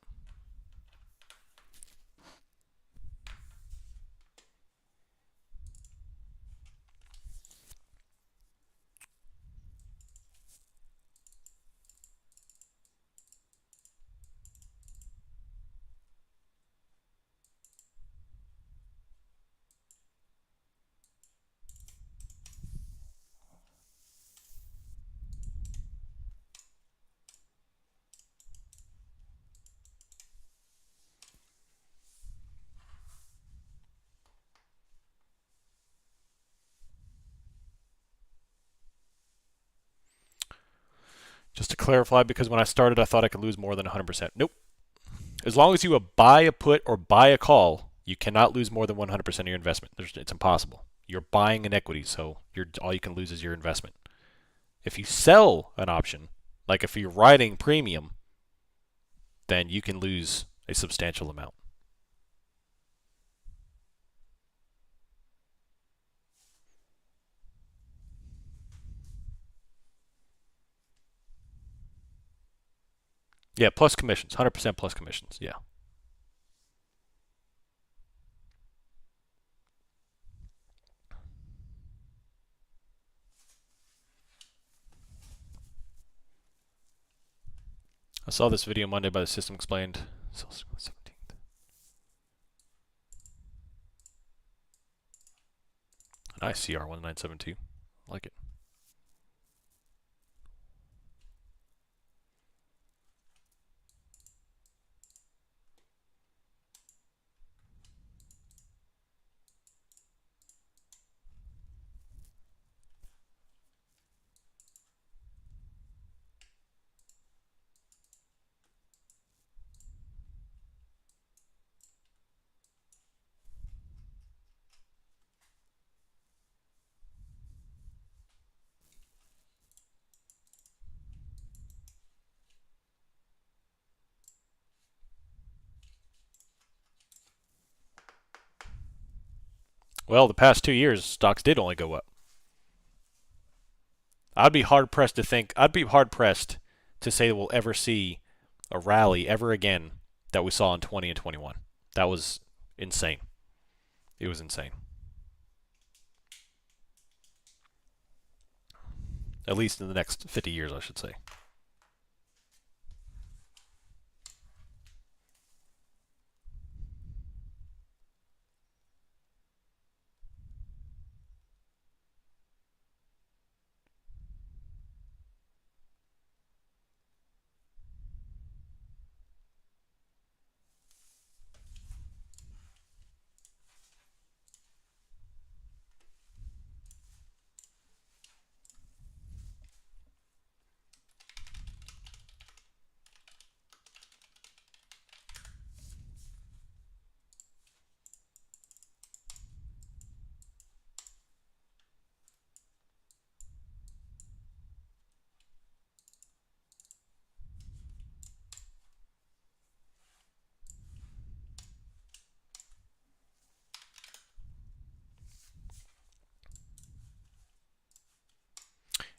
Just to clarify, because when I started, I thought I could lose more than 100%. Nope. As long as you buy a put or buy a call, you cannot lose more than 100% of your investment. It's impossible. You're buying an equity, so all you can lose is your investment. If you sell an option, like if you're writing premium, then you can lose a substantial amount. Yeah, plus commissions, 100% plus commissions. Yeah. I saw this video Monday by the System Explained. So 17th. Nice CR1972. Like it. Well, the past 2 years, stocks did only go up. I'd be hard pressed to say that we'll ever see a rally ever again that we saw in 20 and 21. That was insane. It was insane. At least in the next 50 years, I should say.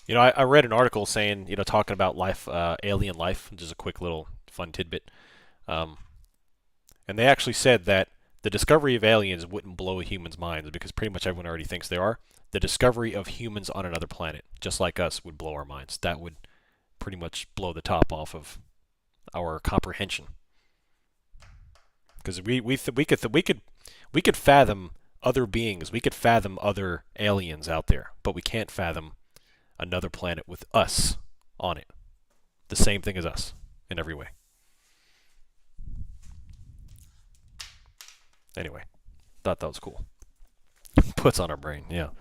I read an article saying, talking about life, alien life, just a quick little fun tidbit. Um, and they actually said that the discovery of aliens wouldn't blow humans' minds because pretty much everyone already thinks they are. The discovery of humans on another planet, just like us, would blow our minds. That would pretty much blow the top off of our comprehension. Because we could fathom other beings, we could fathom other aliens out there, but we can't fathom another planet with us on it. The same thing as us in every way. Anyway, thought that was cool. Puts on our brain, yeah.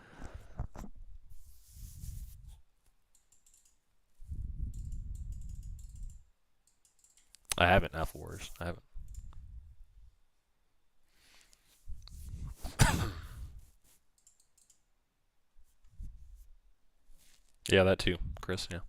I haven't Apple Wars. I haven't. Yeah, that too, Chris. Yeah.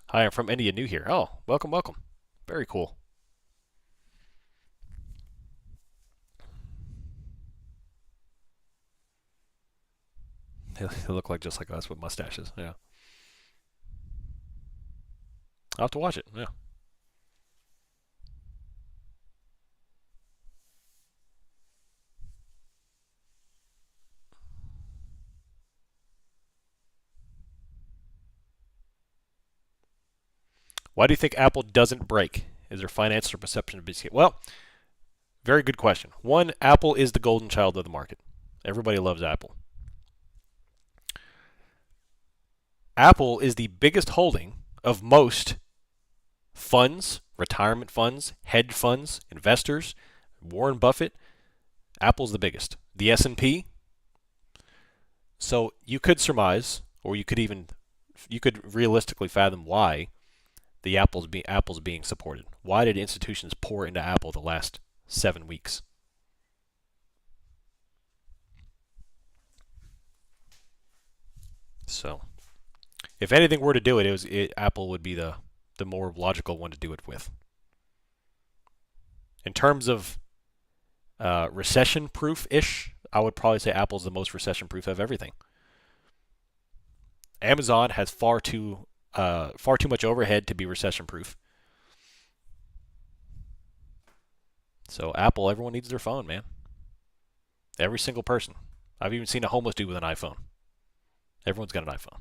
Hi, I'm from India, new here. Oh, welcome, welcome. Very cool. They look like just like us with mustaches. Yeah. I'll have to watch it. Yeah. Why do you think Apple doesn't break? Is there finance or perception of being? Well, very good question. One, Apple is the golden child of the market. Everybody loves Apple. Apple is the biggest holding of most funds, retirement funds, hedge funds, investors, Warren Buffett. Apple's the biggest. The S&P. So you could surmise, or you could realistically fathom why the Apple's being supported. Why did institutions pour into Apple the last 7 weeks? So, if anything were to do it, Apple would be the more logical one to do it with. In terms of recession proof ish, I would probably say Apple's the most recession proof of everything. Amazon has far too much overhead to be recession proof. So Apple, everyone needs their phone, man. Every single person. I've even seen a homeless dude with an iPhone. Everyone's got an iPhone.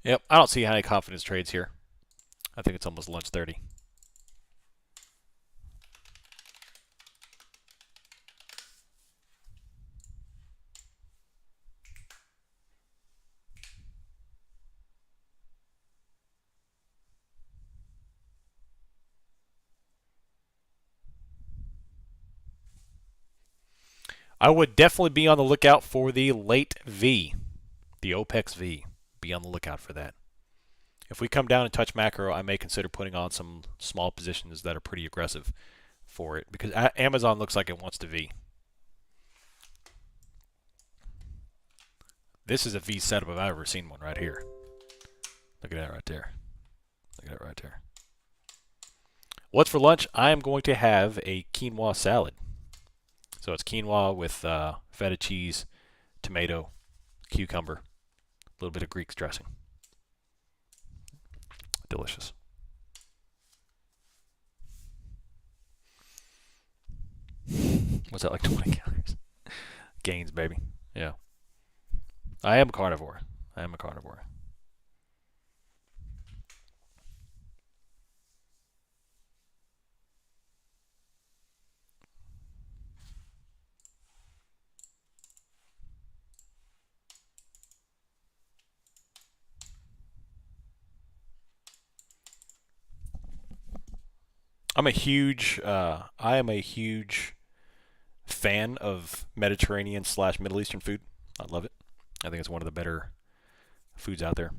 Yep, I don't see high confidence trades here. I think it's almost lunch 30. I would definitely be on the lookout for the late V, the OPEX V. Be on the lookout for that. If we come down and touch macro, I may consider putting on some small positions that are pretty aggressive for it because Amazon looks like it wants to V. This is a V setup if I've ever seen one right here. Look at that right there. Look at that right there. What's for lunch? I am going to have a quinoa salad. So it's quinoa with feta cheese, tomato, cucumber, a little bit of Greek dressing. Delicious. What's that, like 20 calories? Gains, baby. Yeah. I am a carnivore. I am a carnivore. I am a huge fan of Mediterranean slash Middle Eastern food. I love it. I think it's one of the better foods out there.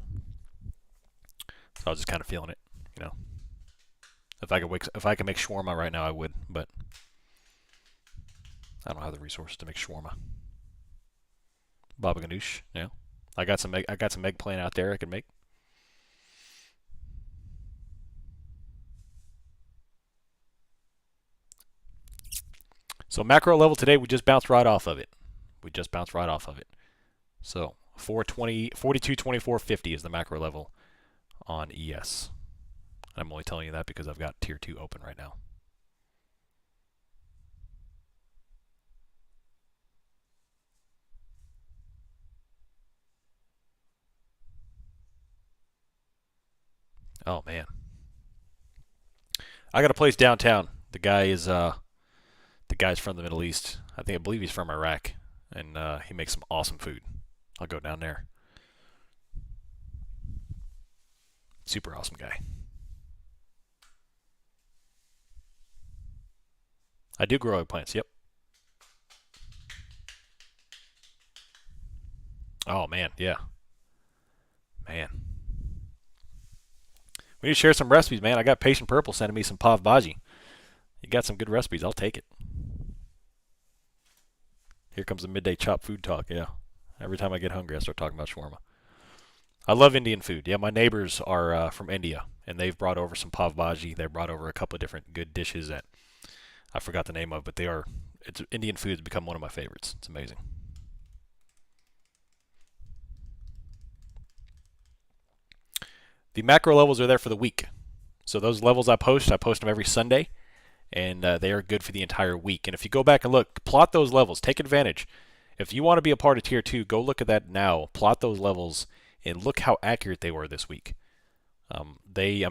So I was just kind of feeling it, you know. If I could make shawarma right now, I would, but I don't have the resources to make shawarma. Baba ganoush, yeah. I got some eggplant out there I could make. So macro level today, we just bounced right off of it. We just bounced right off of it. So 420, 42.24.50 is the macro level on ES. I'm only telling you that because I've got tier 2 open right now. Oh man, I got a place downtown. The guy's from the Middle East. I believe he's from Iraq, and he makes some awesome food. I'll go down there. Super awesome guy. I do grow eggplants. Yep. Oh man, yeah, man. We need to share some recipes, man. I got Patient Purple sending me some pav bhaji. You got some good recipes. I'll take it. Here comes the midday chop food talk. Yeah. Every time I get hungry, I start talking about shawarma. I love Indian food. Yeah, my neighbors are from India, and they've brought over some pav bhaji. They brought over a couple of different good dishes that I forgot the name of, but Indian food has become one of my favorites. It's amazing. The macro levels are there for the week. So those levels I post them every Sunday, and they are good for the entire week. And if you go back and look, plot those levels, take advantage. If you want to be a part of tier 2, go look at that now. Plot those levels and look how accurate they were this week. We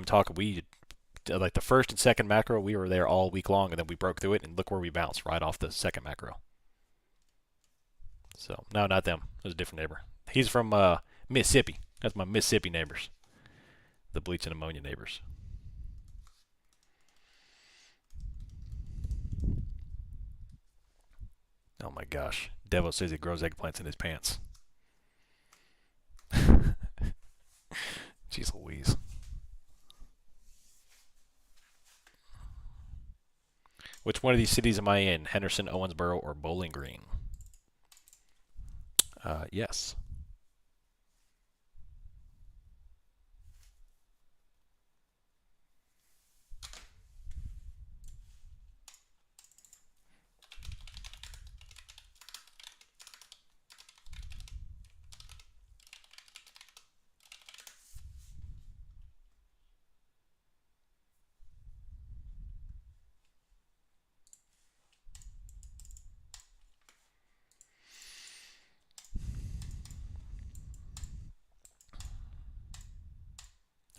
like the first and second macro, we were there all week long, and then we broke through it, and look where we bounced right off the second macro. So no, not them. It was a different neighbor. He's from Mississippi. That's my Mississippi neighbors, the bleach and ammonia neighbors. Oh my gosh. Devo says he grows eggplants in his pants. Jeez Louise. Which one of these cities am I in? Henderson, Owensboro, or Bowling Green? Yes.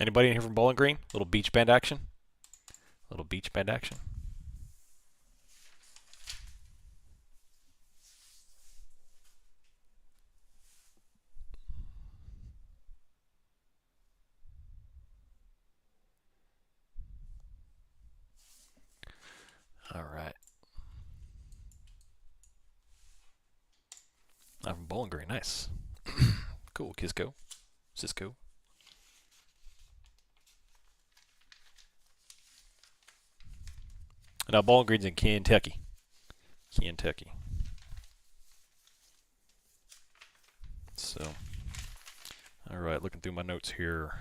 Anybody in here from Bowling Green? Little beach band action? Little beach band action. All right. I'm from Bowling Green. Nice. Cool. Kisco. Cisco. Now Bowling Green's in Kentucky. Kentucky. So, all right. Looking through my notes here.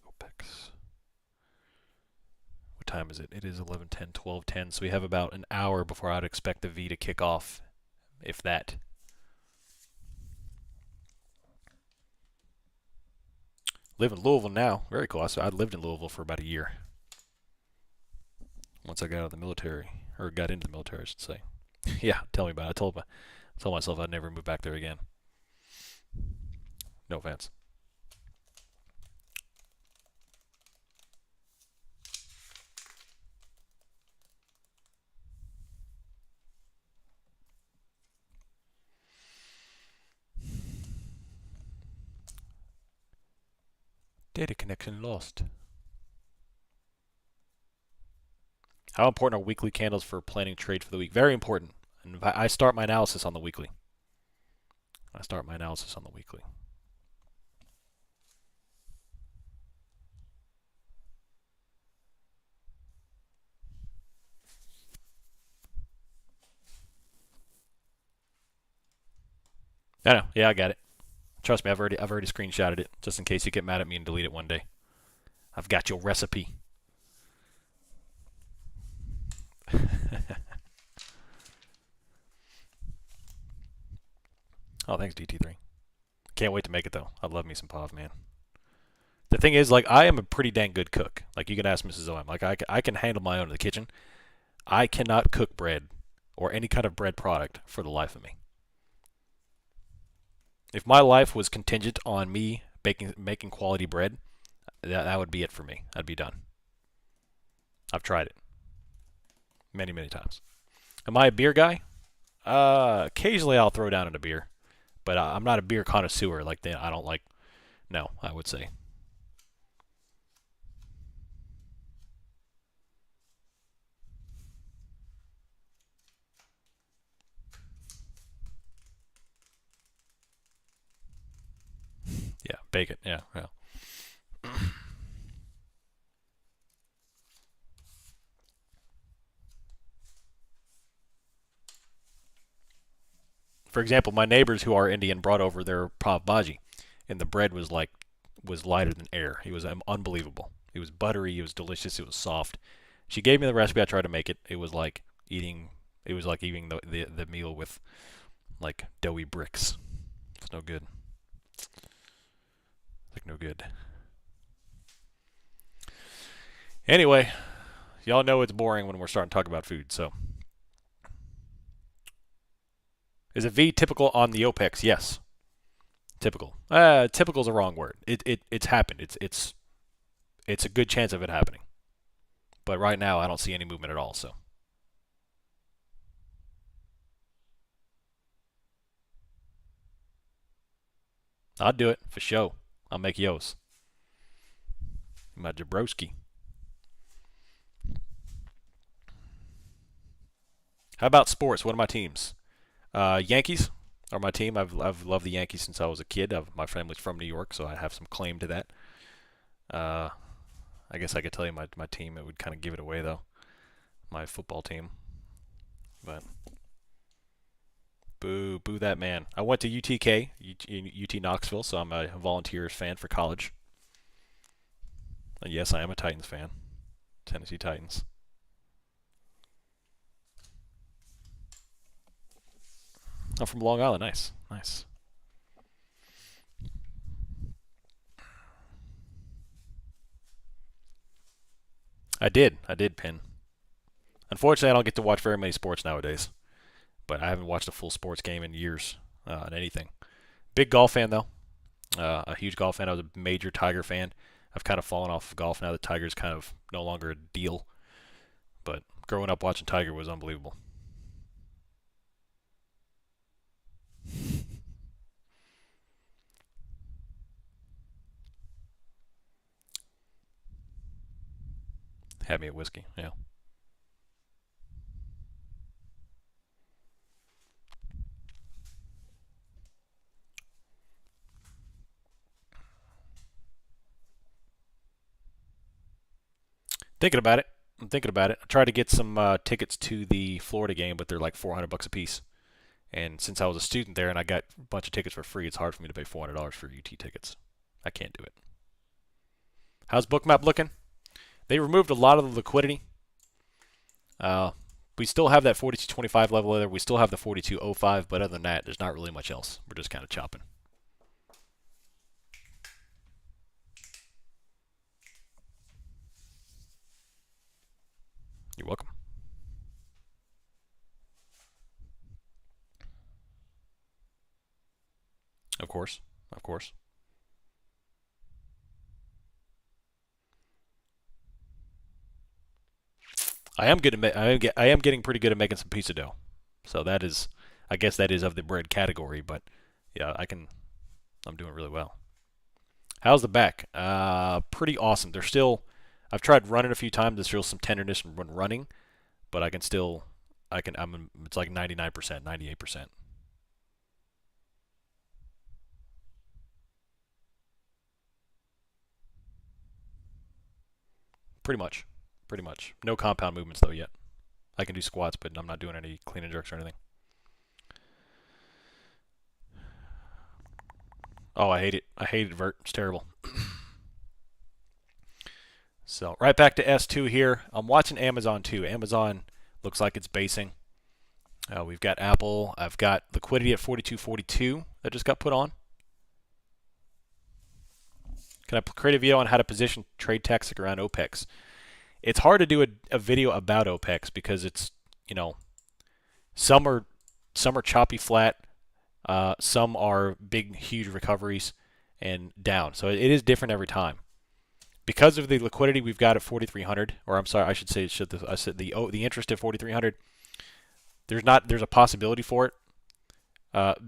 OPEX. What time is it? It is 11:10, 12:10. So we have about an hour before I'd expect the V to kick off, if that. Live in Louisville now. Very cool. I lived in Louisville for about a year. Once I got out of the military, or got into the military, I should say. Yeah, tell me about it. I told myself I'd never move back there again. No offense. Data connection lost. How important are weekly candles for planning trade for the week? Very important. And I start my analysis on the weekly. I know. Yeah, I got it. Trust me, I've already screenshotted it just in case you get mad at me and delete it one day. I've got your recipe. Oh, thanks DT3. Can't wait to make it though. I love me some POV, man. The thing is, like, I am a pretty dang good cook. Like, you can ask Mrs. OM. Like, I can handle my own in the kitchen. I cannot cook bread or any kind of bread product for the life of me. If my life was contingent on me making quality bread, that would be it for me. I'd be done. I've tried it many, many times. Am I a beer guy? Occasionally I'll throw down in a beer, but I'm not a beer connoisseur. Like that, I don't like. No, I would say. Yeah, bake it. Yeah, yeah. For example, my neighbors who are Indian brought over their pav bhaji, and the bread was lighter than air. It was unbelievable. It was buttery. It was delicious. It was soft. She gave me the recipe. I tried to make it. It was like eating. It was like eating the meal with like doughy bricks. It's no good. Like no good. Anyway, y'all know it's boring when we're starting to talk about food. So, is a V typical on the OPEX? Yes. Typical. Typical is a wrong word. It's happened. It's a good chance of it happening. But right now, I don't see any movement at all. So. I'll do it for sure. I'll make yos. My Jabrowski. How about sports? What are my teams? Yankees are my team. I've loved the Yankees since I was a kid. My family's from New York, so I have some claim to that. I guess I could tell you my team. It would kind of give it away though. My football team, but boo that man. I went to UTK, UT Knoxville, so I'm a Volunteers fan for college. And yes, I am a Titans fan. Tennessee Titans. I'm from Long Island. Nice, nice. I did, Pin. Unfortunately, I don't get to watch very many sports nowadays. But I haven't watched a full sports game in years on anything. Big golf fan though. A huge golf fan. I was a major Tiger fan. I've kind of fallen off of golf now that Tiger's kind of no longer a deal. But growing up watching Tiger was unbelievable. Had me at whiskey. Yeah. Thinking about it. I'm thinking about it. I tried to get some tickets to the Florida game, but they're like $400 a piece. And since I was a student there and I got a bunch of tickets for free, it's hard for me to pay $400 for UT tickets. I can't do it. How's Bookmap looking? They removed a lot of the liquidity. Uh, we still have that 42.25 level there. We still have the 42.05, but other than that, there's not really much else. We're just kind of chopping. You're welcome. Of course. Of course. I am getting pretty good at making some pizza dough. So that is, I guess that is of the bread category, but yeah, I'm doing really well. How's the back? Pretty awesome. They're still, I've tried running a few times. There's still some tenderness when running, but I can still, it's like 99%, 98%. Pretty much. Pretty much. No compound movements though yet. I can do squats, but I'm not doing any clean and jerks or anything. Oh, I hate it. I hate it, Vert. It's terrible. So right back to S2 here. I'm watching Amazon too. Amazon looks like it's basing. We've got Apple. I've got liquidity at 42.42 that just got put on. Can I create a video on how to position trade tactics around OPEX? It's hard to do a video about OPEX because it's, you know, some are choppy flat, some are big huge recoveries and down. So it is different every time. Because of the liquidity we've got at 4,300, or I'm sorry, I should say I said the interest at 4,300. There's a possibility for it.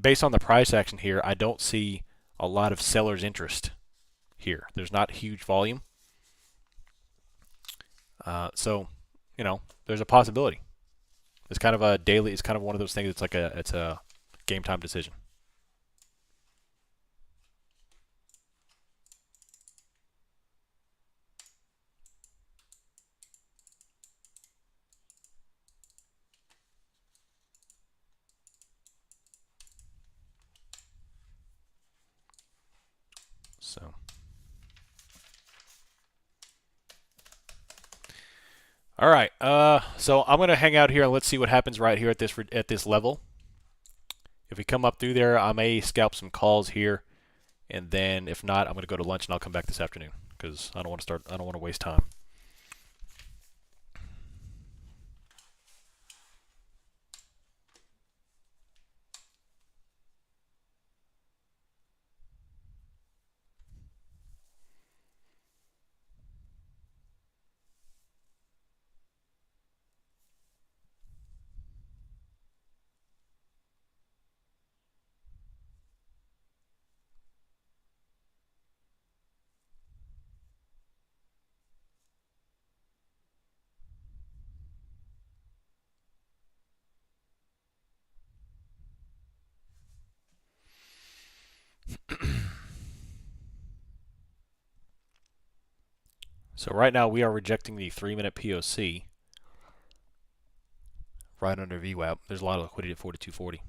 Based on the price action here, I don't see a lot of sellers' interest here. There's not huge volume. So, you know, there's a possibility. It's kind of a daily. It's kind of one of those things. It's a game time decision. So, all right. So I'm gonna hang out here and let's see what happens right here at this level. If we come up through there, I may scalp some calls here, and then if not, I'm gonna go to lunch and I'll come back this afternoon because I don't want to start. I don't want to waste time. So right now we are rejecting the 3-minute POC right under VWAP. There's a lot of liquidity at 42.40.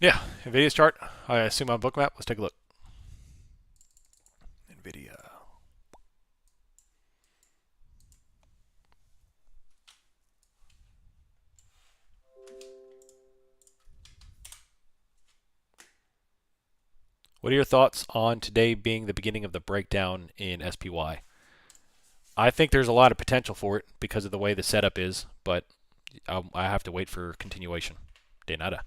Yeah, NVIDIA's chart. I assume on Bookmap. Let's take a look. NVIDIA. What are your thoughts on today being the beginning of the breakdown in SPY? I think there's a lot of potential for it because of the way the setup is, but I have to wait for continuation. De nada.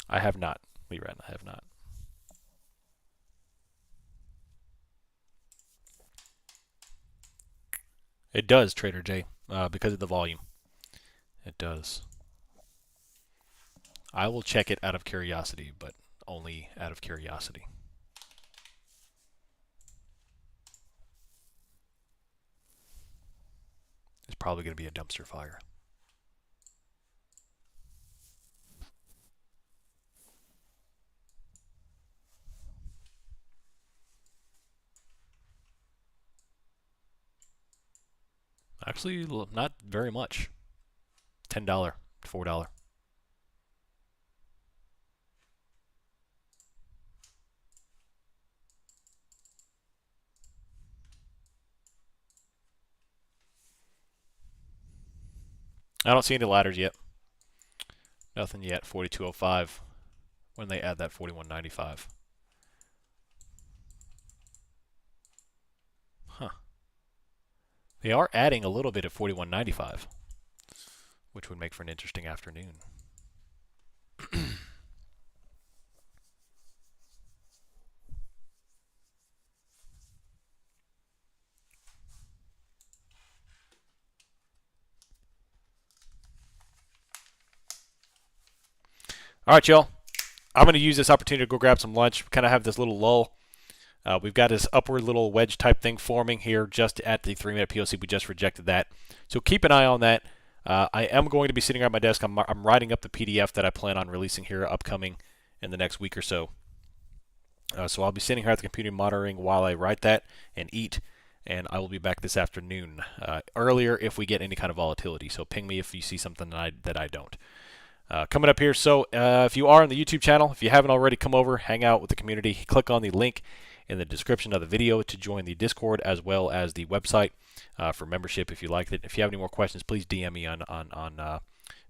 I have not, Liran. I have not. It does, Trader J, because of the volume. It does. I will check it out of curiosity, but only out of curiosity. It's probably going to be a dumpster fire. Actually, not very much. $10, $4. I don't see any ladders yet. Nothing yet. 42.05. When they add that 41.95. Huh. They are adding a little bit at 41.95, which would make for an interesting afternoon. All right, y'all. I'm going to use this opportunity to go grab some lunch. We kind of have this little lull. We've got this upward little wedge type thing forming here just at the 3-minute POC. We just rejected that. So keep an eye on that. I am going to be sitting at my desk. I'm writing up the PDF that I plan on releasing here upcoming in the next week or so. So I'll be sitting here at the computer monitoring while I write that and eat. And I will be back this afternoon earlier if we get any kind of volatility. So ping me if you see something that I don't. Coming up here, so if you are on the YouTube channel, if you haven't already, come over, hang out with the community. Click on the link in the description of the video to join the Discord as well as the website for membership if you like it. If you have any more questions, please DM me on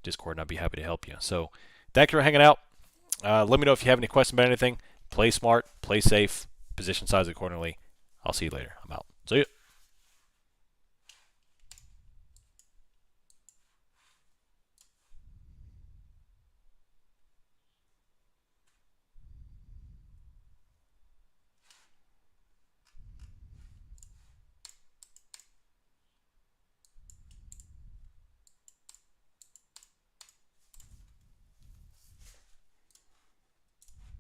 Discord and I'll be happy to help you. So thanks for hanging out. Let me know if you have any questions about anything. Play smart, play safe, position size accordingly. I'll see you later. I'm out. See you.